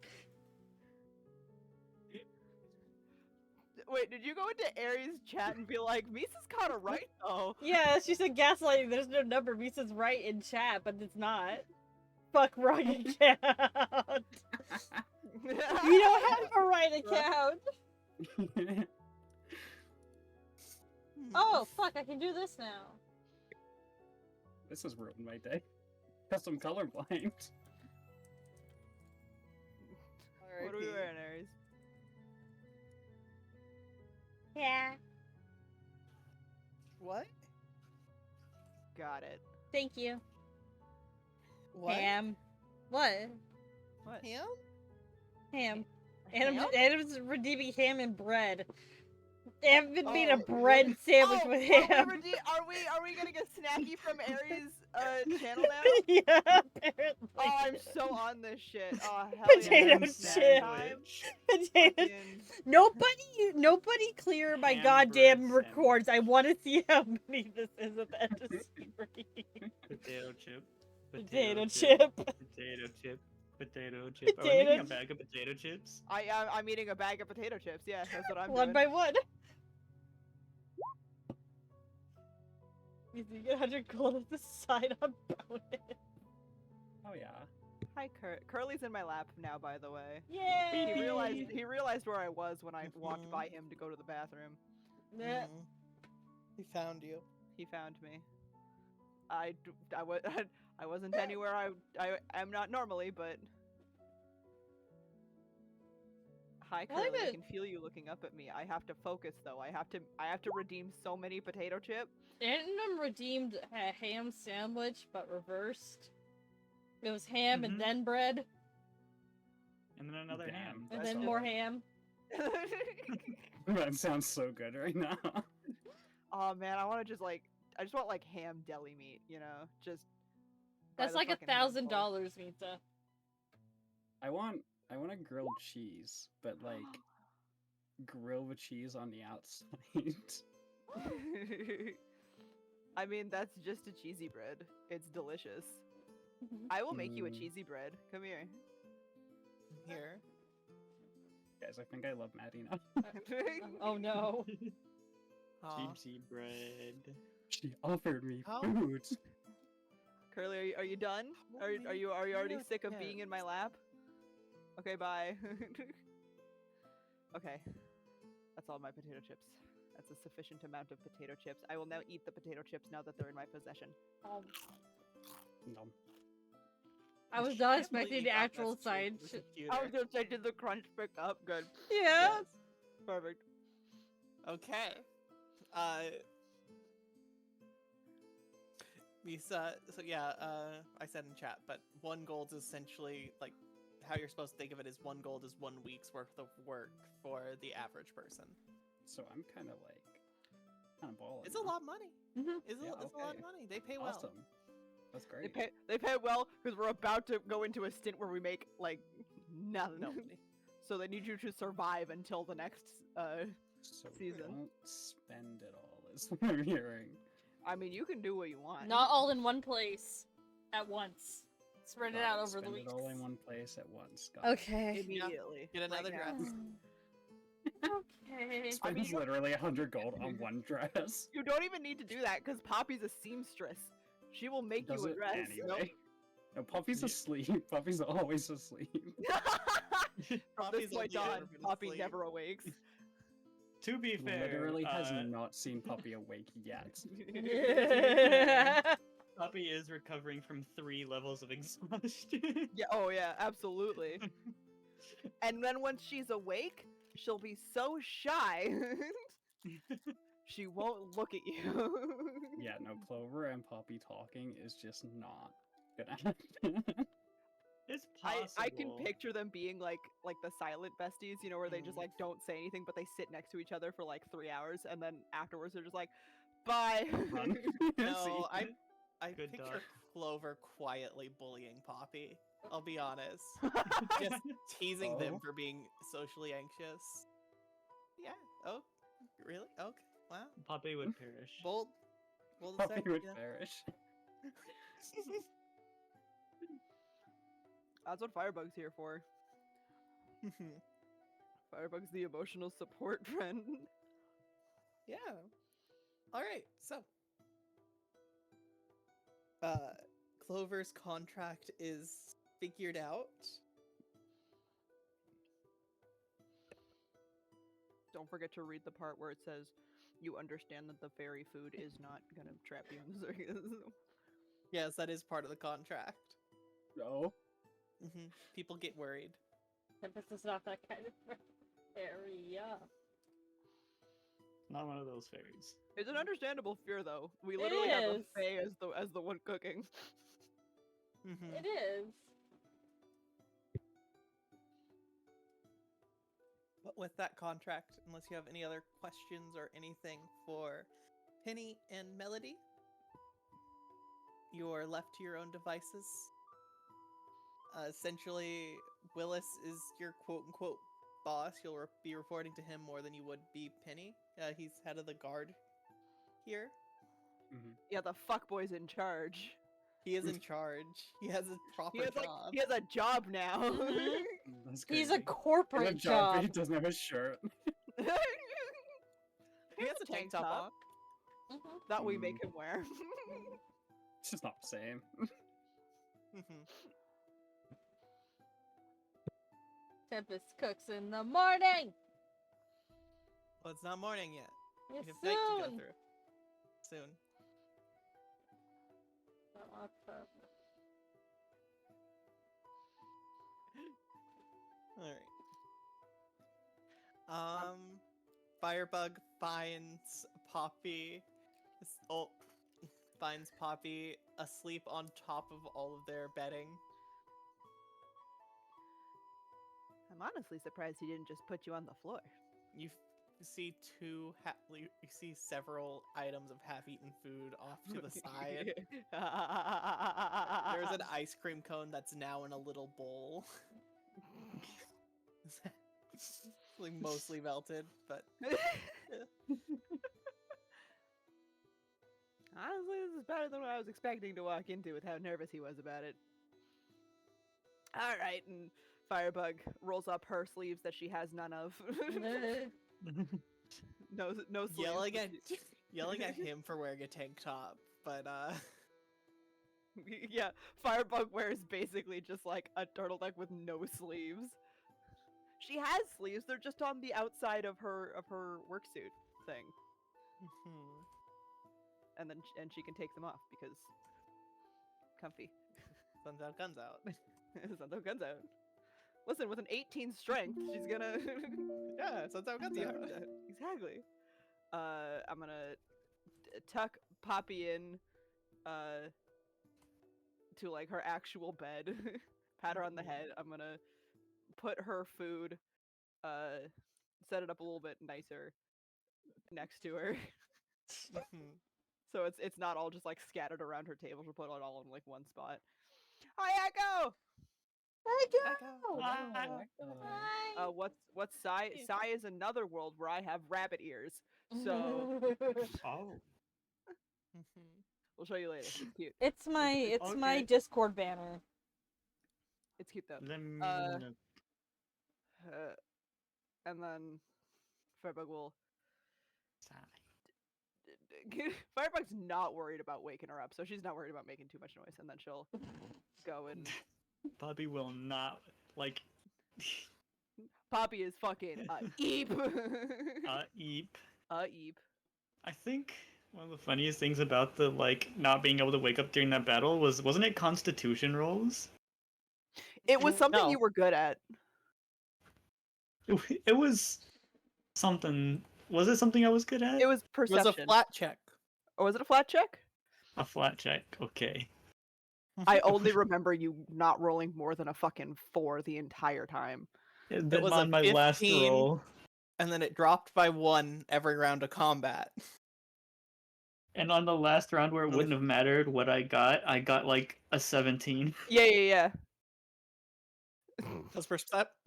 Wait, did you go into Aries' chat and be like, Misa's kind of right though? Yeah, she said gaslighting, there's no number. Misa's right in chat, but it's not. Fuck wrong account. You don't have a right account. Oh, fuck, I can do this now. This has ruined my day. Because I'm colorblind. What are we RIP. wearing, Aries? Yeah. What? got it. Thank you. What? Ham. What? What? Ham? Ham. Ham? Adam's redeeming ham and bread. They haven't been made a Oh, bread really? sandwich Oh, with are ham. we getting a snacky from Aries' channel now? Yeah, apparently. Oh, I'm so on this shit. Oh, hell Potato yeah. chip. Time. Potato. Fucking- Nobody clear my Ham goddamn bread records. I want to see how many this is at the end of stream. Potato chip. Potato chip. Potato chip. Potato chip. Are we Potato making a bag of potato chips? I'm eating a bag of potato chips. Yeah, that's what I'm One doing. by one. You get 100 gold at the side on bonus. Oh yeah. Hi, Curly's in my lap now, by the way. Yay! He realized where I was when I walked Mhm. by him to go to the bathroom. Nah. Mhm. He found you. He found me. I wasn't anywhere I am not normally, but hi, I like Curly. I that- can feel you looking up at me. I have to focus though. I have to redeem so many potato chip. Random redeemed a ham sandwich, but reversed. It was ham Mhm. and then bread, And then another Damn. ham. and That's then all. more ham. That sounds so good right now. Oh man, I just want like ham deli meat, you know, just. by That's the like fucking handful. $1,000, Mita. I want a grilled cheese, but like grill the cheese on the outside. I mean, that's just a cheesy bread. It's delicious. Mhm. I will make you a Mm. cheesy bread. Come here. Here. Guys, I think I love Maddie now. Oh no. Aw. Cheesy bread. She offered me How- food. Curly, are you done? How Are many you already potato sick of being in my chips? lap? Okay, bye. Okay. That's all my potato chips. That's a sufficient amount of potato chips. I will now eat the potato chips now that they're in my possession. No. I was Can't not believe expecting you the got actual this straight side. from the I was computer. gonna say, did the crunch pick up? Good. Yeah. Yes. Perfect. Okay. Misa, so yeah, I said in chat, but 1 gold is essentially like how you're supposed to think of it is 1 gold is 1 week's worth of work for the average person. So I'm kind of balling. It's a lot of money. Mhm. It's, Yeah, it's a lot of okay. money. They pay well. Awesome. That's great. They pay well because we're about to go into a stint where we make like nothing. No money. So they need you to survive until the next. So season. don't spend it all, is what I'm hearing. I mean, you can do what you want. Not all in one place at once. Spread it Got out it, over spend the it weeks. all in one place at once. Got it. Okay. Immediately. Get another right now. dress. Okay. Spends you- literally 100 gold on one dress. You don't even need to do that because Poppy's a seamstress. She will make Does you a it dress. anyway. No, Puffy's Yeah. asleep. Puffy's always asleep. From Poppy's this point only on, ever been Poppy asleep. never awakes. To be fair, Literally has not seen Puppy awake yet. Puppy is recovering from 3 levels of exhaustion. Yeah. Oh yeah. Absolutely. And then once she's awake, she'll be so shy. She won't look at you. Yeah, no, Clover and Poppy talking is just not gonna happen. It's possible. I can picture them being like the silent besties, you know, where they just Mm. like don't say anything, but they sit next to each other for like 3 hours, and then afterwards they're just like, "Bye." Run. No, See? I Good picture dog. Clover quietly bullying Poppy. I'll be honest. Just teasing them Oh. for being socially anxious. Yeah. Oh, really? Okay. Wow. Puppy would perish. Bold. Bold to Puppy say, would you know? perish. That's what Firebug's here for. Firebug's the emotional support friend. Yeah. All right. So, Clover's contract is figured out. Don't forget to read the part where it says you understand that the fairy food is not gonna trap you in the circus. Yes, that is part of the contract. No. People get worried. Tempest is not that kind of area. Not one of those fairies. It's an understandable fear, though. We literally have a is. fae as the one cooking. Mhm. It is. But with that contract, unless you have any other questions or anything for Penny and Melody, you're left to your own devices. Essentially, Willis is your quote-unquote boss. You'll be reporting to him more than you would be Penny. He's head of the guard here. Yeah, the fuckboy's in charge. He is in charge. He has a proper job. He has a job now. Mhm. That's He's crazy. a corporate He has a job, but job. he doesn't have a shirt. He has a tank top on. Mhm. that we make him wear. It's just not the same. Mhm. Tempest cooks in the morning. Well, it's not morning yet. We Yes, have night to go soon. through. Soon. Alright. Firebug finds Poppy. Finds Poppy asleep on top of all of their bedding. I'm honestly surprised he didn't just put you on the floor. You see you see several items of half-eaten food off to the side. There's an ice cream cone that's now in a little bowl. It's like mostly melted, but Honestly, this is better than what I was expecting to walk into with how nervous he was about it. Alright, and Firebug rolls up her sleeves that she has none of. no sleeves. yelling at him for wearing a tank top, but Yeah, Firebug wears basically just like a turtleneck with no sleeves. She has sleeves, they're just on the outside of her work suit thing. And then she can take them off because comfy. Sun's out, guns out. Sun's out, guns out. Listen, with an 18 strength, she's gonna Yeah, sun's out, guns out. Exactly. I'm gonna tuck Poppy in to like her actual bed, pat her on the head. I'm gonna put her food, set it up a little bit nicer next to her. So it's not all just like scattered around her table. She'll put it all in like one spot. Hi, Echo! Echo. Hi. What's Sai? Sai is another world where I have rabbit ears. So Oh. we'll show you later. It's cute. it's my Okay. Discord banner. It's cute though. Let me And then Firebug will. Firebug's not worried about waking her up, so she's not worried about making too much noise. And then she'll go and Bobby will not like Poppy is fucking eep. eep. Eep. I think one of the funniest things about the like not being able to wake up during that battle wasn't it Constitution rolls? It was something No. you were good at. It was something. Was it something I was good at? It was It was perception. a flat check. Or was it a flat check? A flat check. Okay. I only remember you not rolling more than a fucking 4 the entire time. Then was a on my last 15. roll, And then it dropped by 1 every round of combat. and on the last round where it Really? wouldn't have mattered what I got like a 17. Yeah. Because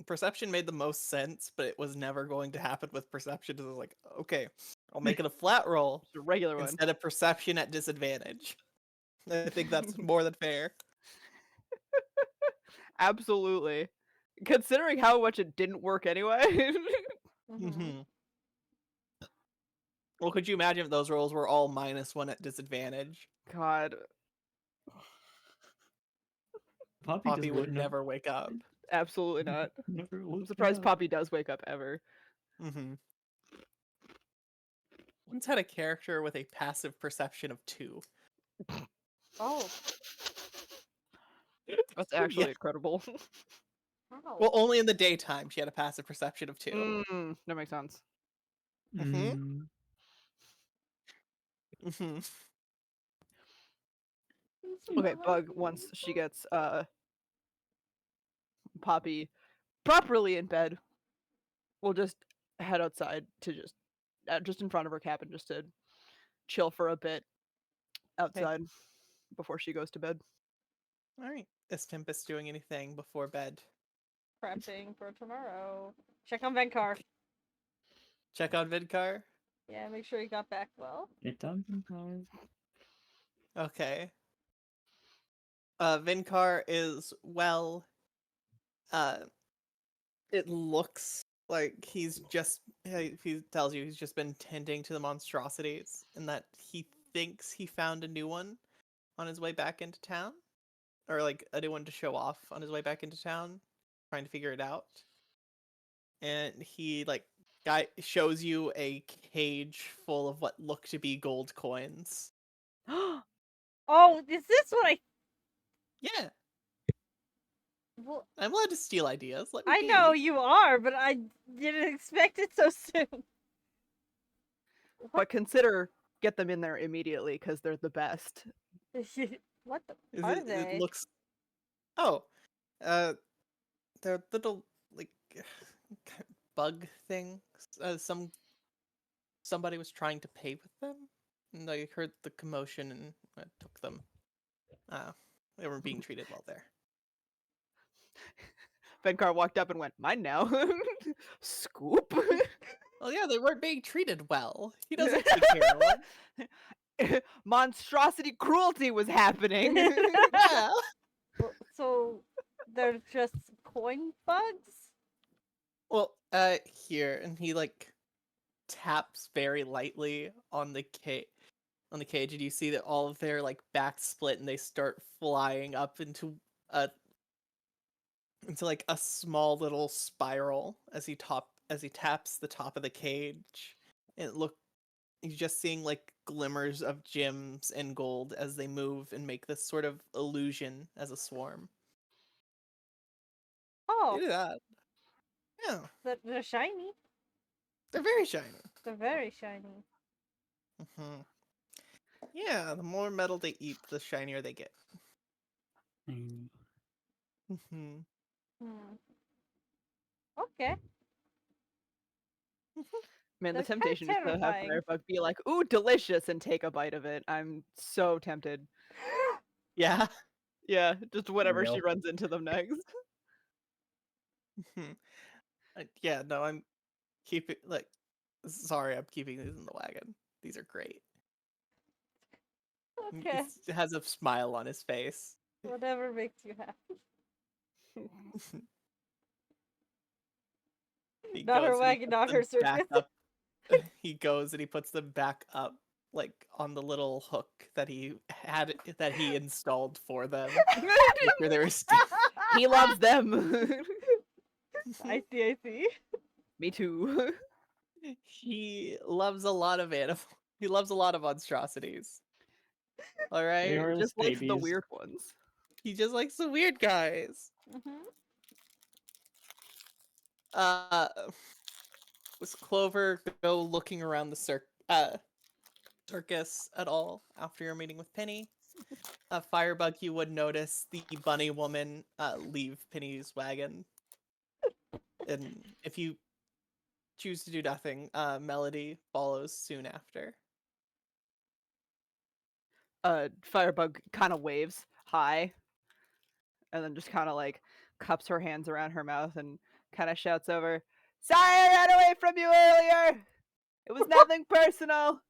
perception made the most sense, but it was never going to happen with perception. So I was like, okay, I'll make it a flat roll Just a regular one. instead of perception at disadvantage. I think that's more than fair. Absolutely. Considering how much it didn't work anyway. Well, could you imagine if those rolls were all -1 at disadvantage? God. Poppy would never wake up. Absolutely not. Never I'm surprised Poppy does wake up ever. Once had a character with a passive perception of 2. Oh. That's actually Yeah. incredible. Wow. Well, only in the daytime she had a passive perception of 2. That makes sense. Mhm. Okay, Bug, once she gets Poppy properly in bed, we'll just head outside to just in front of her cabin, just to chill for a bit outside before she goes to bed. All right. Is Tempest doing anything before bed? Prepping for tomorrow. Check on Venkar. Check on Vidkar. Yeah, make sure he got back well. It doesn't matter. Okay. Vinkar is well. Uh, it looks like he tells you he's just been tending to the monstrosities, and that he thinks he found a new one on his way back into town, or like a new one to show off on his way back into town, trying to figure it out. And he shows you a cage full of what look to be gold coins. Oh, is this what I? Yeah, Well, I'm allowed to steal ideas. Let me I be. know you are, but I didn't expect it so soon. But consider get them in there immediately because they're the best. What the? Is Are it they? looks. Oh, uh, they're little like bug things. Somebody was trying to pay with them, and I heard the commotion and I took them. They weren't being treated well there. Venkar walked up and went, "Mine now." Scoop. Well, yeah, they weren't being treated well. He doesn't take care of them. Monstrosity cruelty was happening. Yeah. So they're just coin bugs? Well, here, and he taps very lightly on the cage. And you see that all of their backs split, and they start flying up into a small little spiral as he taps the top of the cage. And he's just seeing glimmers of gems and gold as they move and make this sort of illusion as a swarm. Oh, Look at that. Yeah, they're shiny. they're very shiny. They're very shiny. Hmm. Yeah, the more metal they eat, the shinier they get. Mm. Hmm. Hmm. Okay. Man, the That's kinda temptation is to have terrifying. Firebug be like, "Ooh, delicious," and take a bite of it. I'm so tempted. Yeah. Yeah, just whenever she Real. runs into them next. Mhm. Yeah, no, I'm keeping sorry, I'm keeping these in the wagon. These are great. Okay. It has a smile on his face. Whatever makes you happy. He Not her goes and he wagon, puts not them her back circus. up. He goes and he puts them back up, on the little hook that he installed for them. Make sure they were still. He loves them. I see. Me too. He loves a lot of animals. He loves a lot of monstrosities. All They right. are Just likes the babies. weird ones. He just likes the weird guys. Mm-hmm. Was Clover go looking around the circus at all after your meeting with Penny? Firebug, you would notice the bunny woman leave Penny's wagon. And if you choose to do nothing, Melody follows soon after. Firebug kind of waves hi, and then just kind of cups her hands around her mouth and kind of shouts over, "Sorry I ran away from you earlier! It was nothing personal!"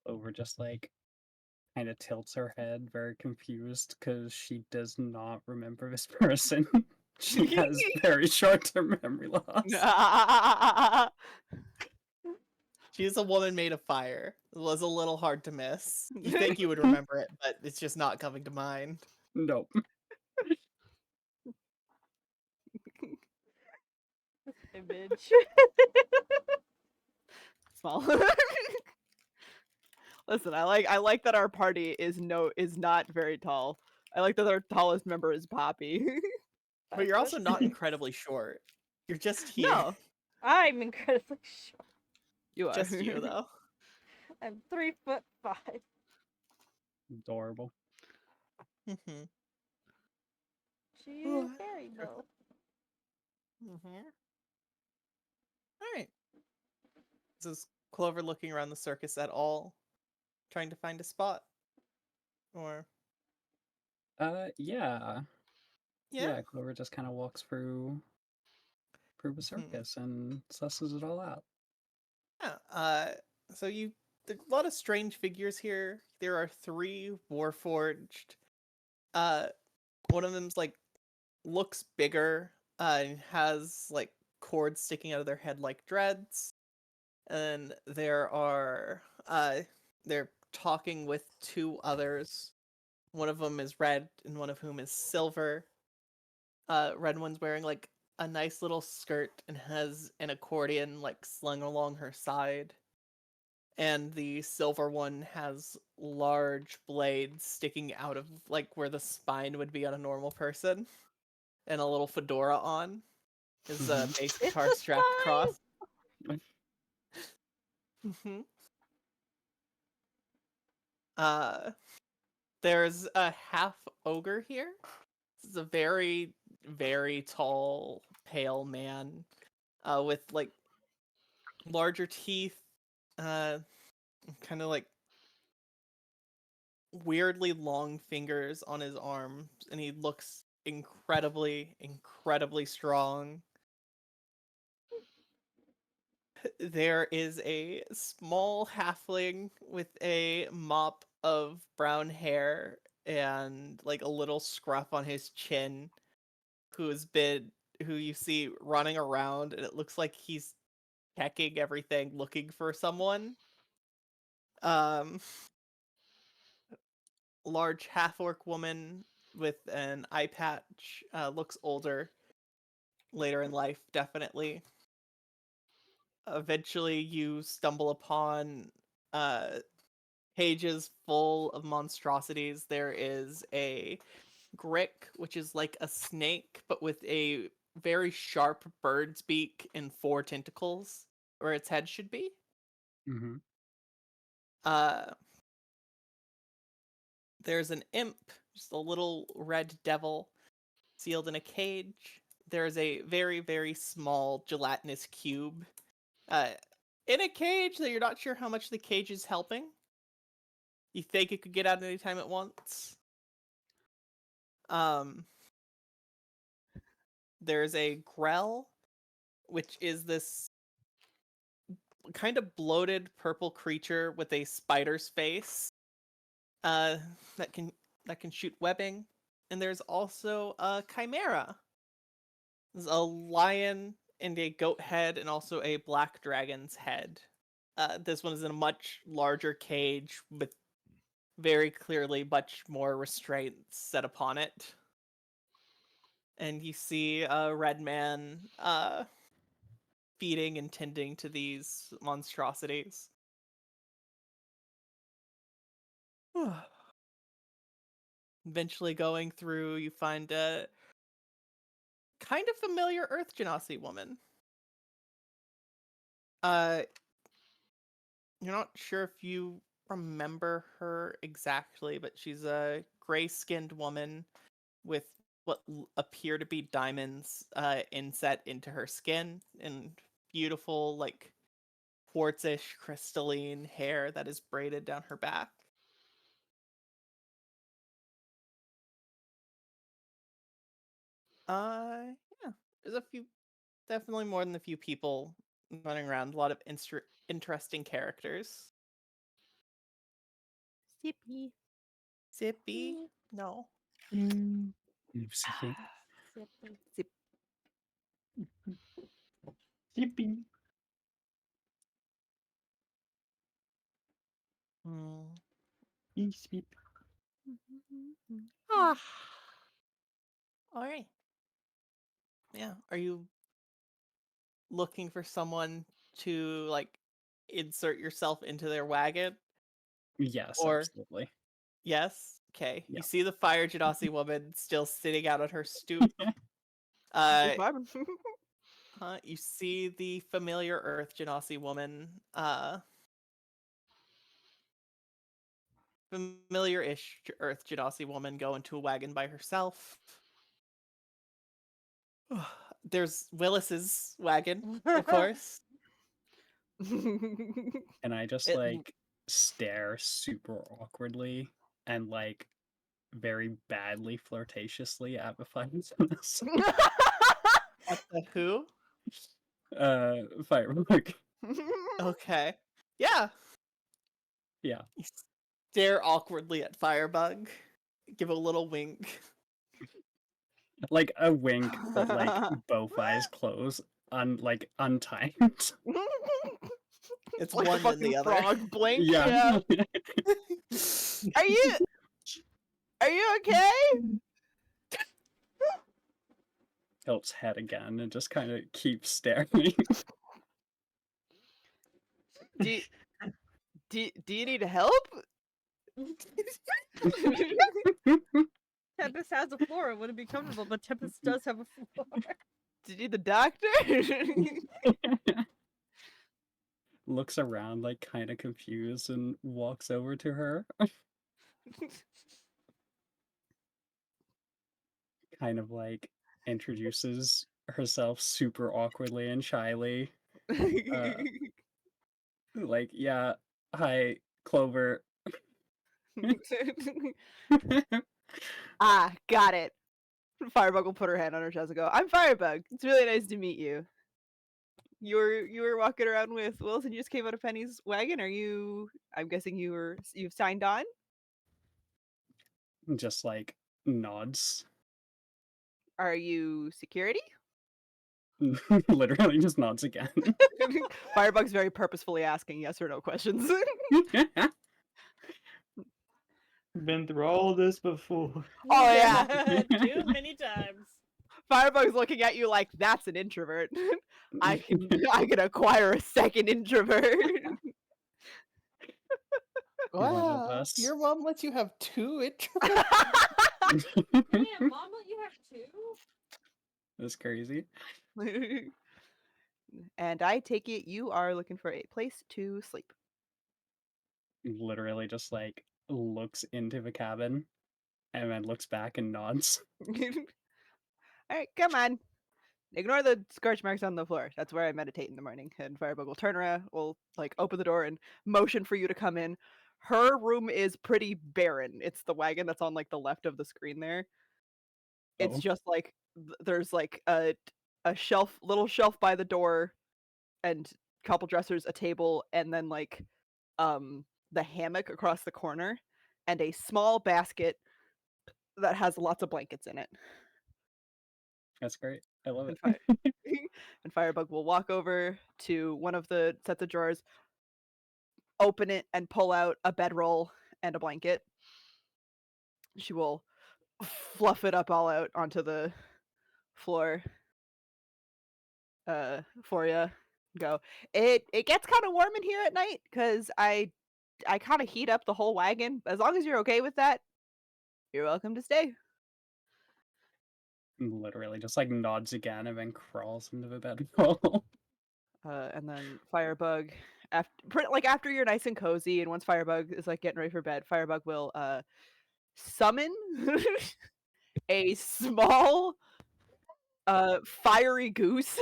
Clover just kind of tilts her head, very confused because she does not remember this person. She has very short-term memory loss. She's a woman made of fire. It was a little hard to miss. You think you would remember it, but it's just not coming to mind. Nope. Image. Small. Listen, I like that our party is not very tall. I like that our tallest member is Poppy. But you're also not incredibly short. You're just here. No, I'm incredibly short. you are. Just you, though. I'm 3'5". Adorable. Mm-hmm. She is very low. Mm-hmm. All right. Is Clover looking around the circus at all, trying to find a spot, or Yeah. yeah? Yeah, Clover just kind of walks through the circus and susses it all out. Yeah. So there's a lot of strange figures here. There are 3 warforged. Uh, one of them's like looks bigger. And has like cords sticking out of their head like dreads. And there are they're talking with 2 others. One of them is red, and one of whom is silver. Red one's wearing like a nice little skirt and has an accordion like slung along her side. And the silver one has large blades sticking out of like where the spine would be on a normal person, and a little fedora on. His bass It's guitar the strapped spine! across. hmm Uh, there's a half ogre here. This is a very, very tall, pale man, with like larger teeth, kind of like weirdly long fingers on his arms, and he looks incredibly, incredibly strong. There is a small halfling with a mop of brown hair and like a little scruff on his chin, who you see running around, and it looks like he's checking everything, looking for someone. Um, large half-orc woman with an eye patch, looks older, later in life, definitely. Eventually, you stumble upon uh, pages full of monstrosities. There is a Grick, which is like a snake, but with a very sharp bird's beak and 4 tentacles, where its head should be. Mm-hmm. Uh, there's an imp, just a little red devil, sealed in a cage. There's a very, very small gelatinous cube uh, in a cage that you're not sure how much the cage is helping. You think it could get out anytime it wants. There's a Grell, which is this kind of bloated purple creature with a spider's face, uh, that can shoot webbing. And there's also a Chimera. There's a lion and a goat head, and also a black dragon's head. This one is in a much larger cage with very clearly much more restraints set upon it. And you see a red man feeding and tending to these monstrosities. Eventually going through, you find a kind of familiar Earth Genasi woman. You're not sure if you remember her exactly, but she's a gray-skinned woman with what appear to be diamonds inset into her skin, and beautiful, like, quartzish crystalline hair that is braided down her back. Yeah, there's a few, definitely more than a few people running around. A lot of interesting characters. Sippy. Zippy? No. Oopsie. Sippy. Zip. Yippee. Hmm. Beep, beep. Ah. All right. Yeah. Are you looking for someone to like insert yourself into their wagon? Yes, Or absolutely. yes? Okay. Yeah. You see the fire Genasi woman still sitting out on her stoop. Just vibing. You see the familiar Earth Genasi woman familiar-ish Earth Genasi woman go into a wagon by herself. There's Willis's wagon, of course. And I just It- like stare super awkwardly and like very badly flirtatiously at the Fireworks. At the who? Firework. Okay. Yeah. Yeah. You stare awkwardly at Firebug. Give a little wink. Like a wink, but like both eyes closed, untimed. It's like one a then the fucking other. frog blink. Yeah. Are you okay? Tilts head again and just kind of keeps staring. Do you need help? Tempest has a floor. It wouldn't be comfortable, but Tempest does have a floor. Do you need the doctor? Looks around like kind of confused and walks over to her. Kind of like introduces herself super awkwardly and shyly. Like, yeah, hi, Clover. Ah, got it. Firebug will put her hand on her chest and go, "I'm Firebug. It's really nice to meet you. You were walking around with Willis and you just came out of Penny's wagon. Are you? I'm guessing you've signed on. Just like nods. Are you security?" Literally just nods again. Firebug's very purposefully asking yes or no questions. Been through all this before. Oh, yeah. Too many times. Firebug's looking at you like that's an introvert. I can acquire a second introvert. One of Wow. us. Your mom lets you have 2 introverts? Man, Mom, let you have 2? That's crazy. And I take it you are looking for a place to sleep. Literally just like looks into the cabin and then looks back and nods. Alright, come on. Ignore the scorch marks on the floor. That's where I meditate in the morning. And Firebug will turn around, will like open the door and motion for you to come in. Her room is pretty barren. It's the wagon that's on like the left of the screen there. It's Oh. just like there's like a little shelf by the door, and couple dressers, a table, and then like the hammock across the corner, and a small basket that has lots of blankets in it. That's great. I love And, it. and Firebug will walk over to one of the sets of drawers, open it, and pull out a bedroll and a blanket. She will fluff it up all out onto the floor for you. Go. It gets kind of warm in here at night because I kind of heat up the whole wagon. As long as you're okay with that, you're welcome to stay. Literally just like nods again and then crawls into the bedroll. And then Firebug, after you're nice and cozy, and once Firebug is like getting ready for bed, Firebug will summon a small fiery goose.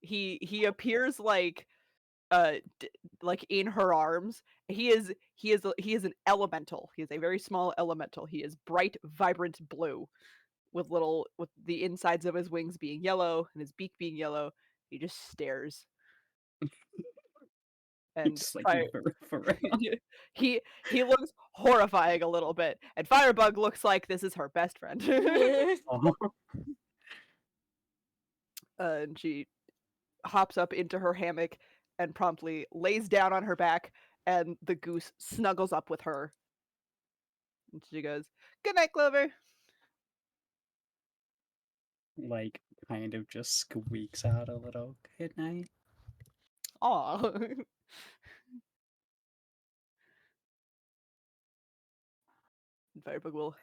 He appears like like in her arms. He is an elemental. He is a very small elemental. He is bright, vibrant blue, with the insides of his wings being yellow and his beak being yellow. He just stares. And Just like for real. he looks horrifying a little bit, and Firebug looks like this is her best friend. Oh. And she hops up into her hammock and promptly lays down on her back, and the goose snuggles up with her. And she goes, "Good night, Clover." Like kind of just squeaks out a little good night. Aw. Firebug will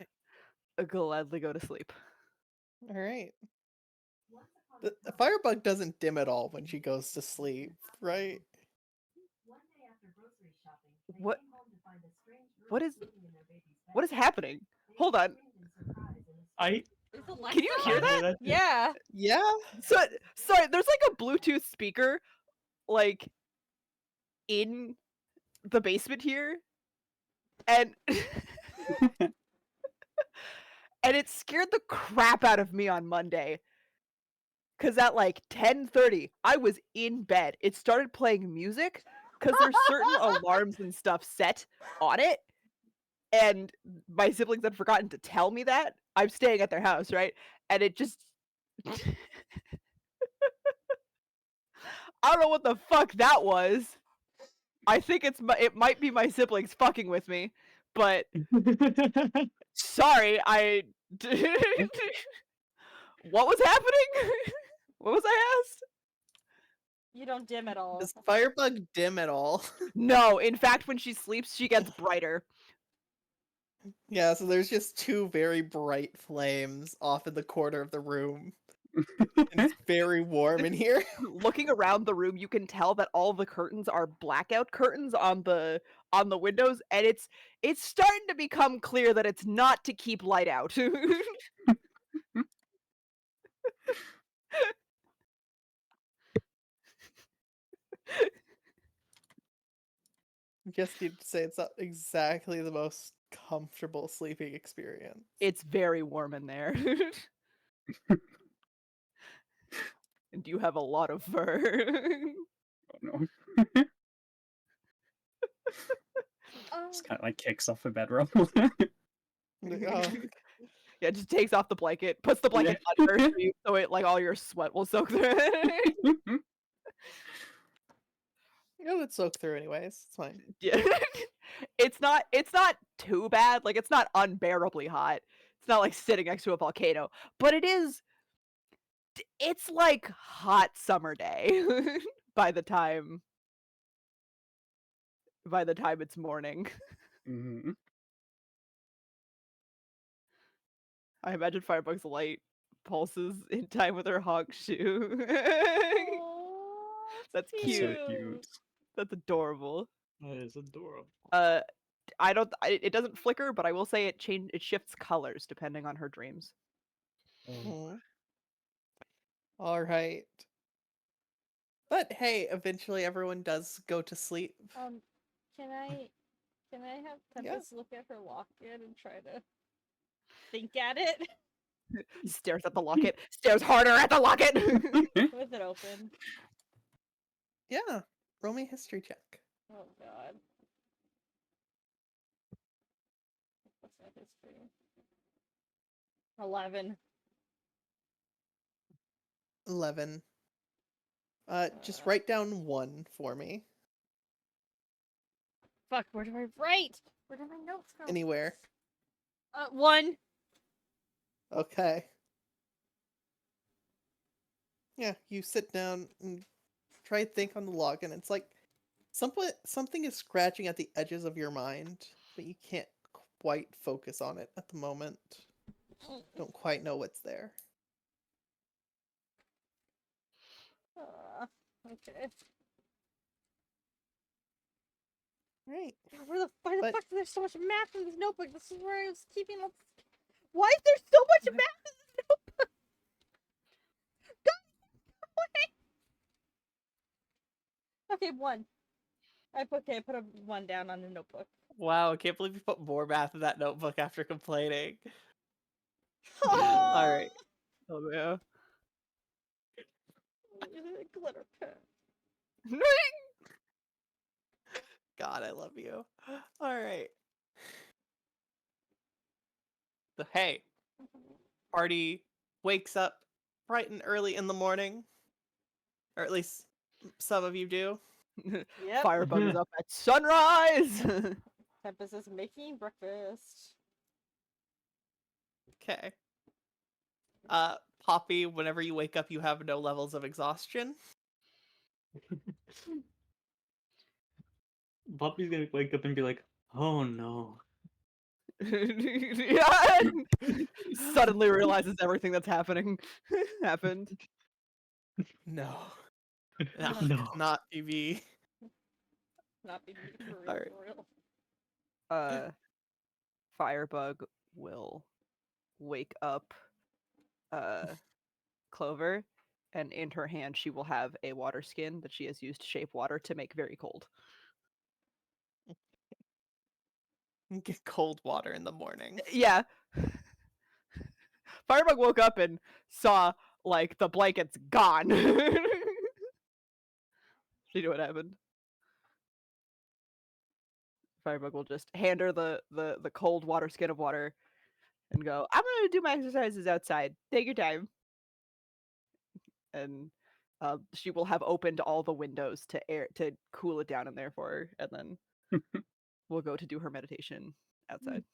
gladly go to sleep. Alright. The Firebug doesn't dim at all when she goes to sleep, right? What? What is happening? Hold on. I Can you hear that? too. Yeah. Yeah. So sorry, there's like a Bluetooth speaker like in the basement here, and and it scared the crap out of me on Monday. Cause at like 10:30, I was in bed. It started playing music because there's certain alarms and stuff set on it, and my siblings had forgotten to tell me that. I'm staying at their house, right? And it just I don't know what the fuck that was. I think it might be my siblings fucking with me, but sorry, what was happening? What was I asked? You don't dim at all. Does Firebug dim at all? No, in fact, when she sleeps, she gets brighter. Yeah, so there's just two very bright flames off in the corner of the room. And it's very warm in here. Looking around the room, you can tell that all the curtains are blackout curtains on the windows, and it's starting to become clear that it's not to keep light out. Just need to say it's not exactly the most comfortable sleeping experience. It's very warm in there. And you have a lot of fur. Oh no. Just kind of like kicks off the bedroll. Like, oh, Yeah, just takes off the blanket, puts the blanket under so it like all your sweat will soak through it. it would soak through anyways. It's fine. Yeah. It's not too bad. Like it's not unbearably hot. It's not like sitting next to a volcano, but it's like hot summer day by the time it's morning. Mhm. I imagine Firebug's light pulses in time with her honk shoe. Aw, That's So cute. cute. That's adorable. That is adorable. It doesn't flicker, but I will say it shifts colors depending on her dreams. Mhm. All right. But hey, eventually everyone does go to sleep. Can I have Tempest look at her locket and try to think at it Stares at the locket. Stares harder at the locket. with it open? Yeah. Roll me a history check. Oh god. What's that history? 11. 11. Just write down 1 for me. Fuck, where do I write? Where do my notes go? Anywhere. 1. Okay. Yeah, you sit down and try to think on the log, and it's like something is scratching at the edges of your mind, but you can't quite focus on it at the moment. Don't quite know what's there. Okay. Right. Why the But- fuck is there so much math in this notebook? This is where I was keeping all this. Why is there so much math in this notebook? God, okay, 1. I put a 1 down on the notebook. Wow, I can't believe you put more math in that notebook after complaining. Oh, Alright. Oh yeah. glitter pen. God, I love you. Alright. So hey, party wakes up bright and early in the morning. Or at least some of you do. Yep. Firebug is up at sunrise. Tempest is making breakfast. Okay. Poppy, whenever you wake up, you have no levels of exhaustion. Poppy's gonna wake up and be like, "Oh no." Yeah. Suddenly realizes everything that's happened. No. No, No. not PB. Not be for real, Alright. for real. Firebug will wake up Clover, and in her hand she will have a water skin that she has used to shape water to make very cold. Get cold water in the morning. Yeah. Firebug woke up and saw like the blankets gone. She knew what happened. Firebug will just hand her the cold water skin of water and go, I'm gonna do my exercises outside. Take your time. And she will have opened all the windows to cool it down in there for her, and then we'll go to do her meditation outside.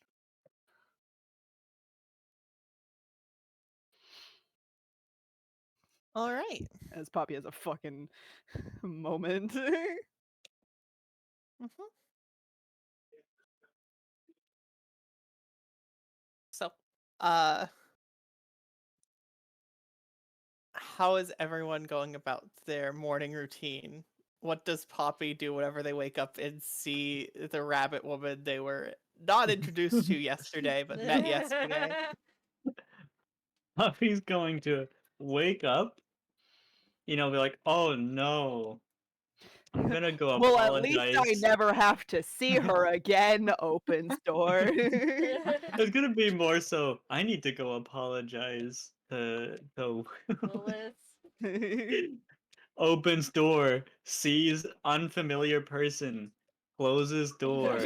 All right. As Poppy has a fucking moment. So, how is everyone going about their morning routine? What does Poppy do whenever they wake up and see the rabbit woman they were not introduced to yesterday, but met yesterday? Puffy's going to wake up, be like, oh no, I'm gonna go Well, at least I apologize. never have to see her again. Opens door. It's gonna be more so, I need to go apologize to Lilith. opens door, sees unfamiliar person, closes door.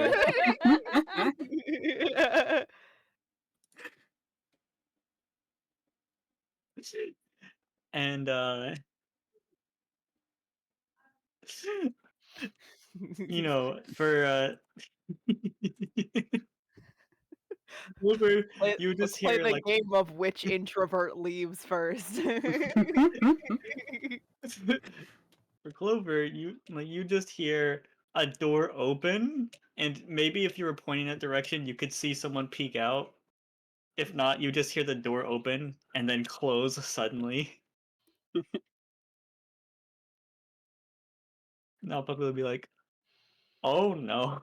And for Clover, you Let's just play hear the like game of which introvert leaves first. for Clover, you just hear a door open, and maybe if you were pointing that direction, you could see someone peek out. If not, you just hear the door open and then close suddenly. Now Puppy will be like, "Oh no,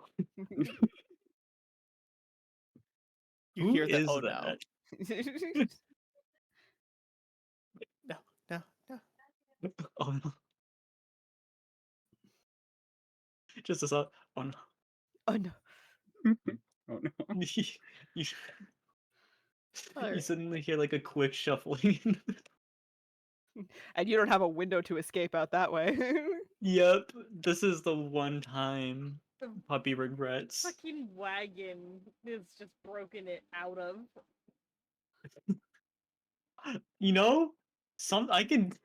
You who hear the is oh that?" no, no, no, no. Oh no, just a thought. Oh no. Oh no. Oh no. you, you Alright. suddenly hear like a quick shuffling. And you don't have a window to escape out that way. Yep, this is the one time The Puppy regrets. fucking wagon is just broken it out of. I could.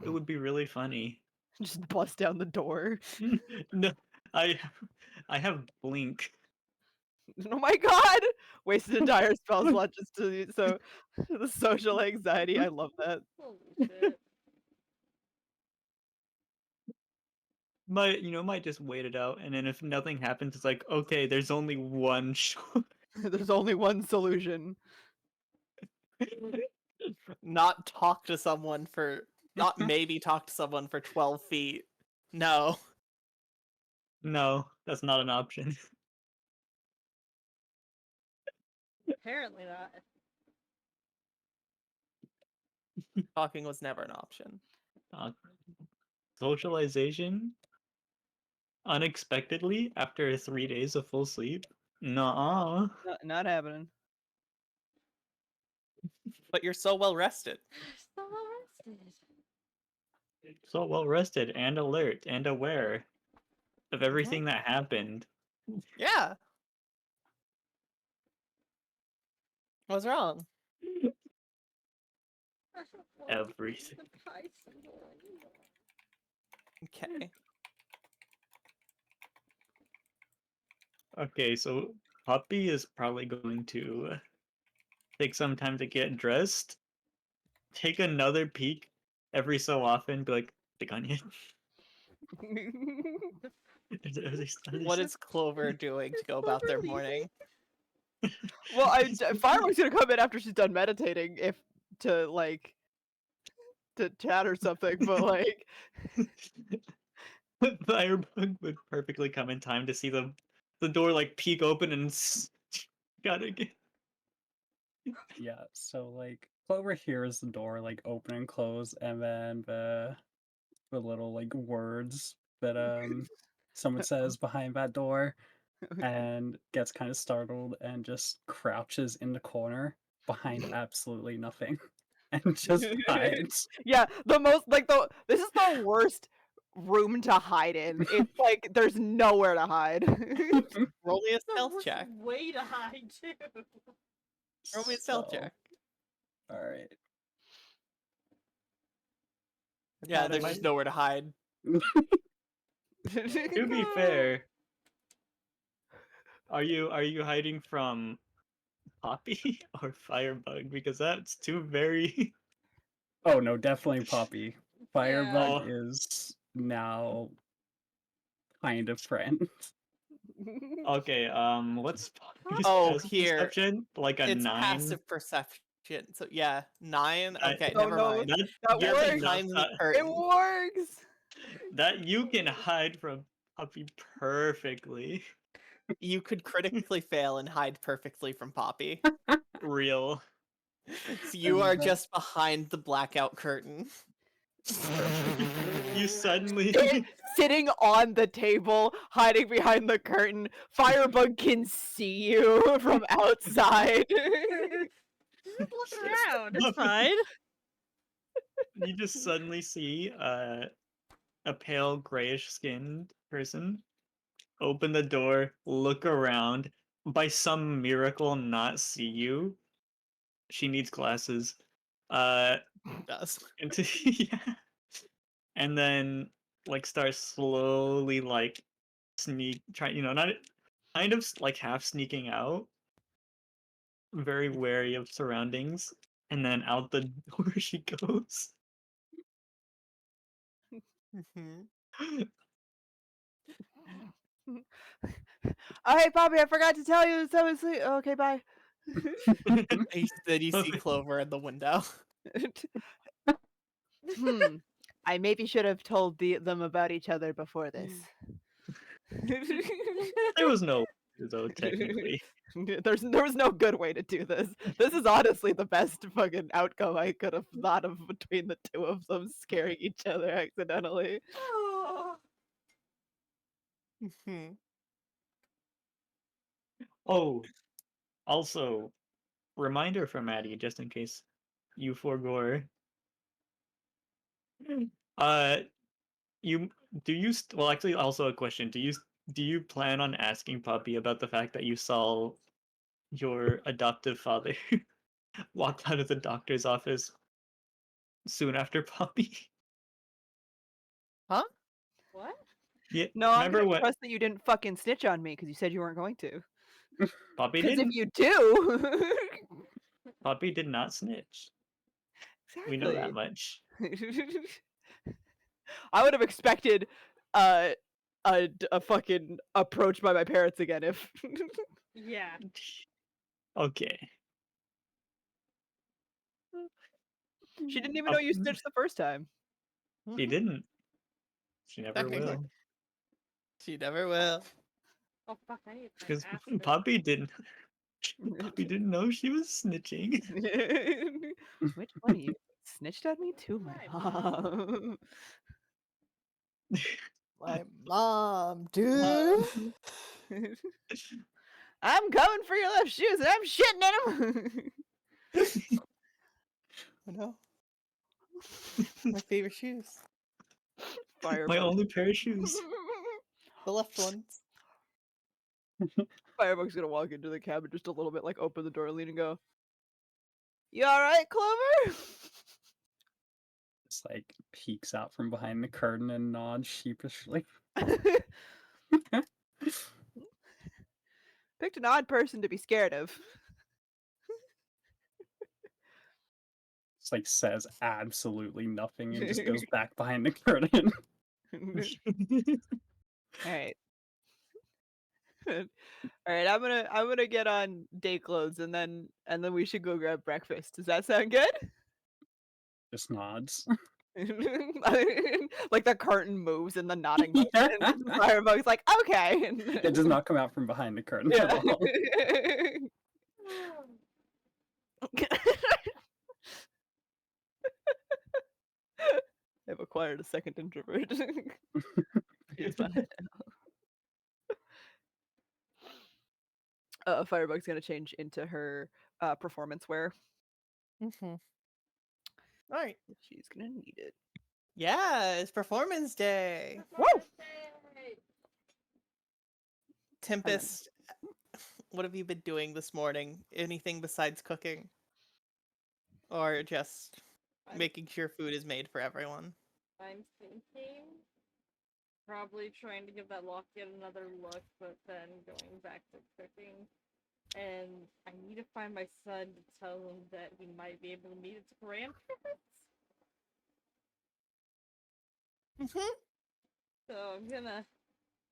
It would be really funny. Just bust down the door. No, I have blink. Oh my god! Wasted entire spell slot just to so the social anxiety. I love that. Holy shit. Might just wait it out, and then if nothing happens, it's like, okay, there's only one shot. There's only one solution. Not talk to someone for not maybe talk to someone for 12 feet. No. No, that's not an option. Apparently not. Talking was never an option. Socialization? Unexpectedly after 3 days of full sleep? Nuh-uh. Not happening. But you're so well rested. So arrested. So well rested and alert and aware of everything that happened. Yeah. What's wrong? Everything. Okay. Okay, so Puppy is probably going to take some time to get dressed, take another peek every so often, be like, the gun yet? What is Clover doing to go about their morning? Well, Firework's gonna come in after she's done meditating, if to like to chat or something, but like Firebug would perfectly come in time to see the door like peek open and gotta get. Yeah, so like Clover hears the door like open and close, and then the little like words that someone says behind that door, and gets kind of startled and just crouches in the corner behind absolutely nothing and just hides. Yeah, this is the worst room to hide in. It's like there's nowhere to hide. Roll me a The stealth worst check. way to hide too. Roll me a stealth check. All right. Yeah, there's just nowhere to hide. To be fair, are you hiding from Poppy or Firebug? Because that's two very. Oh no, definitely Poppy. Firebug Oh. is now kind of friends. Okay, what's Poppy's Oh, passive here. perception? Like a It's 9? passive perception. So yeah, 9. I- Okay, Oh, never no. mind. That You're works. behind the It curtain. works. that you can hide from Poppy perfectly. You could critically fail and hide perfectly from Poppy. Real. So you And are that- just behind the blackout curtain. You suddenly. Sitting on the table, hiding behind the curtain. Firebug can see you from outside. Just look around. It's fine. You just suddenly see a pale grayish skinned person open the door, look around, by some miracle not see you. She needs glasses. Does. Yeah. And then like start slowly like not kind of like half sneaking out, very wary of surroundings, and then out the door she goes. Oh, hey, Poppy, I forgot to tell you so asleep. Okay, bye. Then you see Clover in the window. I maybe should have told them about each other before this. There was no though technically. There was no good way to do this. This is honestly the best fucking outcome I could have thought of between the two of them scaring each other accidentally. Oh, also, reminder from Maddie, just in case you forgore. Uh, you well, actually, also a question. Do you plan on asking Poppy about the fact that you saw your adoptive father walk out of the doctor's office soon after Poppy? Huh? What? Yeah, No, I'm remember gonna what trust that you didn't fucking snitch on me because you said you weren't going to. Poppy Because if didn't? you do, Poppy did not snitch. We know that much. I would have expected a fucking approach by my parents again if Yeah. Okay. she didn't even know you snitched the first time. She didn't. She never Technically. will. She never will. Oh fuck! I need to Because ask her. Poppy didn't. Poppy didn't know she was snitching. Which one of you snitched on me to my My mom? My mom, dude. I'm coming for your left shoes and I'm shitting in them. I know. My favorite shoes. My only pair of shoes. The left ones. Firebug's gonna walk into the cabin just a little bit, like open the door, lean and go, "You alright, Clover?" Just like peeks out from behind the curtain and nods sheepishly. Picked an odd person to be scared of. Just like says absolutely nothing and just goes back behind the curtain. Alright. Alright, I'm gonna get on day clothes and then we should go grab breakfast. Does that sound good? Just nods. Like the curtain moves in the nodding motion. Yeah. And Firebug's like, okay. It does not come out from behind the curtain Yeah. at all. I've acquired a second introvert. Here's my Firebug's gonna change into her performance wear. Mm-hmm. All right. She's gonna need it. Yeah, it's performance day. Woo! Tempest, what have you been doing this morning? Anything besides cooking? Or just I'm- making sure food is made for everyone? I'm thinking probably trying to give that lock yet another look, but then going back to cooking. And I need to find my son to tell him that he might be able to meet his grandparents. Mm-hmm. So I'm gonna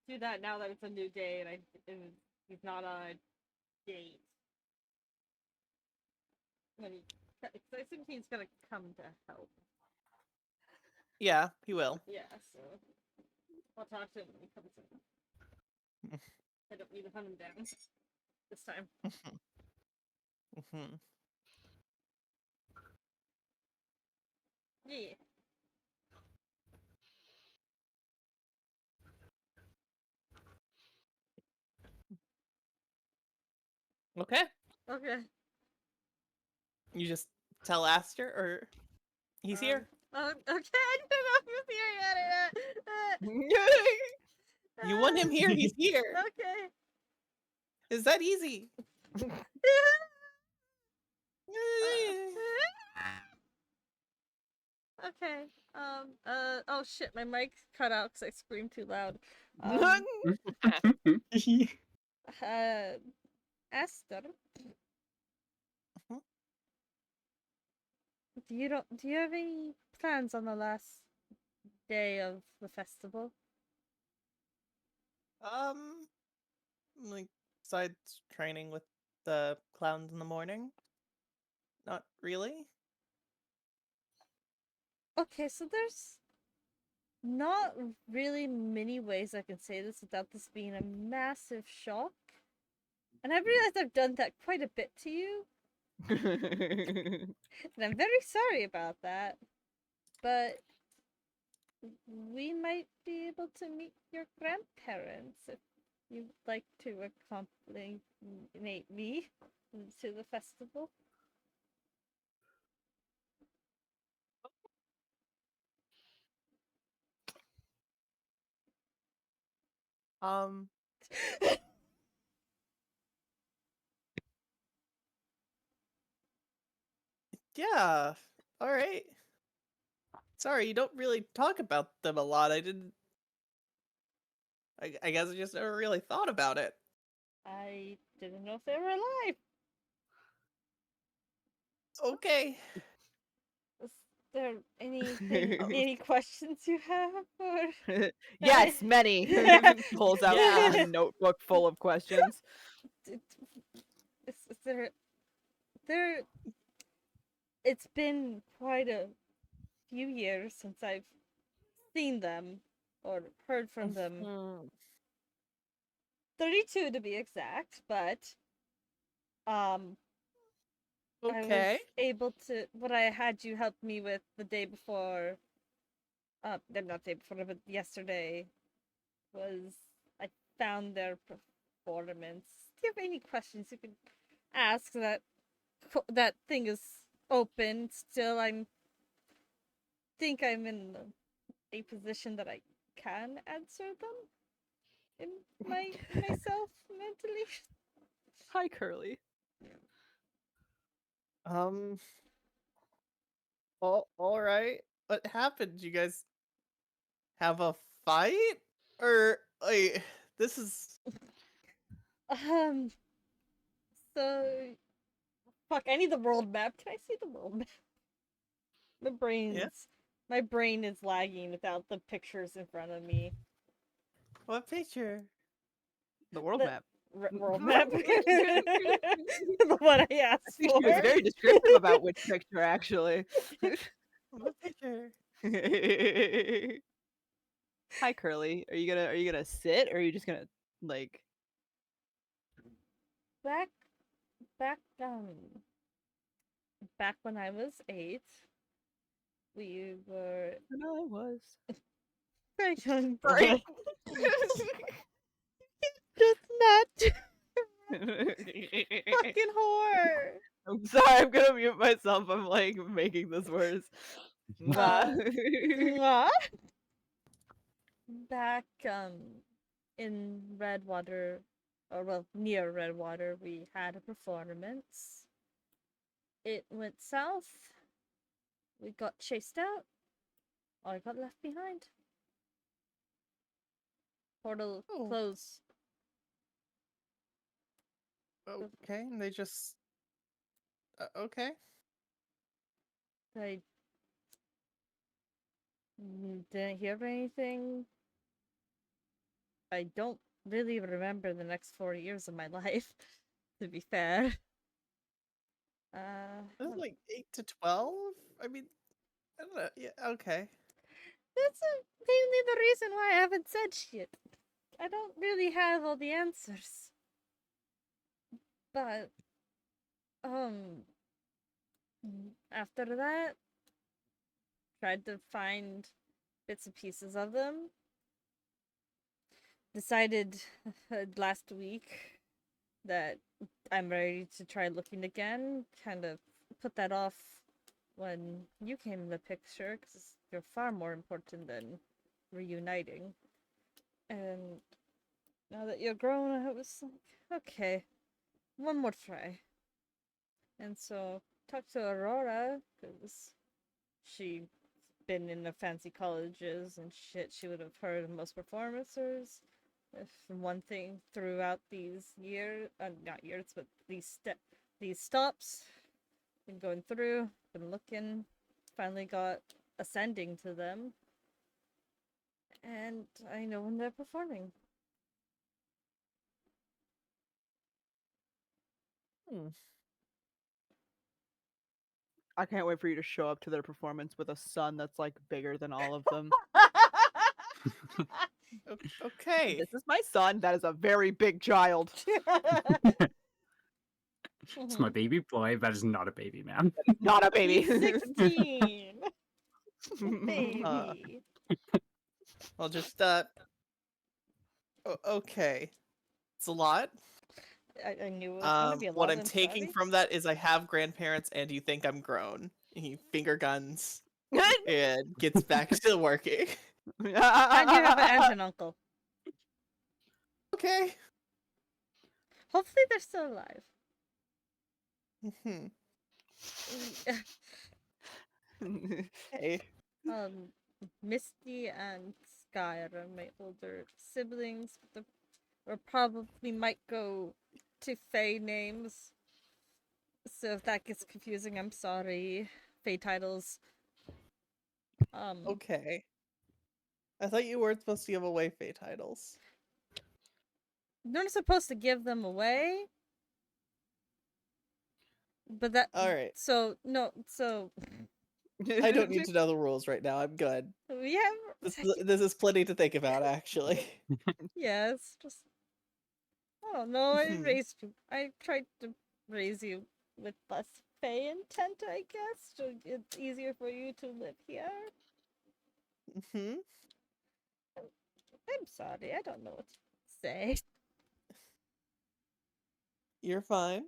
do that now that it's a new day and he's not on a date. When I assume he's gonna come to help. Yeah, he will. Yeah, so I'll talk to him when he comes in. I don't need to hunt him down this time. Mm-hmm. Yeah. Okay. Okay. You just tell Aster, or he's here. Okay, I don't know if he's here yet. You want him here, he's here. Okay. Is that easy? Okay. Oh shit, my mic cut out because I screamed too loud. Esther. Mhm. Do you have any plans on the last day of the festival? Like besides training with the clowns in the morning? Not really. Okay, so there's not really many ways I can say this without this being a massive shock. And I realize I've done that quite a bit to you, and I'm very sorry about that. But we might be able to meet your grandparents if you'd like to accompany me to the festival. Um, yeah. All right. Sorry, you don't really talk about them a lot. I guess I just never really thought about it. I didn't know if they were alive. Okay. Is there any questions you have? Or Yes, many. Pulls out Yeah. a notebook full of questions. is there? It's been quite a few years since I've seen them or heard from them. Mhm. 32 to be exact, but I was Okay. able to what I had you help me with the day before. Not day before, but yesterday was I found their performance. Do you have any questions you can ask? That thing is open still. Think I'm in a position that I can answer them in myself mentally. Hi, Curly. All right. What happened? You guys have a fight? Or like this is So fuck. I need the world map. Can I see the world map? My brain is lagging without the pictures in front of me. what picture? The world The- map. World map. The one I asked She for. was very descriptive about which picture, actually. What picture? Hi, Curly. Are you gonna sit, or are you just gonna like? Back, back, back when I was 8, we were No, I was. a young Right. boy. Just not fucking whore. I'm sorry. I'm gonna mute myself. I'm like making this worse. Mwah. Back in Redwater, or well, near Redwater, we had a performance. It went south. We got chased out. I got left behind. Portal Oh. closed. Okay, and they just. Okay. I didn't hear anything. I don't really remember the next 4 years of my life, to be fair. That's like 8 to 12? I mean, I don't know. Yeah, okay. That's mainly the reason why I haven't said shit. I don't really have all the answers. But, after that, tried to find bits and pieces of them. Decided last week that I'm ready to try looking again. Kind of put that off when you came in the picture, because you're far more important than reuniting. And now that you're grown, I was like, okay, one more try. And so talked to Aurora, because she been in the fancy colleges and shit. She would have heard of most performances. If one thing throughout these years, not years, but these stops, been going through, been looking, finally got ascending to them, and I know when they're performing. I can't wait for you to show up to their performance with a son that's like bigger than all of them. Okay. This is my son. That is a very big child. It's my baby boy, but it's not a baby man. Not a baby. He's 16. Baby. I'll just, okay. It's a lot. I knew it was gonna be a lot. What I'm taking from that is I have grandparents and you think I'm grown. He finger guns and gets back to working. And you have an aunt and uncle. Okay. Hopefully they're still alive. Mhm. Hey. Misty and Sky are my older siblings. Or probably might go to Fae names. So if that gets confusing, I'm sorry. Fae titles. Okay. I thought you weren't supposed to give away Fae titles. You're not supposed to give them away. But that. Alright. So, no, so. I don't need to know the rules right now. I'm good. We have. This is plenty to think about, actually. Yes, just. I don't know. I Mhm. raised you. I tried to raise you with less Fae intent, I guess. So it's easier for you to live here. Hmm. I'm sorry, I don't know what to say. You're fine.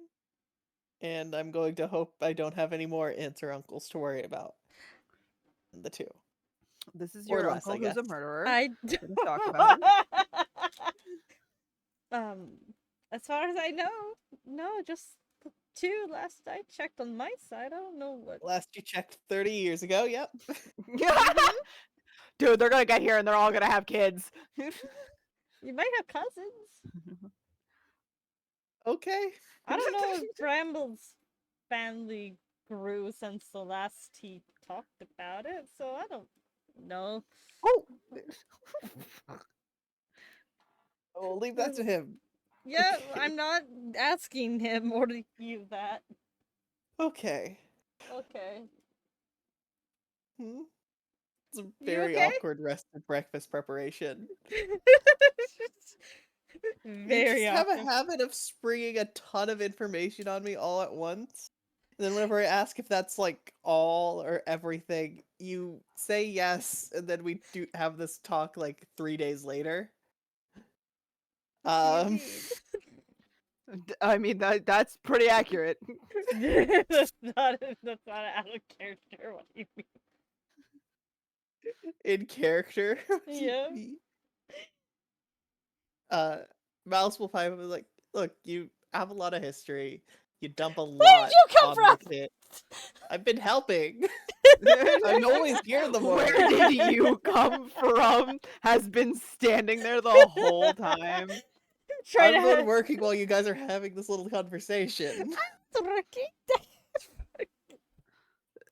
And I'm going to hope I don't have any more aunts or uncles to worry about. The two. This is Or your less, uncle I who's a guess. murderer. I We're gonna talk about him. As far as I know, no, just the two last I checked on my side. I don't know what. Last you checked 30 years ago, yep. Dude, they're gonna get here and they're all gonna have kids. You might have cousins. Okay. I don't know if Bramble's family grew since the last he talked about it, so I don't know. Oh. We'll leave that to him. Yeah, Okay. I'm not asking him or you that. Okay. Okay. Hmm? It's a You very okay? awkward rest of breakfast preparation. Very You just have a awesome. habit of springing a ton of information on me all at once. And then whenever I ask if that's like all or everything, you say yes, and then we do have this talk like 3 days later. Um, I mean, that's pretty accurate. that's not out of character. What do you mean? in character. What do you Yeah. mean? Mouse will pipe up and be like, look, you have a lot of history. You dump a Where did lot you come on from? the kid. I've been helping. I'm always here in the Where morning. did you come from? Has been standing there the whole time. Try to I'm the one have working while you guys are having this little conversation.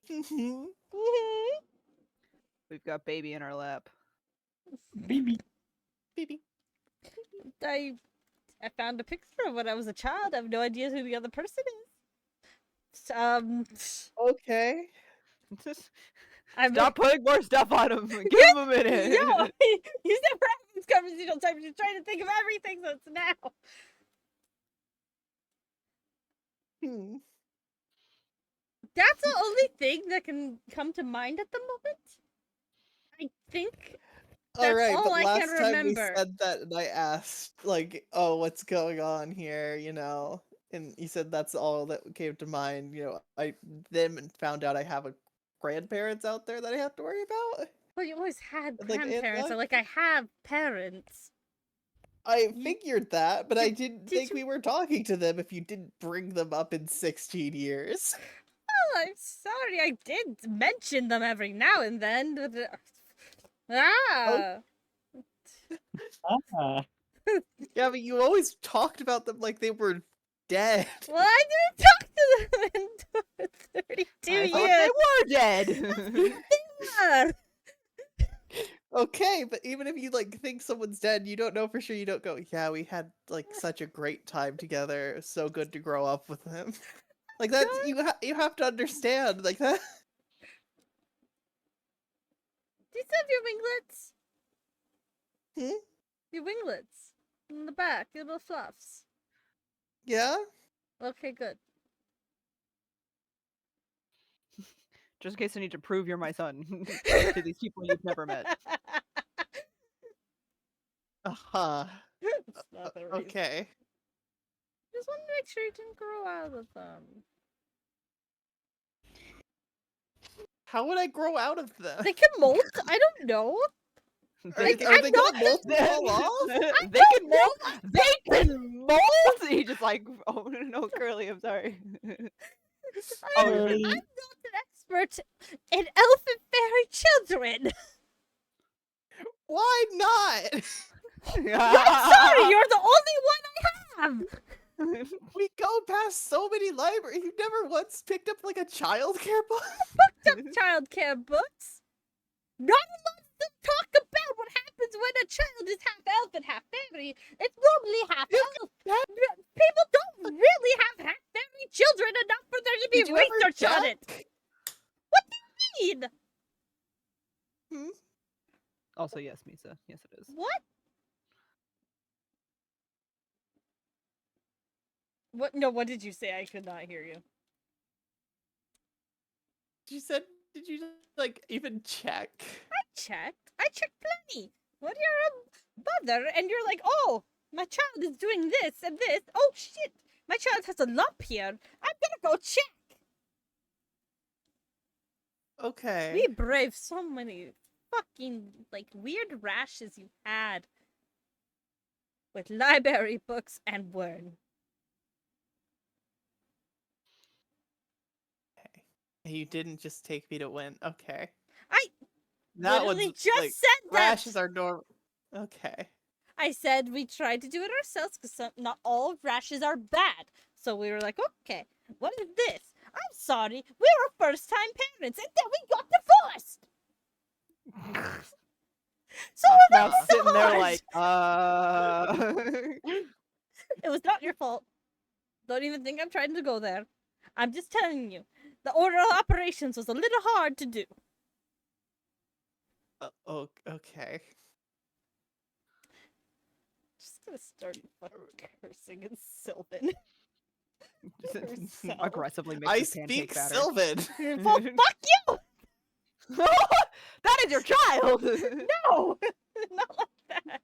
Mhm. We've got baby in our lap. Baby. Baby. I found a picture of when I was a child. I have no idea who the other person is. Okay. I'm Stop putting more stuff on him. Give him a minute. Yo, he's never having this conversation all the time. He's trying to think of everything that's now. Hmm. That's the only thing that can come to mind at the moment. I think All that's right, all but I last can time we remember. said that, and I asked, like, "Oh, what's going on here?" You know, and you said that's all that came to mind. You know, I then found out I have a grandparents out there that I have to worry about. Well, you always had Like, and grandparents. So, like, like, I have parents. I You- figured that, but I didn't did think you- we were talking to them if you didn't bring them up in 16 years. Oh, I'm sorry. I did mention them every now and then. Ah. Ah. Yeah, but you always talked about them like they were dead. Well, I didn't talk to them in 32 I thought years. they were dead. Yeah. Okay, but even if you like think someone's dead, you don't know for sure. You don't go, yeah, we had like such a great time together. It was so good to grow up with him. Like that's you have to understand like that. These are your winglets. Hmm? Your winglets. In the back, your little fluffs. Yeah. Okay, good. Just in case I need to prove you're my son to these people you've never met. Uh-huh. It's not the reason. Okay. Just wanted to make sure you didn't grow out of them. How would I grow out of them? They can molt. I don't know. Are, Like, are I'm they not- gonna molt and fall off? They can mold. They can mold. He just like, oh no, Curly, I'm sorry. I'm you're not good. an expert in elfin fairy children. Why not? I'm sorry, you're the only one I have. We go past so many libraries. You never once picked up like a childcare book. Childcare books. Not a lot of them talk about what happens when a child is half elf and half fairy. It's normally half You elf. People don't really have half fairy children enough for there to be Did you ever research on it. check? What do you mean? Also, yes, Misa. Yes, it is. What? What? No, what did you say? I could not hear you. You said, did you like even check? I checked plenty. When you're a mother and you're like, oh, my child is doing this and this. Oh shit, my child has a lump here. I'm gonna go check. Okay. We brave so many fucking like weird rashes you had with library books and Wern. You didn't just take me to win. Okay. I That literally one's just like, said that. rashes are normal. Okay. I said we tried to do it ourselves because not all rashes are bad. So we were like, okay, what is this? I'm sorry, we were first-time parents, and then we got divorced. So Now that's sitting there hard. like, It was not your fault. Don't even think I'm trying to go there. I'm just telling you, the order of operations was a little hard to do. Oh, okay. Just gonna start fucking cursing in Sylvan. Herself. Aggressively mix I with pancake speak batter. Sylvan. Well, fuck you! That is your child. No! Not like that.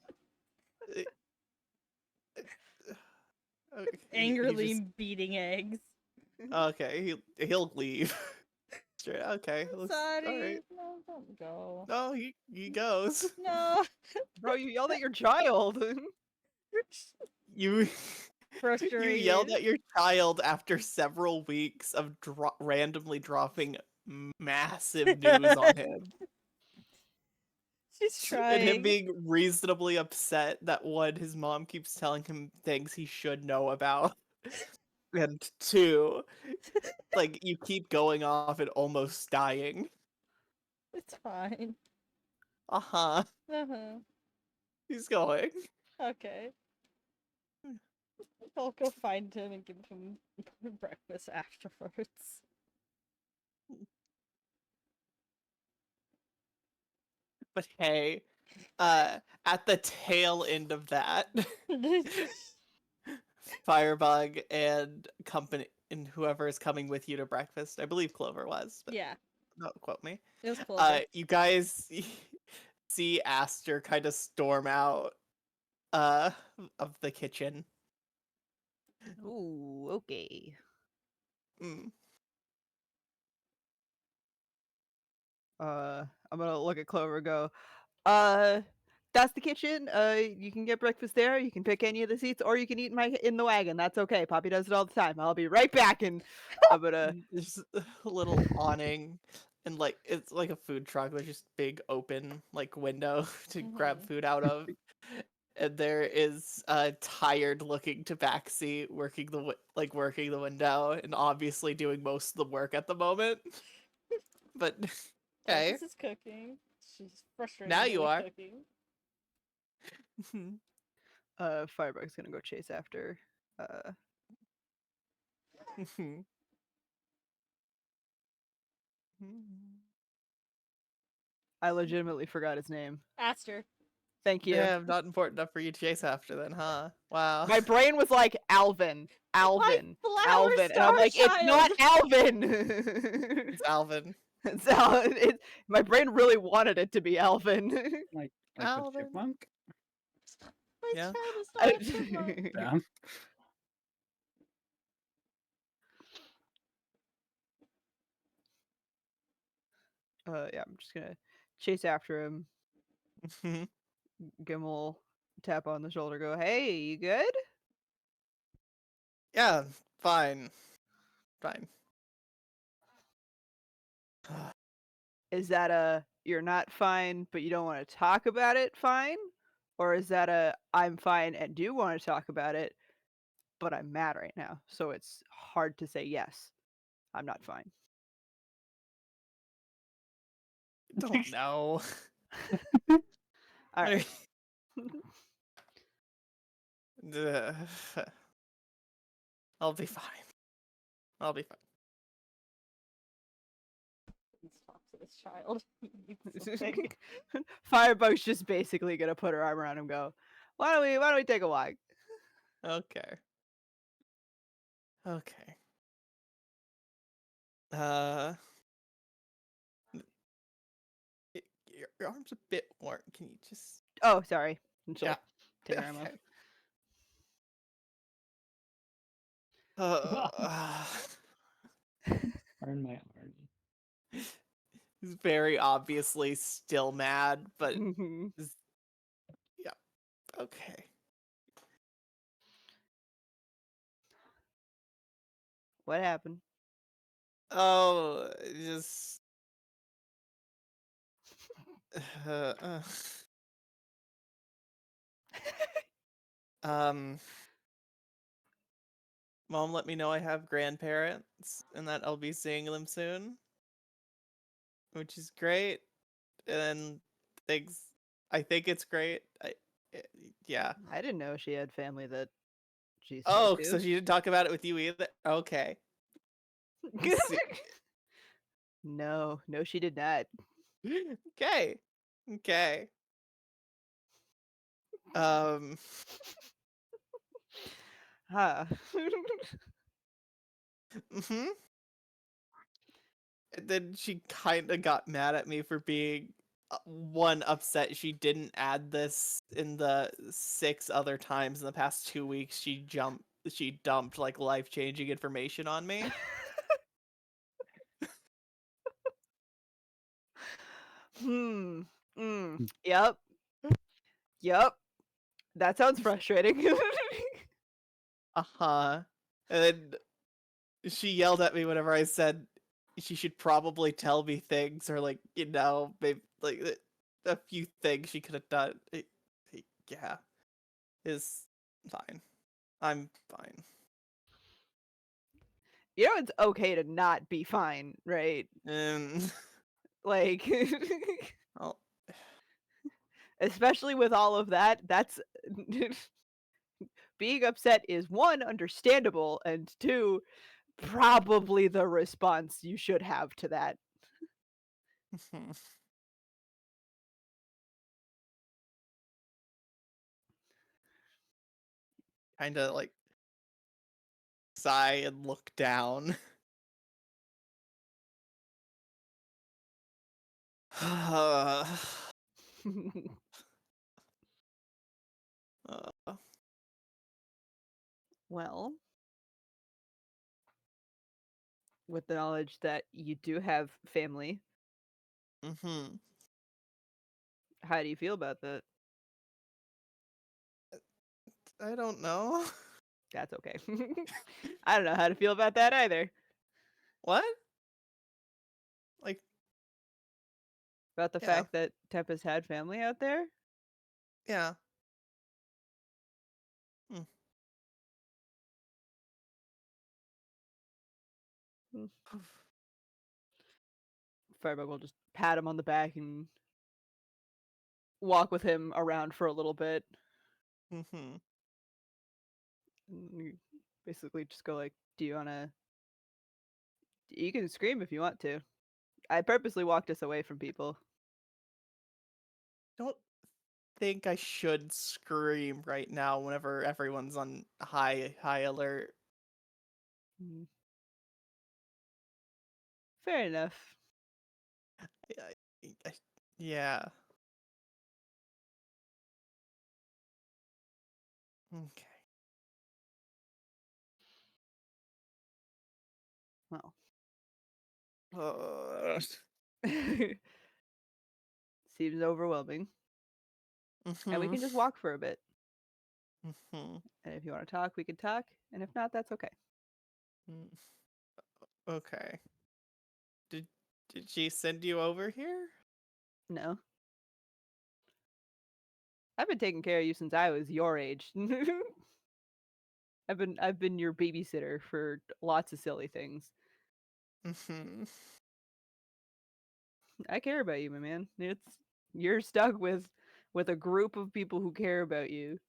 Okay, Angrily beating eggs. okay, he'll leave. Straight. Okay. All Sorry. right. No, don't go. No, he goes. No. Bro, you yelled at your child. You you yelled Frustrated. at your child after several weeks of randomly dropping massive news on him. She's And him trying. being reasonably upset that one, his mom keeps telling him things he should know about. And two, like you keep going off and almost dying. It's fine. Uh-huh. Uh-huh. He's going. Okay. I'll go find him and give him breakfast afterwards. But hey, at the tail end of that, Firebug and company and whoever is coming with you to breakfast, I believe Clover was, but Yeah, don't quote me. it was close. You guys see Aster kind of storm out of the kitchen. Ooh, okay. Mm. I'm gonna look at Clover and go, that's the kitchen. You can get breakfast there. You can pick any of the seats, or you can eat in the wagon. That's okay. Poppy does it all the time. I'll be right back, and I'm gonna. There's a little awning, and like it's like a food truck. There's just big open like window to grab food out of. And there is a tired looking tabaxi working working the window and obviously doing most of the work at the moment. But okay. This is cooking. She's frustrated. Now you are. Cooking. Firebug's gonna go chase after. I legitimately forgot his name. Aster. Thank you. Yeah, not important enough for you to chase after then, huh? Wow. My brain was like Alvin, Flower and I'm like, Star it's not Alvin. It's Alvin. It's Alvin. My brain really wanted it to be Alvin. Like Alvin. the chipmunk. My Yeah. child is not a chipmunk. Yeah. Yeah, I'm just gonna chase after him, give him a little tap on the shoulder, go, hey, you good? Yeah, fine. Fine. Is that a you're not fine, but you don't want to talk about it fine? Or is that a I'm fine and do want to talk about it, but I'm mad right now, so it's hard to say yes, I'm not fine. Don't know. All right. I'll be fine. I'll be fine. Let's talk to this child. He needs something. Firebug's just basically gonna put her arm around him and go, why don't we take a walk? Okay. Okay. Your arm's a bit warm. Can you just? Oh, sorry. And she'll Yeah. take her arm off. Burn my arm. He's very obviously still mad, but Mhm. yeah. Okay. What happened? Oh, just. Uh, Mom let me know I have grandparents and that I'll be seeing them soon, which is great. And things, I think it's great. Yeah. I didn't know she had family that she Oh, spoke so to. she didn't talk about it with you either? Okay. See- No, she did not. Okay. Okay. Um. Huh. hmm And then she kind of got mad at me for being one upset she didn't add this in the 6 other times in the past 2 weeks she dumped like life-changing information on me. Hmm. Hmm. Yep. Yep. That sounds frustrating. Uh-huh. And then she yelled at me whenever I said she should probably tell me things, or like, maybe like a few things she could have done. Yeah, is fine. I'm fine. You know it's okay to not be fine, right? And Like, well, especially with all of that, that's being upset is one, understandable, and two, probably the response you should have to that. kind of like sigh and look down. uh, Well, with the knowledge that you do have family, mm-hmm. how do you feel about that? I don't know. That's okay. I don't know how to feel about that either. What? Like, About the yeah, fact that Tempest had family out there? yeah. Mm. Hmm. Firebug will just pat him on the back and walk with him around for a little bit. Mm-hmm. And you basically just go like, do you wanna you can scream if you want to. I purposely walked us away from people. Don't think I should scream right now whenever everyone's on high alert. Mm. Fair enough. I, yeah. Okay. Well. Uh, Seems overwhelming. And we mm-hmm. can just walk for a bit. Mm-hmm. And if you want to talk, we can talk. And if not, that's okay. Mm. Okay. Did did she send you over here? No. I've been taking care of you since I was your age. I've been your babysitter for lots of silly things. Mm-hmm. I care about you, my man. You're stuck with a group of people who care about you.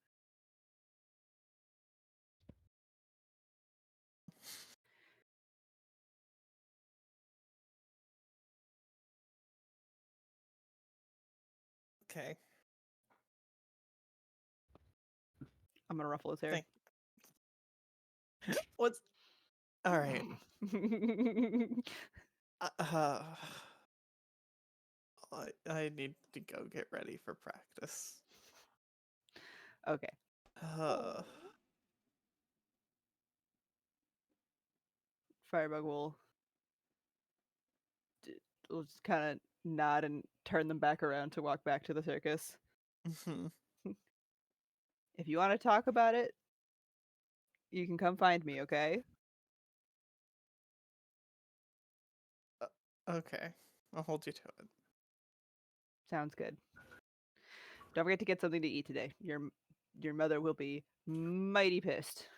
Okay. I'm gonna ruffle his hair. Thank. What's all right? Uh, I need to go get ready for practice. Okay. Uh, Firebug will just kind of nod and turn them back around to walk back to the circus. mhm. If you want to talk about it, you can come find me, okay? Okay, I'll hold you to it. Sounds good. Don't forget to get something to eat today. Your mother will be mighty pissed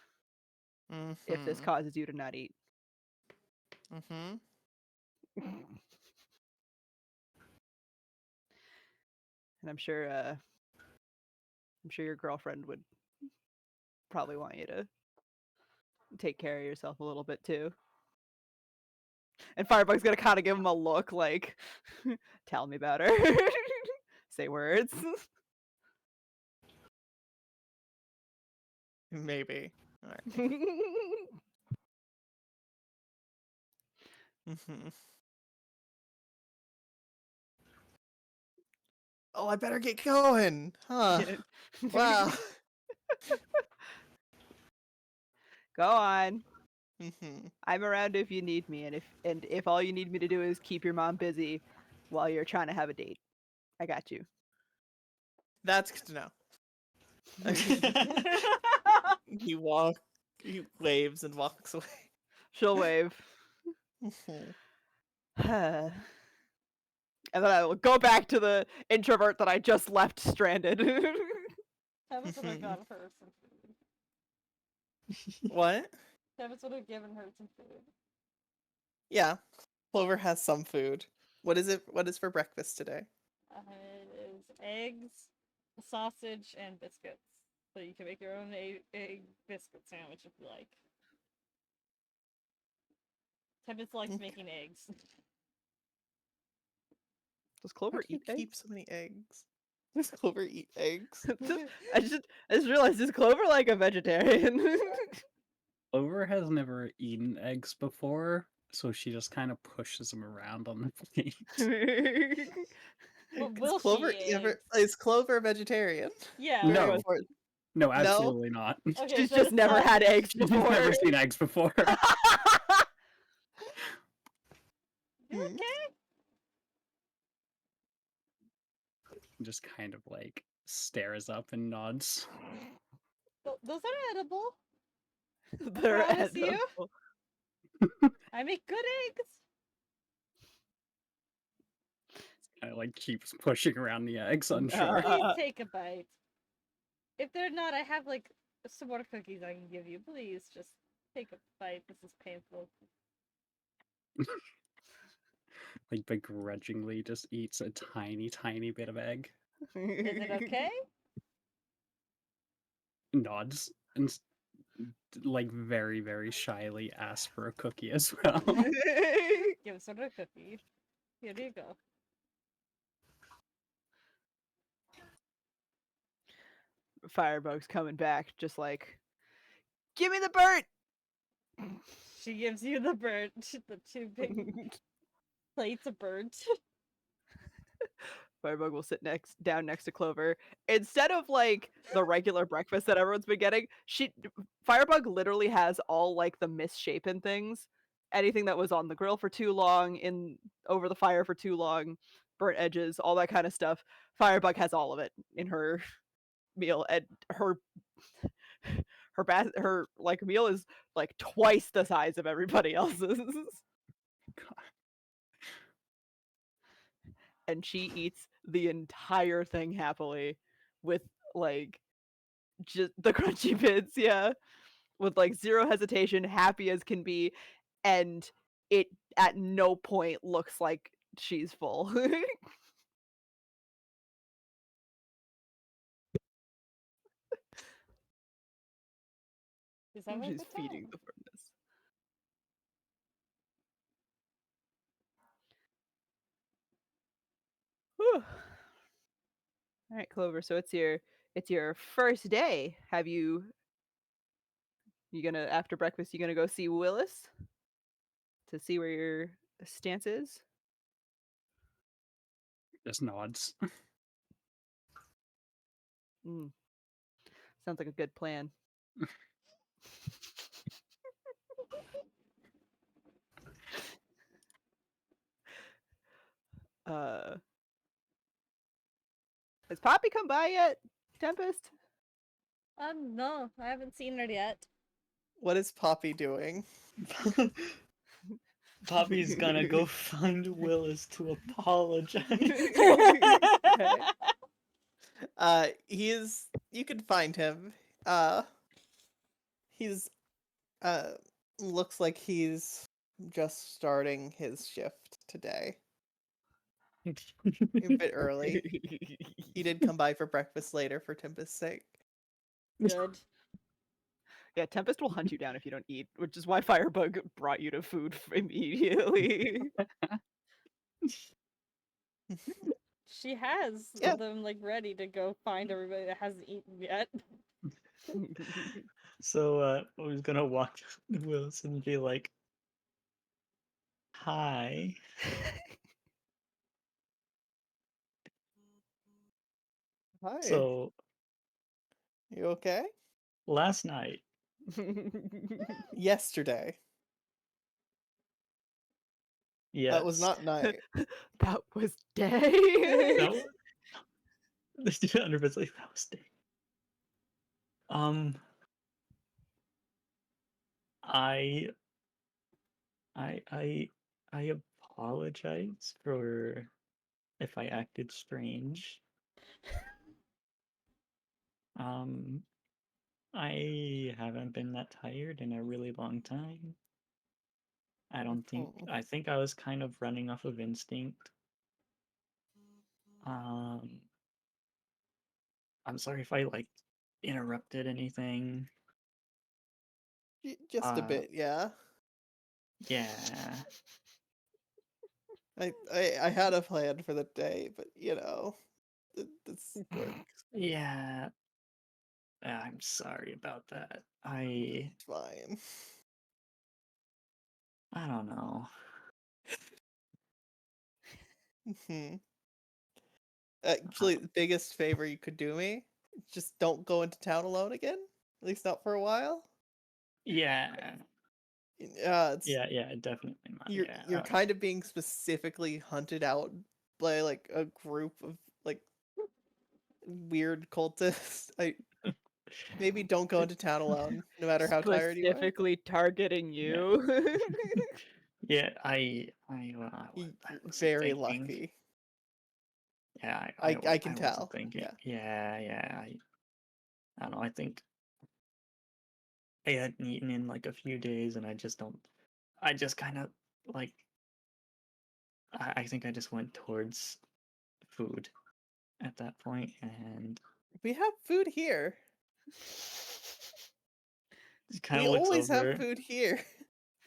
if this Mm-hmm. causes you to not eat. Mm-hmm. And I'm sure your girlfriend would probably want you to take care of yourself a little bit too. And Firebug's gonna kind of give him a look like, tell me about her. Say words. Maybe. All right. Mm-hmm. Oh, I better get going. Huh. Wow. Go on. Mm-hmm. I'm around if you need me, and if all you need me to do is keep your mom busy while you're trying to have a date, I got you. That's good to know. He waves and walks away. She'll wave. Mhm. And then I will go back to the introvert that I just left stranded. Travis would have got her some food. What? Travis would have given her some food. Yeah. Clover has some food. What is it? What is for breakfast today? It is eggs, sausage, and biscuits. So you can make your own egg biscuit sandwich if you like. Tempest likes Okay. making eggs. Does How Clover do you eat eggs? keep so many eggs? Does Clover eat eggs? I just realized, is Clover like a vegetarian? Clover has never eaten eggs before, so she just kind of pushes them around on the plate. But Is will Clover she ever? eggs? Is Clover a vegetarian? Yeah. Very No. much. Or- No, No? absolutely not. Okay, She's so just it's never had sausage. eggs She's before. never seen eggs before. You Hmm. okay? Just kind of like stares up and nods. Those are edible. They're promise you. edible. I make good eggs. Kind of like keeps pushing around the eggs, unsure. Please take a bite. If they're not, I have like some more cookies I can give you. Please just take a bite. This is painful. Like begrudgingly just eats a tiny, tiny bit of egg. Is it okay? Nods and like very, very shyly asks for a cookie as well. Give us another cookie. Here you go. Firebug's coming back, just like, give me the bird. She gives you the bird, the two big plates of birds. Firebug will sit down next to Clover. Instead of like the regular breakfast that everyone's been getting, Firebug literally has all like the misshapen things. Anything that was on the grill for too long, over the fire for too long, burnt edges, all that kind of stuff. Firebug has all of it in her meal, and her like meal is like twice the size of everybody else's. And she eats the entire thing happily with like just the crunchy bits, yeah, with like zero hesitation, happy as can be, and it at no point looks like she's full. Is that She's feeding the furnace. Whew. All right, Clover. So it's your first day. You gonna, after breakfast, you gonna go see Willis to see where your stance is? Just nods. Mm. Sounds like a good plan. uh Has Poppy come by yet, Tempest? No, I haven't seen her yet. What is Poppy doing? Poppy's gonna go find Willis to apologize. He's. You can find him. He's. Looks like he's just starting his shift today. A bit early. He did come by for breakfast later for Tempest's sake. Good. Yeah, Tempest will hunt you down if you don't eat, which is why Firebug brought you to food immediately. She has Yeah. them like ready to go find everybody that hasn't eaten yet. So I was gonna walk to Wilson and be like, "Hi." Hi. So You okay? last night, Yesterday. yes, That was not night. That was day. that was, the student underbid's like that was day. Um, I, I, I, I apologize for if I acted strange. Um, I haven't been that tired in a really long time. Mhm. I think I was kind of running off of instinct. Um, I'm sorry if I like interrupted anything. Just a bit, yeah. Yeah. I had a plan for the day, but this works. Yeah. I'm sorry about that. It's fine. I don't know. Mhm. Actually, the biggest favor you could do me, just don't go into town alone again. At least not for a while. Yeah. It's Yeah, definitely not. you're Yeah. you're kind of being specifically hunted out by like a group of like weird cultists. I maybe don't go into town alone, no matter how tired you are. Specifically targeting Yeah. you. Yeah, I You're wasn't very thinking. lucky. Yeah, I can I wasn't tell. thinking. Yeah. Yeah, I don't know. I think I hadn't eaten in like a few days, and I just don't. I just kind of like. I think I just went towards food at that point, and We have food here. he kind We of looks always have over. food here.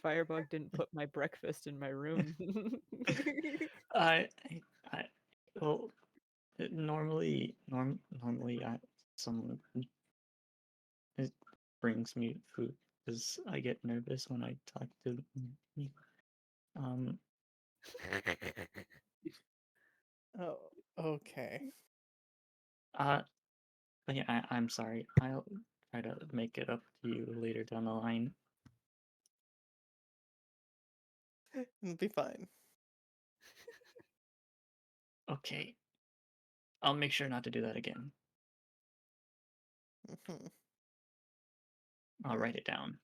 Firebug didn't put my breakfast in my room. I, I, I well, normally, someone it brings me food because I get nervous when I talk to me. Um, Oh, okay. uh, but yeah, I'm sorry. I'll try to make it up to you later down the line. It'll be fine. Okay, I'll make sure not to do that again. Mhm. I'll write it down.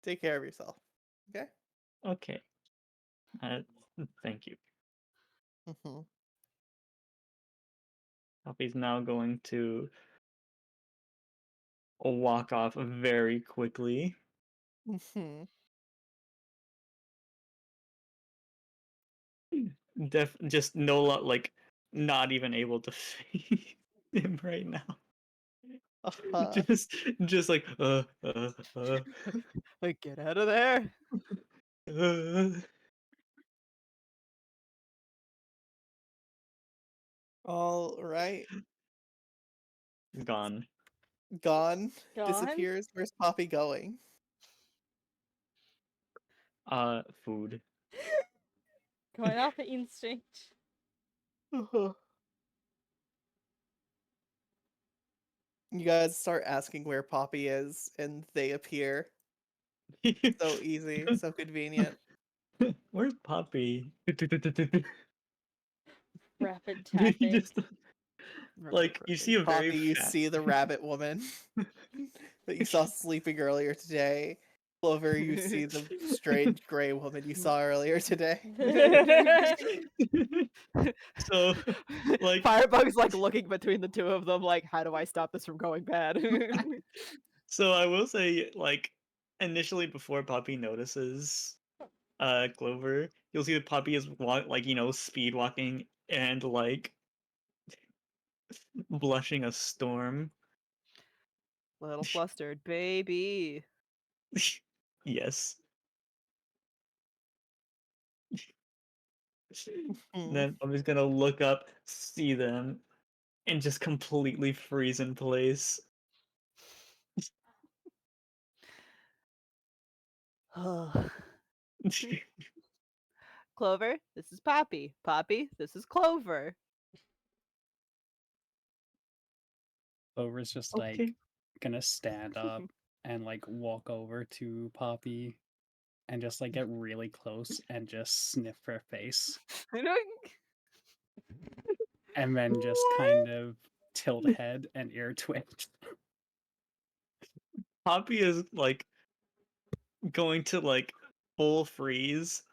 Take care of yourself. Okay? Okay. Uh, Thank you. Mhm. Poppy's now going to walk off very quickly. Mhm. Just no like not even able to see him right now. Uh-huh. Just like Like, get out of there. uh. All right. Gone. Gone. Gone? Disappears. Where's Poppy going? Food. Going off of instinct. Uh-huh. You guys start asking where Poppy is, and they appear. So easy, so convenient. Where's Poppy? Rapid You tapping. just like you see a very Poppy, you fat. see the rabbit woman that you saw sleeping earlier today. Clover, you see the strange gray woman you saw earlier today. So, like, Firebug's like looking between the two of them, like, how do I stop this from going bad? so I will say, like, initially before Poppy notices Clover, you'll see that Poppy is like speed walking and like blushing a storm. Little flustered, baby. Yes. Then I'm just gonna look up, see them, and just completely freeze in place. Clover, this is Poppy. Poppy, this is Clover. Clover's just Okay. like gonna stand up and like walk over to Poppy and just like get really close and just sniff her face. And then just kind of tilt head and ear twitch. Poppy is like going to like full freeze,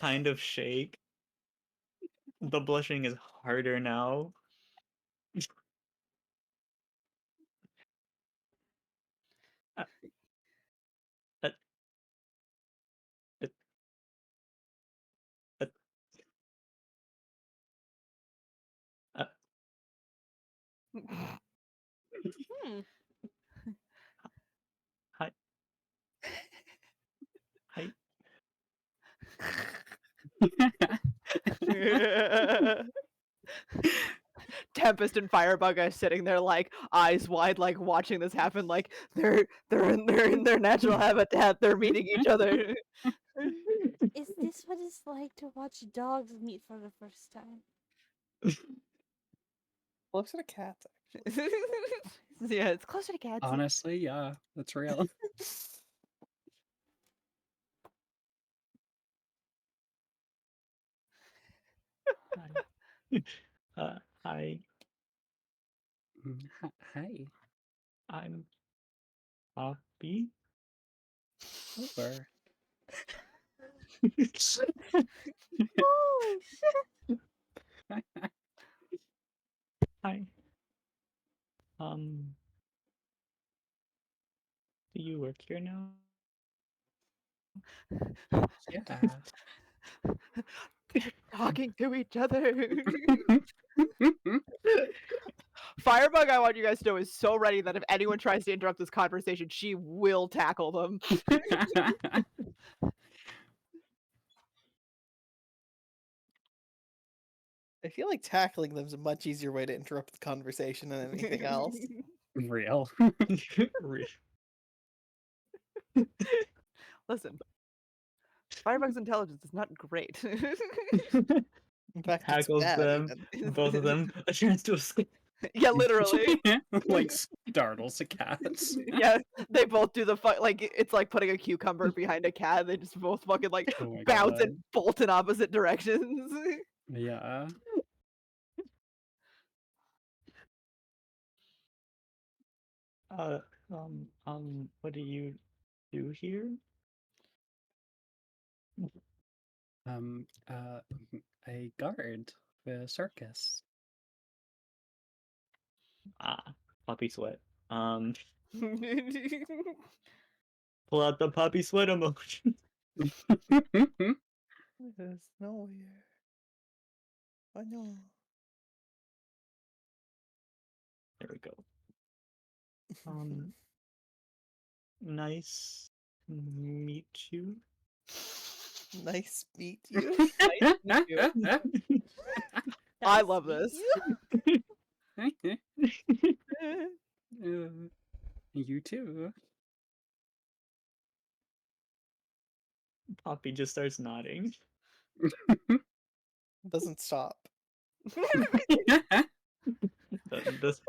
kind of shake. The blushing is harder now. Uh, uh, uh, uh, uh, Hmm. hi, hi. Tempest and Firebug are sitting there like eyes wide, like watching this happen. Like they're in their natural habitat. They're meeting each other. Is this what it's like to watch dogs meet for the first time? Looks at a cat. Yeah, it's closer to cats. Honestly, yeah, that's real. Hi. Hi. Hi, I'm Poppy. Clover. Holy shit! Hi. Do you work here now? Yeah. They're talking to each other. Firebug, I want you guys to know, is so ready that if anyone tries to interrupt this conversation, she will tackle them. I feel like tackling them is a much easier way to interrupt the conversation than anything else. Real. Re- Listen, Firebug's intelligence is not great. In fact, it's Tackles bad. them, even. both of them, a chance to escape. Yeah, literally. Like startles the cats. Yeah, they both do the like it's like putting a cucumber behind a cat. They just both fucking like Oh my bounce god. and bolt in opposite directions. Yeah. Uh, what do you do here? Uh, a guard for a circus. Ah, puppy sweat. Pull out the puppy sweat emoji. There's nowhere. I know. There we go. Nice to meet you. Nice meet you. I Nice love to meet this. You too. Poppy just starts nodding. Doesn't stop. Does-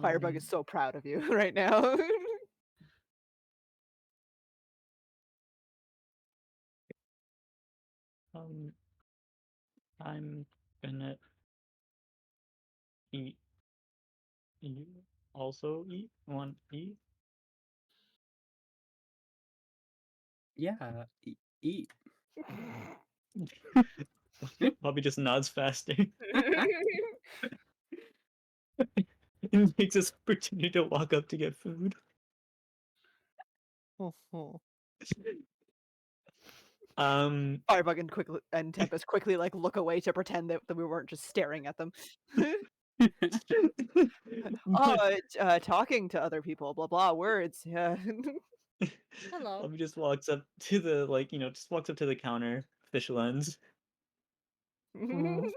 Firebug is so proud of you right now. I'm gonna eat. You also eat? Want to eat? Yeah. Eat. Poppy just nods faster. It makes this opportunity to walk up to get food. Firebug and Tempest quickly like look away to pretend that we weren't just staring at them. Oh, talking to other people, blah blah words. Yeah. Hello. Poppy just walks up to the just walks up to the counter, fish lens. I'm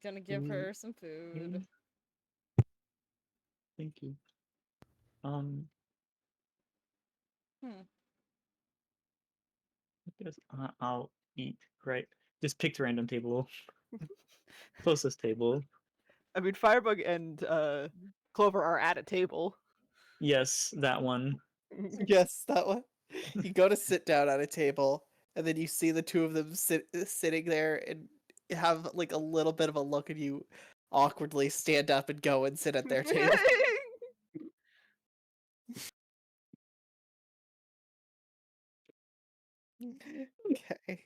gonna give Mm, her some food. Thank you. Hmm. I guess I'll eat. Right. Just picked a random table. Closest table. I mean, Firebug and Clover are at a table. Yes, that one. Yes, that one. You go to sit down at a table, and then you see the two of them sitting there and have like a little bit of a look, and you awkwardly stand up and go and sit at their table. Okay.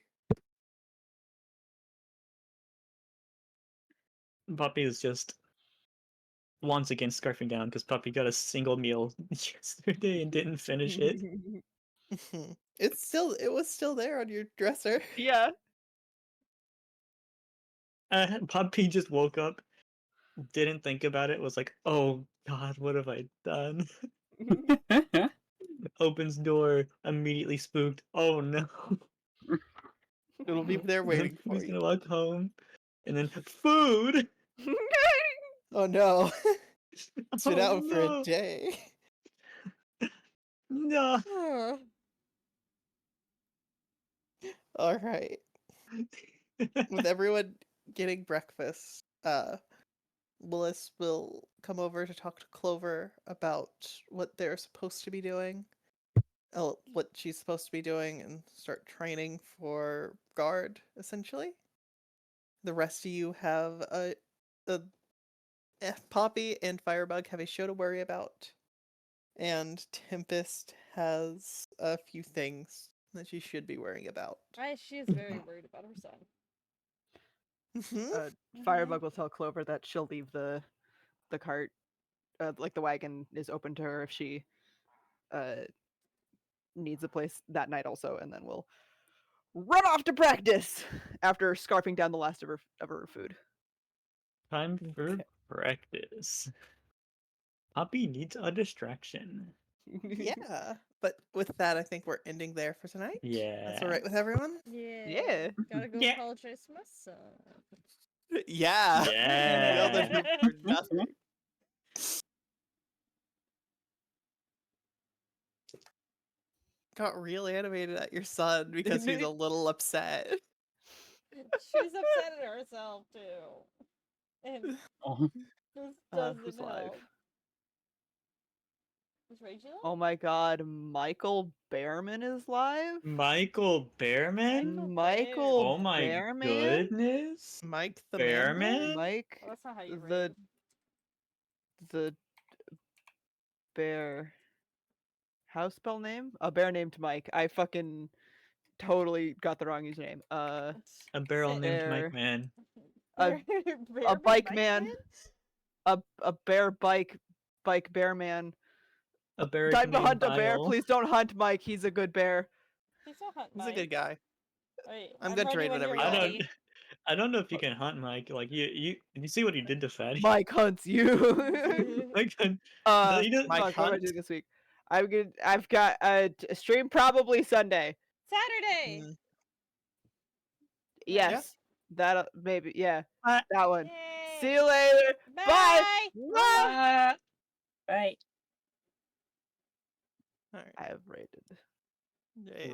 Poppy is just once again scarfing down because Poppy got a single meal yesterday and didn't finish it. It was still there on your dresser. Yeah. Poppy just woke up, didn't think about it, was like, "Oh God, what have I done?" Opens door, immediately spooked. Oh no! It'll be there waiting for Poppy's you. gonna walk home, and then food. Oh no. It's been Oh out for a no! day. No. All right. With everyone getting breakfast, Willis will come over to talk to Clover about what they're supposed to be doing. What she's supposed to be doing and start training for guard, essentially. The rest of you have Poppy and Firebug have a show to worry about. And Tempest has a few things that she should be worrying about. She is very worried about her son. Firebug will tell Clover that she'll leave the cart, like the wagon is open to her if she needs a place that night also, and then we'll run off to practice after scarfing down the last of her food. Time for practice. Poppy needs a distraction. Yeah. But with that, I think we're ending there for tonight. That's all Yeah. right with everyone? Yeah. Gotta go Yeah. apologize to my son. Yeah. You yelled at Yeah. him for nothing. Got real animated at your son because he's a little upset. She's upset at herself too. And Oh, this Who's doesn't live? help. Is Rachel? Oh my God, Michael Behrman is live. Michael Behrman? Michael Oh my Behrman? goodness. Mike the Behrman? Man? Mike Oh, that's not how you read the it. the bear. How spell name? A bear named Mike. I fucking totally got the wrong username. A barrel Say- named Mike Bear. Man. A Bear bike Mike man. A bear bike bear man. A bear Time to named hunt a bear. Bile. Please don't hunt Mike. He's a good bear. Please don't hunt He's Mike. a good guy. Wait, I'm I'm good to ready read when whatever you're you I want. ready. don't know if you can hunt Mike. Like you see what he did to Fatty? Mike hunts you. Like he doesn't. Mike Fuck, what am I Hunt? doing this week? I've got a stream probably Sunday. Saturday. Mm. Yes. That maybe yeah. Uh, That one. Yay. See you later. Bye. Bye. Mwah. right. All right. I have rated. Rated.